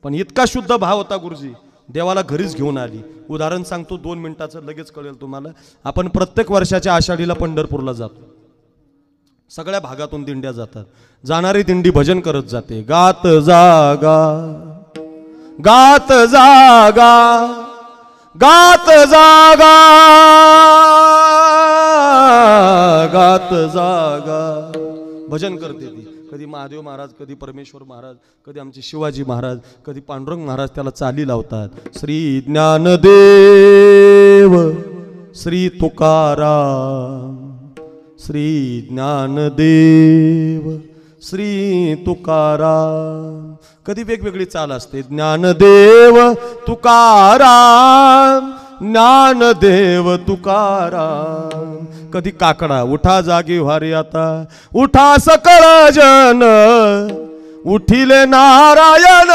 पण इतका शुद्ध भाव होता गुरुजी, देवाला घरीच घेऊन आली. उदाहरण सांगतो 2 मिनिटाचं, लगेच कळेल तुम्हाला. आपण प्रत्येक वर्षाच्या आषाढीला पंढरपूरला जातो. सगळ्या भागातून दिंड्या जातात. जाणारी दिंडी भजन करत जाते. गात जागा गात जागा गात जागा गात जागा भजन करते ती. कधी महादेव महाराज, कधी परमेश्वर महाराज, कधी आमचे शिवाजी महाराज, कधी पांडुरंग महाराज त्याला चाली लावतात. श्री ज्ञानदेव श्री तुकाराम, श्री ज्ञानदेव श्री तुकाराम. कधी वेगवेगळी चाल असते. ज्ञानदेव तुकाराम, ज्ञानदेव तुकाराम. कधी काकडा, उठा जागी व्हारे आता, उठा सकळ जन, उठिले नारायण.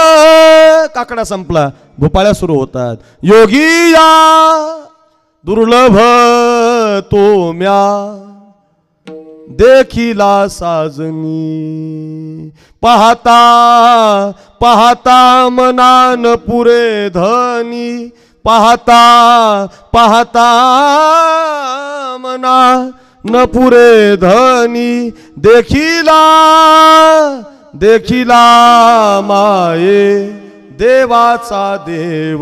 काकडा संपला, भोपाळ्या सुरू होतात. योगी या दुर्लभ तो म्या देखिला साजनी, पाहता पाहता मनान पुरे धनी, पाहता पाहता मना न पुरे धनी, देखिला देखिला माये देवाचा देव.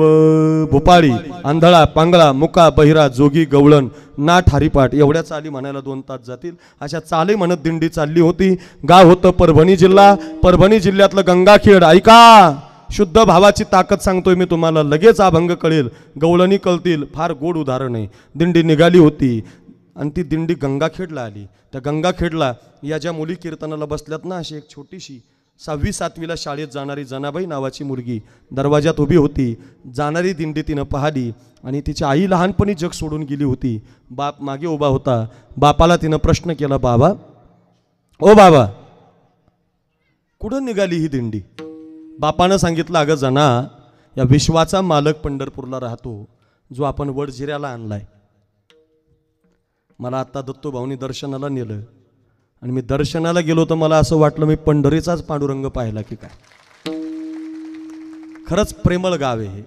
भोपाळी, आंधळा, पांगळा, मुका, बहिरा, जोगी, गवळण, नाट, हरिपाठ एवढ्या चाली म्हणायला 2 तास जातील. अशा चाली म्हणत दिंडी चालली होती. गाव होतं परभणी जिल्हा. परभणी जिल्ह्यातलं गंगाखेड. ऐका, शुद्ध भावाची ताकद सांगतोय मी तुम्हाला, लगेच अभंग कळेल, गवळणी कळतील. फार गोड उदाहरण आहे. दिंडी निघाली होती आणि ती दिंडी गंगाखेडला आली. त्या गंगाखेडला या ज्या मुली कीर्तनाला बसल्यात ना, अशी एक छोटीशी 6वी 7वीला शाळेत जाणारी जनाबाई नावाची मुलगी दरवाजात उभी होती. जाणारी दिंडी तिनं पाहिली आणि तिची आई लहानपणी जग सोडून गेली होती. बाप मागे उभा होता. बापाला तिनं प्रश्न केला, बाबा, ओ बाबा, कुठं निघाली ही दिंडी? बापानं सांगितलं, अगं जना, या विश्वाचा मालक पंढरपूरला राहतो, जो आपण वडझिऱ्याला आणलाय. मला आता दत्तूभाऊनी दर्शनाला नेलं आणि मी दर्शनाला गेलो तर मला असं वाटलं मी पंढरीचाच पांडुरंग पाहिला की काय. खरंच प्रेमळ गाव आहे हे.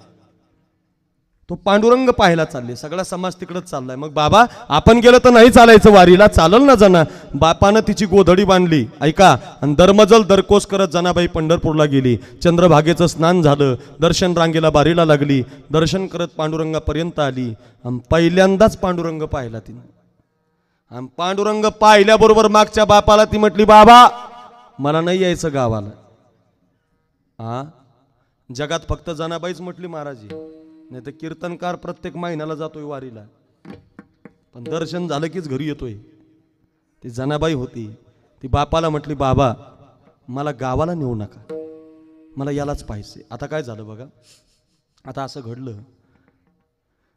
तो पांडुरंग पाहायला चालले, सगळा समाज तिकडच चाललाय. मग बाबा, आपण गेलं तर नाही चालायचं वारीला? चालल ना जना. बापानं तिची गोधडी बांधली, ऐका, आणि दरमजल दरकोस करत जनाबाई पंढरपूरला गेली. चंद्रभागेचं स्नान झालं, दर्शन रांगेला बारीला लागली, दर्शन करत पांडुरंगापर्यंत आली. आणि पहिल्यांदाच पांडुरंग पाहिला तिने. आणि पांडुरंग पाहिल्याबरोबर मागच्या बापाला ती म्हटली, बाबा, मला नाही यायचं गावाला. जगात फक्त जनाबाईच म्हटली महाराजी, नाही तर कीर्तनकार प्रत्येक महिन्याला जातोय वारीला, पण दर्शन झालं कीच घरी येतोय. ती जनाबाई होती. ती बापाला म्हटली, बाबा, मला गावाला नेऊ नका, मला यालाच पाहिजे. आता काय झालं बघा, आता असं घडलं,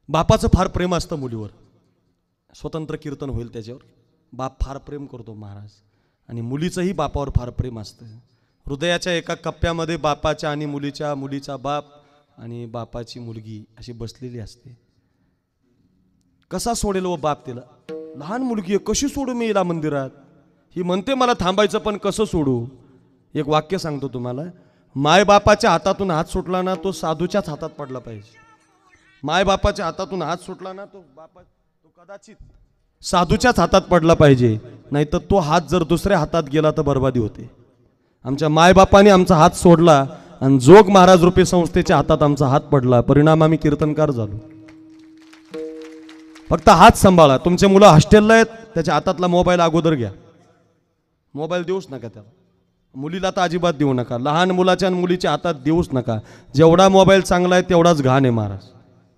बापाचं फार प्रेम असतं मुलीवर. स्वतंत्र कीर्तन होईल त्याच्यावर. बाप फार प्रेम करतो महाराज, आणि मुलीचंही बापावर फार प्रेम असतं. हृदयाच्या एका कप्प्यामध्ये बापाच्या आणि मुलीच्या, मुलीचा बाप आणि बापाची मुलगी अशी बसलेली असते. कसा सोडेल व बाप तिला? लहान मुलगी आहे, कशी सोडू मी हिला मंदिरात? ही म्हणते मला थांबायचं, पण कसं सोडू? एक वाक्य सांगतो तुम्हाला, मायबापाच्या हातातून हात सुटला ना तो साधूच्याच हातात पडला पाहिजे. मायबापाच्या हातातून हात सुटला ना तो कदाचित साधूच्याच हातात पडला पाहिजे, नाही तर तो हात जर दुसऱ्या हातात गेला तर बर्बादी होते. आमच्या मायबापाने आमचा हात सोडला आणि जोग महाराज रूपी संस्थेच्या हातात आमचा हात पडला, परिणाम आम्ही कीर्तनकार झालो. फक्त हात सांभाळा. तुमचे मुलं हॉस्टेलला आहेत, त्याच्या हातातला मोबाईल अगोदर घ्या. मोबाईल देऊच नका त्याला. मुलीला तर अजिबात देऊ नका. लहान मुलाच्या आणि मुलीच्या हातात देऊच नका. जेवढा मोबाईल चांगला आहे तेवढाच घाण आहे महाराज.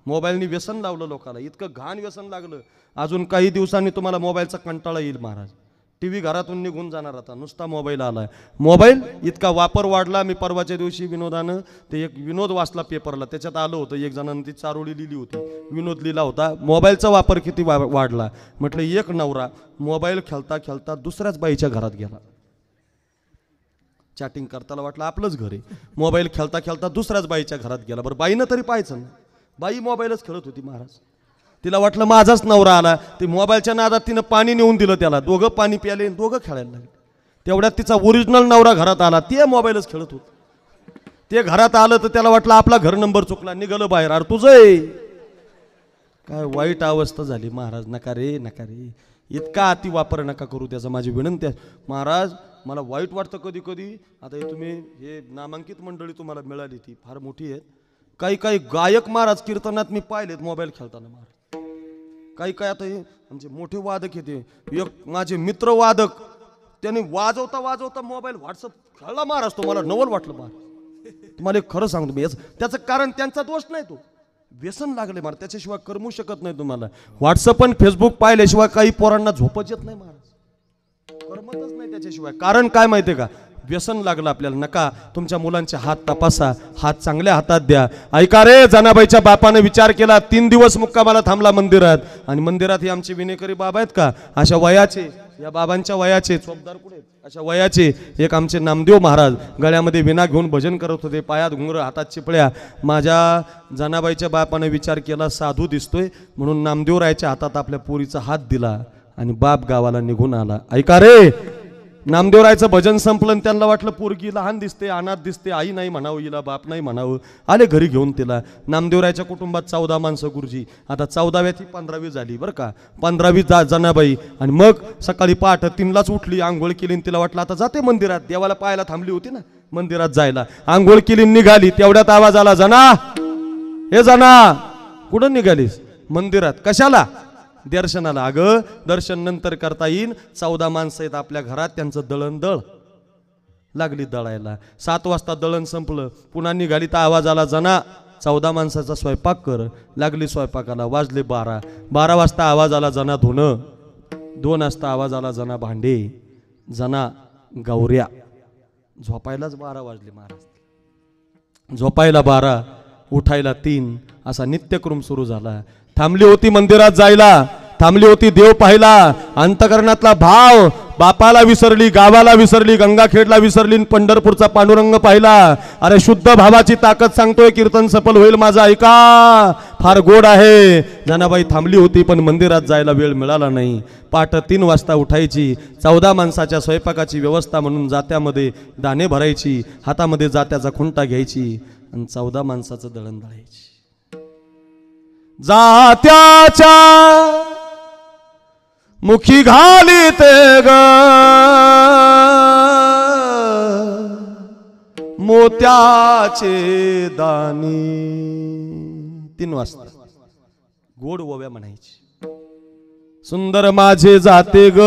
मोबाईलनी व्यसन लावलं लोकांना, इतकं घाण व्यसन लागलं. अजून काही दिवसांनी तुम्हाला मोबाईलचा कंटाळा येईल महाराज. टीव्ही घरातून निघून जाणार, आता नुसता मोबाईल आलाय. मोबाईल इतका वापर वाढला. मी परवाच्या दिवशी विनोदानं ते एक विनोद वाचला पेपरला, त्याच्यात आलं होतं एक जणांनी ती चारोळी लिहिली होती, विनोद लिहिला होता, मोबाईलचा वापर किती वाढला. म्हटलं एक नवरा मोबाईल खेळता खेळता दुसऱ्याच बाईच्या घरात गेला. चॅटिंग करताना वाटलं आपलंच घर आहे, मोबाईल खेळता खेळता दुसऱ्याच बाईच्या घरात गेला. बरं बाईनं तरी पाहायचं ना, बाई मोबाईलच खेळत होती महाराज. तिला वाटलं माझाच नवरा आला, ती मोबाईलच्या नादात तिनं पाणी नेऊन दिलं त्याला. दोघं पाणी प्याले, दोघं खेळायला लागले. तेवढ्यात तिचा ओरिजिनल नवरा घरात आला, ते मोबाईलच खेळत होत. ते घरात आलं तर त्याला वाटलं आपला घर नंबर चुकला, निघालं बाहेर. अरे तुझं काय वाईट अवस्था झाली महाराज. नका रे, नका रे, इतका अति वापर नका करू. त्याचा माझी विनंती आहे महाराज. मला वाईट वाटतं कधी कधी. आता हे तुम्ही हे नामांकित मंडळी तुम्हाला मिळाली, ती फार मोठी आहेत. काही काही गायक महाराज कीर्तनात मी पाहिलेत मोबाईल खेळताना महाराज. काही आता हे म्हणजे मोठे वादक येते. एक माझे मित्र वादक, त्याने वाजवता वाजवता मोबाईल व्हॉट्सअप खेळला महाराज. तुम्हाला नवल वाटलं महाराज. तुम्हाला एक खरं सांगतो मी, त्याचं कारण त्यांचा दोष नाही, तो व्यसन लागले महाराज. त्याच्याशिवाय करमू शकत नाही तुम्हाला. व्हॉट्सअप आणि फेसबुक पाहिल्याशिवाय काही पोरांना झोपच येत नाही महाराज, करमतच नाही त्याच्याशिवाय. कारण काय माहितीये का? व्यसन लागलं आपल्याला. नका. तुमच्या मुलांचे हात तपासा, हात चांगल्या हातात द्या. ऐका रे, जनाबाईच्या बापाने विचार केला, 3 दिवस मुक्कामाला थांबला मंदिरात. आणि मंदिरात हे आमचे विनेकरी बाबा आहेत का, अशा वयाचे, या बाबांच्या वयाचे, चोपदार कुठे अशा वयाचे एक आमचे नामदेव महाराज गळ्यामध्ये विना घेऊन भजन करत होते, पायात घुंगर, हातात चिपळ्या. माझ्या जनाबाईच्या बापाने विचार केला, साधू दिसतोय म्हणून नामदेवरायाच्या हातात आपल्या पोरीचा हात दिला आणि बाप गावाला निघून आला. ऐका रे, नामदेवरायचं भजन संपलं, त्यांना वाटलं पोरगी लहान दिसते, अनाथ दिसते, आई नाही म्हणावं हिला, बाप नाही म्हणावं. आले घरी घेऊन तिला. नामदेवरायच्या कुटुंबात 14 माणसं गुरुजी. आता 14व्याची 15वी झाली बरं का. 15वी जनाबाई. आणि मग सकाळी पहाटे 3लाच उठली, आंघोळ केली. तिला वाटलं आता जाते मंदिरात, देवाला पाहायला थांबली होती ना मंदिरात जायला. आंघोळ केली, निघाली. तेवढ्यात आवाज आला, जना, हे जना, कुठं निघालीस? मंदिरात. कशाला? दर्शनाला. अगं दर्शन नंतर करता येईल, 14 माणसं आहेत आपल्या घरात, त्यांचं दळण लागली दळायला. 7 वाजता दळण संपलं, पुन्हा निघाली तर आवाज आला, जना 14 माणसाचा स्वयंपाक कर. लागली स्वयंपाकाला. वाजले 12. 12 वाजता आवाज आला, जना धुणं. 2 वाजता आवाज आला, जना भांडे, जना गौऱ्या. झोपायलाच 12 वाजले महाराज. झोपायला 12, उठायला 3, असा नित्यक्रम सुरू झाला. थांबली होती मंदिरात जायला, थांबली होती देव पाहिला. अंतकरणातला भाव बापाला विसरली, गावाला विसरली, गंगाखेडला विसरली, पंढरपूरचा पांडुरंग पाहिला. अरे शुद्ध भावाची ताकद सांगतोय, कीर्तन सफल होईल माझं, ऐका, फार गोड आहे. जनाबाई थांबली होती पण मंदिरात जायला वेळ मिळाला नाही. पहाटे 3 वाजता उठायची, 14 माणसाच्या स्वयंपाकाची व्यवस्था म्हणून जात्यामध्ये दाणे भरायची, हातामध्ये जात्याचा खुंटा घ्यायची आणि 14 माणसाचं दळण दळायची. जात्याच्या मुखी घालीत ग मोत्याचे दाणी. 3 वाजता गोड ओव्या म्हणायची. सुंदर माझे जाते ग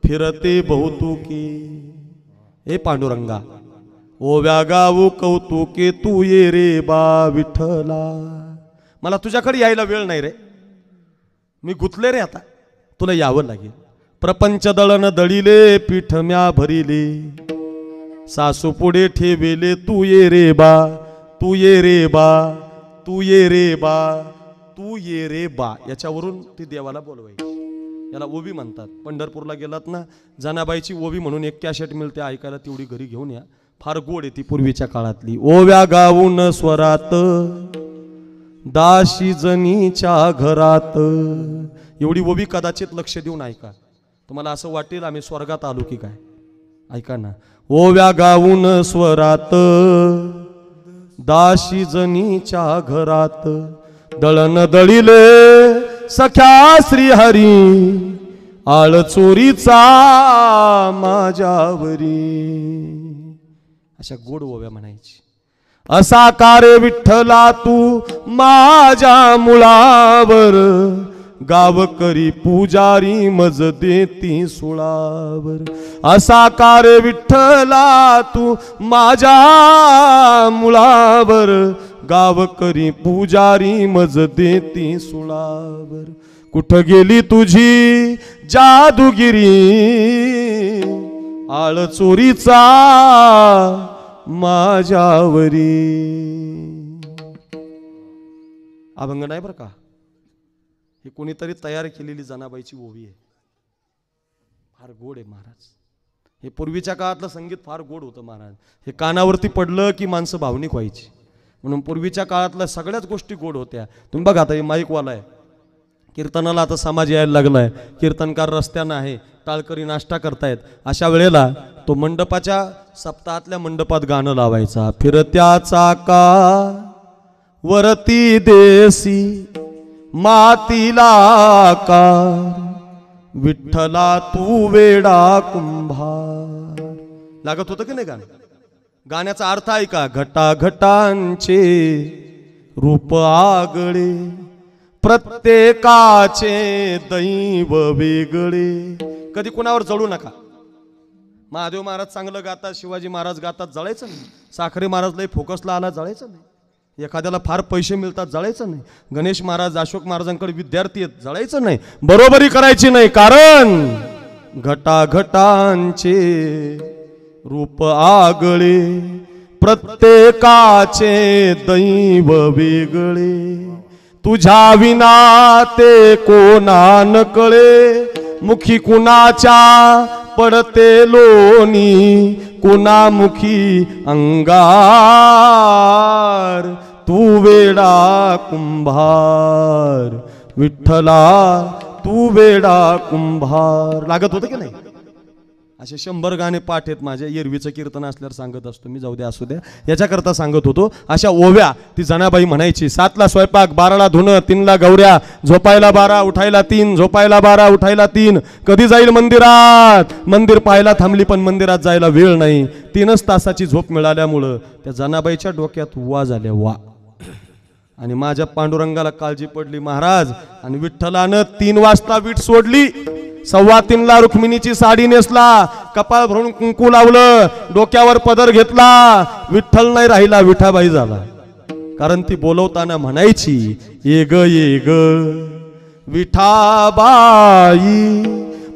फिरते बहुतुकी. हे पांडुरंगा, ओव्या गाऊ कौतुके तू ये रे बा विठ्ठला. मला तुझ्याकडे यायला वेळ नाही रे, मी गुंतले रे, आता तुला यावं लागेल. प्रपंच दळण दळिले, पीठ म्या भरिले, सासू पुढे ठेविले, तू ये रे बा, तू ये रे बा, तू ये रे बा, तू ये रे बा. याच्यावरून ती देवाला बोलवायची. याला ओवी म्हणतात. पंढरपूरला गेलात ना, जनाबाईची ओवी म्हणून एक कॅसेट मिळते, ऐकायला तेवढी घरी घेऊन या. फार गोड आहे ती, पूर्वीच्या काळातली. ओव्या गाऊन स्वरात दाशी जनीच्या घरात. एवढी ओवी कदाचित लक्ष देऊन ऐका, तुम्हाला असं वाटेल आम्ही स्वर्गात आलो की काय. ऐका ना. ओव्या गाऊन स्वरात दाशी जनीच्या घरात, दळण दळिले सख्या श्रीहरी, आळ चोरीचा माझ्यावरी. अशा गोड ओव्या म्हणायची. असा कारे विठ्ठला तू माझ्या मुळावर, गावकरी पुजारी मज देती सुळावर. असा कारे विठ्ठला तू माझ्या मुळावर, गावकरी पुजारी मज देती सुळावर. कुठं गेली तुझी जादूगिरी, आळ चोरीचा माझ्यावरी. अभंग नाही बरं का, हे कोणीतरी तयार केलेली जनाबाईची ओवी आहे. फार गोड आहे महाराज. हे पूर्वीच्या काळातलं संगीत फार गोड होतं महाराज. हे कानावरती पडलं की माणसं भावनिक व्हायची, म्हणून पूर्वीच्या काळातल्या सगळ्याच गोष्टी गोड होत्या. तुम्ही बघा आता हे माईकवाला आहे, कीर्तनाला आता समाज यायला लागलाय, कीर्तनकार रस्त्यानं आहे, टाळकरी नाश्ता करतायत. अशा वेळेला तो मंडपाच्या सप्ताहातल्या मंडपात गाणं लावायचा. फिरत्या चाका वरती देसी मातीला आकार, विठ्ठला तू वेडा कुंभार. लागत होतं की नाही गाणं. गाण्याचा अर्थ आहे का, घटाघटांचे रूप आगळे, प्रत्येकाचे दैव वेगळे. कधी कुणावर जळू नका. महादेव महाराज चांगलं गातात, शिवाजी महाराज गातात, जळायचं नाही. साखरे महाराज लय फोकसला आला, जळायचं नाही. एखाद्याला फार पैसे मिळतात, जळायचं नाही. गणेश महाराज अशोक महाराजांकडे विद्यार्थी आहेत, जळायचं नाही. बरोबरी करायची नाही, कारण घटाघटांचे रूप आगळे, प्रत्येकाचे दैव वेगळे. तुझ्या विना ते कोणा न कळे, मुखी कुणाच्या पडते लोणी, कुणामुखी अंगार. तू वेडा कुंभार, विठ्ठला तू वेडा कुंभार. लागत होतं की नाही. असे 100 गाणे पाठ आहेत माझे. एरवीचं कीर्तन असल्यावर सांगत असतो मी, जाऊ द्या असू द्या, याच्याकरता सांगत होतो. अशा ओव्या ती जनाबाई म्हणायची. 7ला स्वयंपाक, 12ला धुणं, 3ला गौऱ्या, झोपायला 12 उठायला 3, झोपायला 12 उठायला 3. कधी जाईल मंदिरात, मंदिर पाहायला थांबली पण मंदिरात जायला वेळ नाही. 3च तासाची झोप मिळाल्यामुळं त्या जनाबाईच्या डोक्यात वा झाल्या वा. आणि माझ्या पांडुरंगाला काळजी पडली महाराज, आणि विठ्ठलानं 3 वाजता वीट सोडली. 3:15ला रुक्मिणीची साडी नेसला, कपाळ भरून कुंकू लावलं, डोक्यावर पदर घेतला. विठ्ठल नाही राहिला, विठाबाई झाला. कारण ती बोलवताना म्हणायची, ये ग विठाबाई,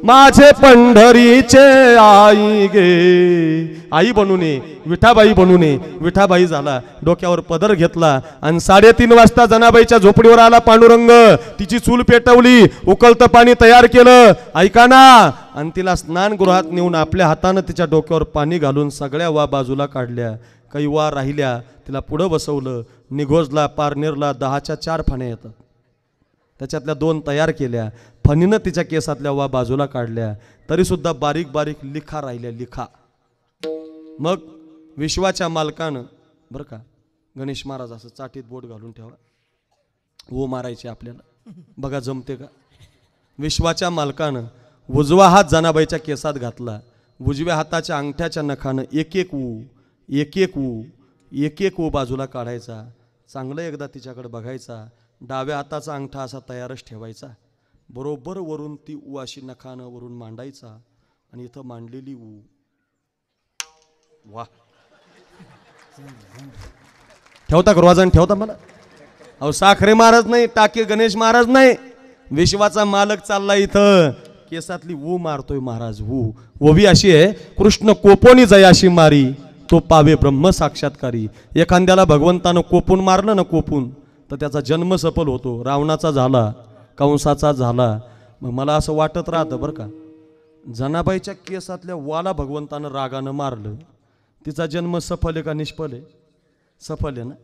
माझे पंढरीचे आई गे. आई बनू नये, विठाबाई बनू नये. विठाबाई झाला, डोक्यावर पदर घेतला. आणि 3:30 वाजता जनाबाईच्या झोपडीवर आला पांडुरंग. तिची चूल पेटवली, उकळतं पाणी तयार केलं, ऐका ना. आणि तिला स्नानगृहात नेऊन आपल्या हातानं तिच्या डोक्यावर पाणी घालून सगळ्या वा बाजूला काढल्या. काही वा राहिल्या, तिला पुढं बसवलं. निघोजला पारनेरला 10च्या 4 फण्या येतात, त्याच्यातल्या 2 तयार केल्या. फणीनं तिच्या केसातल्या वा बाजूला काढल्या, तरी सुद्धा बारीक बारीक लिखा राहिल्या, लिखा. मग विश्वाच्या मालकानं बरं का, गणेश महाराज असं चाटीत बोट घालून ठेवा, वो मारायचे आपल्याला, बघा जमते का. विश्वाच्या मालकानं उजवा हात जनाबाईच्या केसात घातला. उजव्या हाताच्या अंगठ्याच्या नखानं एक एक ऊ बाजूला काढायचा. चांगलं एकदा तिच्याकडे बघायचा. डाव्या हाताचा अंगठा असा तयारच ठेवायचा. बरोबर वरून ती ऊ अशी नखानं वरून मांडायचा. आणि इथं मांडलेली ऊ, वा. ठेवता रोजान ठेवता मला. अहो साखरे महाराज नाही, टाके गणेश महाराज नाही, विश्वाचा मालक चालला इथं. केसातली ऊ मारतोय महाराज. ओवी अशी आहे, कृष्ण कोपोनी जय अशी मारी, तो पावे ब्रह्म साक्षात्कारी. एखाद्याला भगवंतानं कोपून मारलं ना, कोपून, तर त्याचा जन्म सफल होतो. रावणाचा झाला, कंसाचा झाला, मग मला असं वाटत राहतं बरं का, जनाबाईच्या केसातल्या वाला भगवंतानं रागानं मारलं, तिचा जन्म सफल आहे का निष्फल आहे? सफल आहे ना.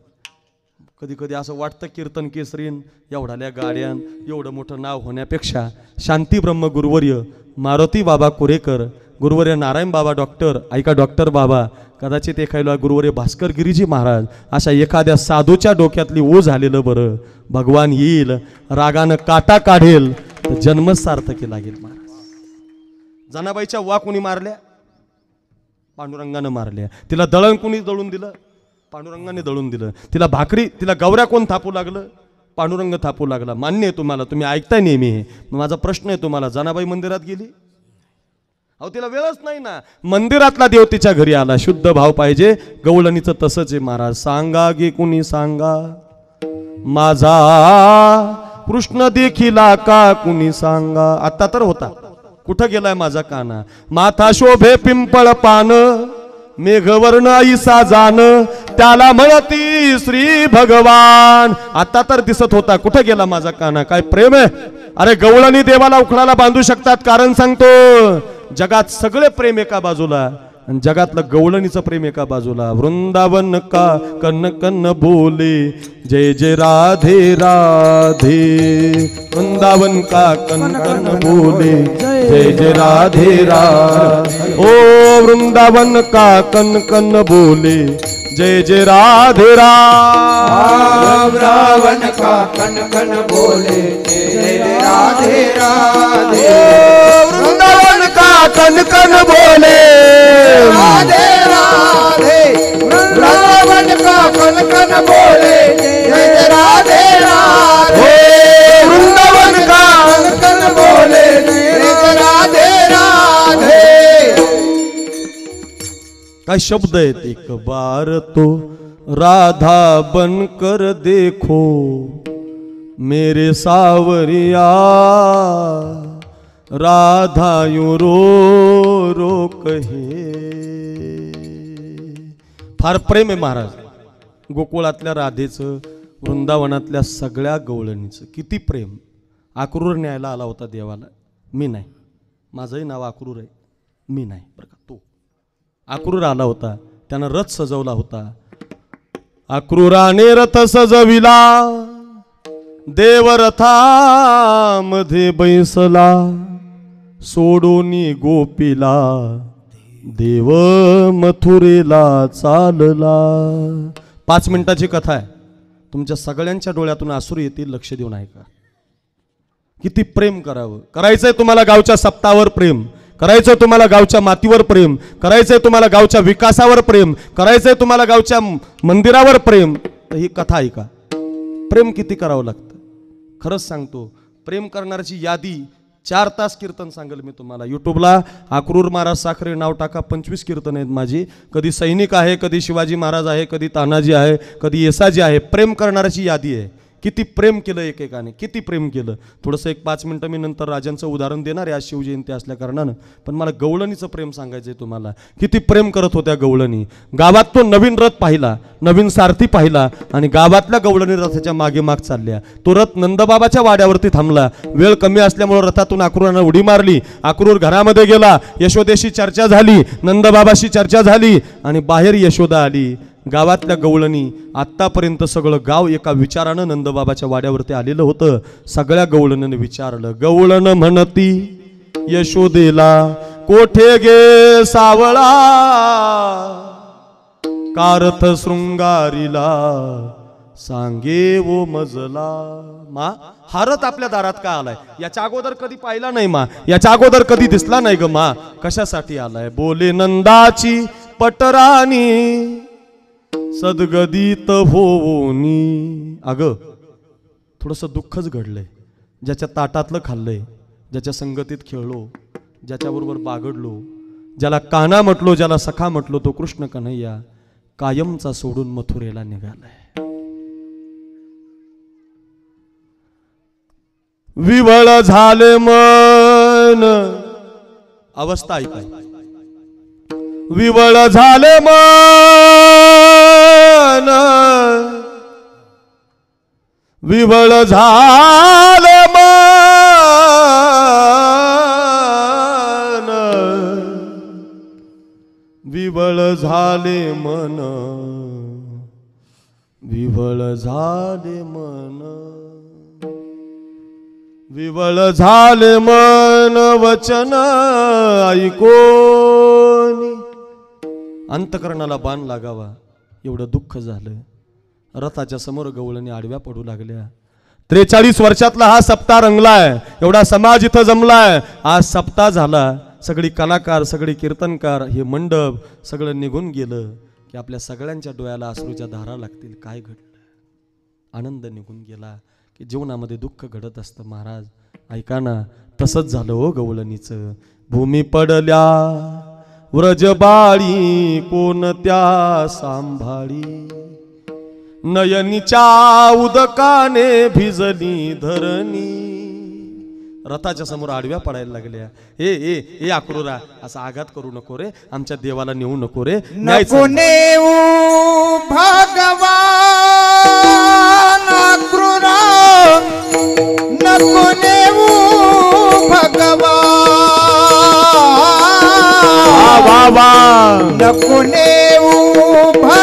कधी कधी असं वाटतं कीर्तन केसरीन एवढ्याल्या गाड्यान एवढं मोठं नाव होण्यापेक्षा शांती ब्रह्म गुरुवर्य मारुती बाबा कुरेकर, गुरुवर्य नारायण बाबा डॉक्टर, ऐका डॉक्टर बाबा, कदाचित एखाद्या गुरुवर्य भास्कर गिरीजी महाराज, अशा एखाद्या साधूच्या डोक्यातली ओ झालेलं बरं. भगवान येईल, रागानं काटा काढेल, तर जन्मच सार्थकी लागेल. महाराज जनाबाईच्या वा कुणी मारल्या? पांडुरंगानं मारल्या. तिला दळण कुणी दळून दिलं? पांडुरंगाने दळून दिलं. तिला भाकरी, तिला गवऱ्या कोण थापू लागलं? पांडुरंग थापू लागला. मान्य आहे तुम्हाला, तुम्ही ऐकताय नेहमी हे. माझा प्रश्न आहे तुम्हाला, जनाबाई मंदिरात गेली? अहो तिला वेळच नाही ना. मंदिरातला देव तिच्या घरी आला. शुद्ध भाव पाहिजे. गवळणीचं तसंच आहे महाराज. सांगा गे कुणी सांगा, माझा कृष्ण देखिला का कुणी सांगा. आता तर होता, कुठं गेलाय माझा काना? माथा शोभे पिंपळ पान, मेघवर्ण ऐसा जान, त्याला म्हणती श्री भगवान. आता तर दिसत होता, कुठं गेला माझा काना? काय प्रेम आहे. अरे गवळणी देवाला उखळाला बांधू शकतात, कारण सांगतो, जगात सगळे प्रेम एका बाजूला आणि जगातलं गवळणीचं प्रेम एका बाजूला. वृंदावन का कन्न कन्न बोले, जय जय राधे राधे. वृंदावन का कन्न कन्न बोले, जय जय राधे राधे. ओ वृंदावन का कन्न कन्न बोले, जय जय राधे राधे. वृंदावन का कन कन बोले, जय जय राधे राधे. वृंदावन का कन कन बोले, राधे राधे. वृंदावन का कन कन बोले, जय जय राधे राधे. वृंदावन का कन कन बोले, जय जय राधे राधे. काय शब्द आहेत. एक बार तो राधा बनकर देखो मेरे सावरिया, राधा यूं रो रो कहे. फार प्रेम आहे महाराज. गोकुळातल्या राधेचं, वृंदावनातल्या सगळ्या गवळणीचं किती प्रेम. अक्रूर न्यायला आला होता देवाला. मी नाही, माझंही नाव अक्रूर आहे, मी नाही बरं का. तो अक्रूर आला होता, त्यानं रथ सजवला होता. अक्रूराने रथ सजविला, देवरथामध्ये बैसला, सोडोनी गोपीला, देव मथुरेला चालला. 5 मिनिटाची कथा आहे. तुमच्या सगळ्यांच्या डोळ्यातून आसुर येतील, लक्ष देऊन ऐका. किती प्रेम करावं. करायचंय तुम्हाला गावच्या सप्तावर प्रेम, करायचंय तुम्हाला गावच्या मातीवर प्रेम, करायचंय तुम्हाला गावच्या विकासावर प्रेम, करायचंय तुम्हाला गावच्या मंदिरावर प्रेम, तर ही कथा ऐका. प्रेम किती करावं लागतं. खरंच सांगतो, प्रेम करणाऱ्याची यादी 4 तास कीर्तन सांगेल मी तुम्हाला. युट्यूबला अक्रूर महाराज साखरे नाव टाका, 25 कीर्तन आहेत माझी. कधी सैनिक आहे, कधी शिवाजी महाराज आहे, कधी तानाजी आहे, कधी येसाजी आहे. प्रेम करणाऱ्याची यादी आहे. किती प्रेम केलं एकेकाने, किती प्रेम केलं. थोडंसं एक 5 मिनटं मी नंतर राजांचं उदाहरण देणार आहे आज शिवजयंती असल्या कारणानं. पण मला गवळणीचं प्रेम सांगायचं आहे तुम्हाला. किती प्रेम करत होत्या गवळणी. गावात तो नवीन रथ पाहिला, नवीन सारथी पाहिला आणि गावातल्या गवळणी रथाच्या मागे माग चालल्या. तो रथ नंदबाबाच्या वाड्यावरती थांबला. वेळ कमी असल्यामुळे रथातून अक्रूरानं उडी मारली. अक्रूर घरामध्ये गेला. यशोदेशी चर्चा झाली, नंदबाबाशी चर्चा झाली आणि बाहेर यशोदा आली. गावातल्या गवळणी, आत्तापर्यंत सगळं गाव एका विचारानं नंदबाबाच्या वाड्यावरती आलेलं होतं. सगळ्या गवळणीने विचारलं. गवळण म्हणती यशोदेला, कोठे गे सावळा, कारथ शृंगारीला, सांगे वो मजला. मा, हारत आपल्या दारात का आलाय? याच्या अगोदर कधी पाहिला नाही मा, याच्या अगोदर कधी दिसला नाही ग मा. कशासाठी आलाय? बोले नंदाची पटराणी, सद्गदित होनी. अगं थोडंसं दुःखच घडलंय. ज्याच्या ताटातलं खाल्लंय, ज्याच्या संगतीत खेळलो, ज्याच्याबरोबर बागडलो, ज्याला काना म्हटलो, ज्याला सखा म्हटलो, तो कृष्ण कन्हैया कायमचा सोडून मथुरेला निघालाय. विवळ झाले मन, अवस्था ऐकाय. विवळ झाले मन, विवळ झाले मन, विवळ झाले मन, विवळ झाले मन, विवळ झाले मन वचन ऐकोनी. अंतकरणाला बाण लागावा एवढं दुःख झालं. रथाच्या समोर गवळणी आडव्या पडू लागल्या. 43 वर्षातला हा सप्ताह रंगलाय, एवढा समाज इथं जमलाय. आज सप्ताह झाला, सगळी कलाकार, सगळी कीर्तनकार, हे मंडप सगळं निघून गेलं की आपल्या सगळ्यांच्या डोळ्याला अश्रूच्या धारा लागतील. काय घडलं? आनंद निघून गेला की जीवनामध्ये दुःख घडत असतं. महाराज ऐका ना, तसंच झालं हो गवळणीचं. भूमी पडल्या व्रजबाळी कोणत्या सांभाळी, नयनीच्या उदकाने भिजली धरणी. रथाच्या समोर आडव्या पडायला लागल्या. ए अक्रूरा, असा आघात करू नको रे, आमच्या देवाला नेऊ नको रे. नको नेऊ भगवान अक्रूरा, नको नेऊ भगवान, नको नेऊ भगवान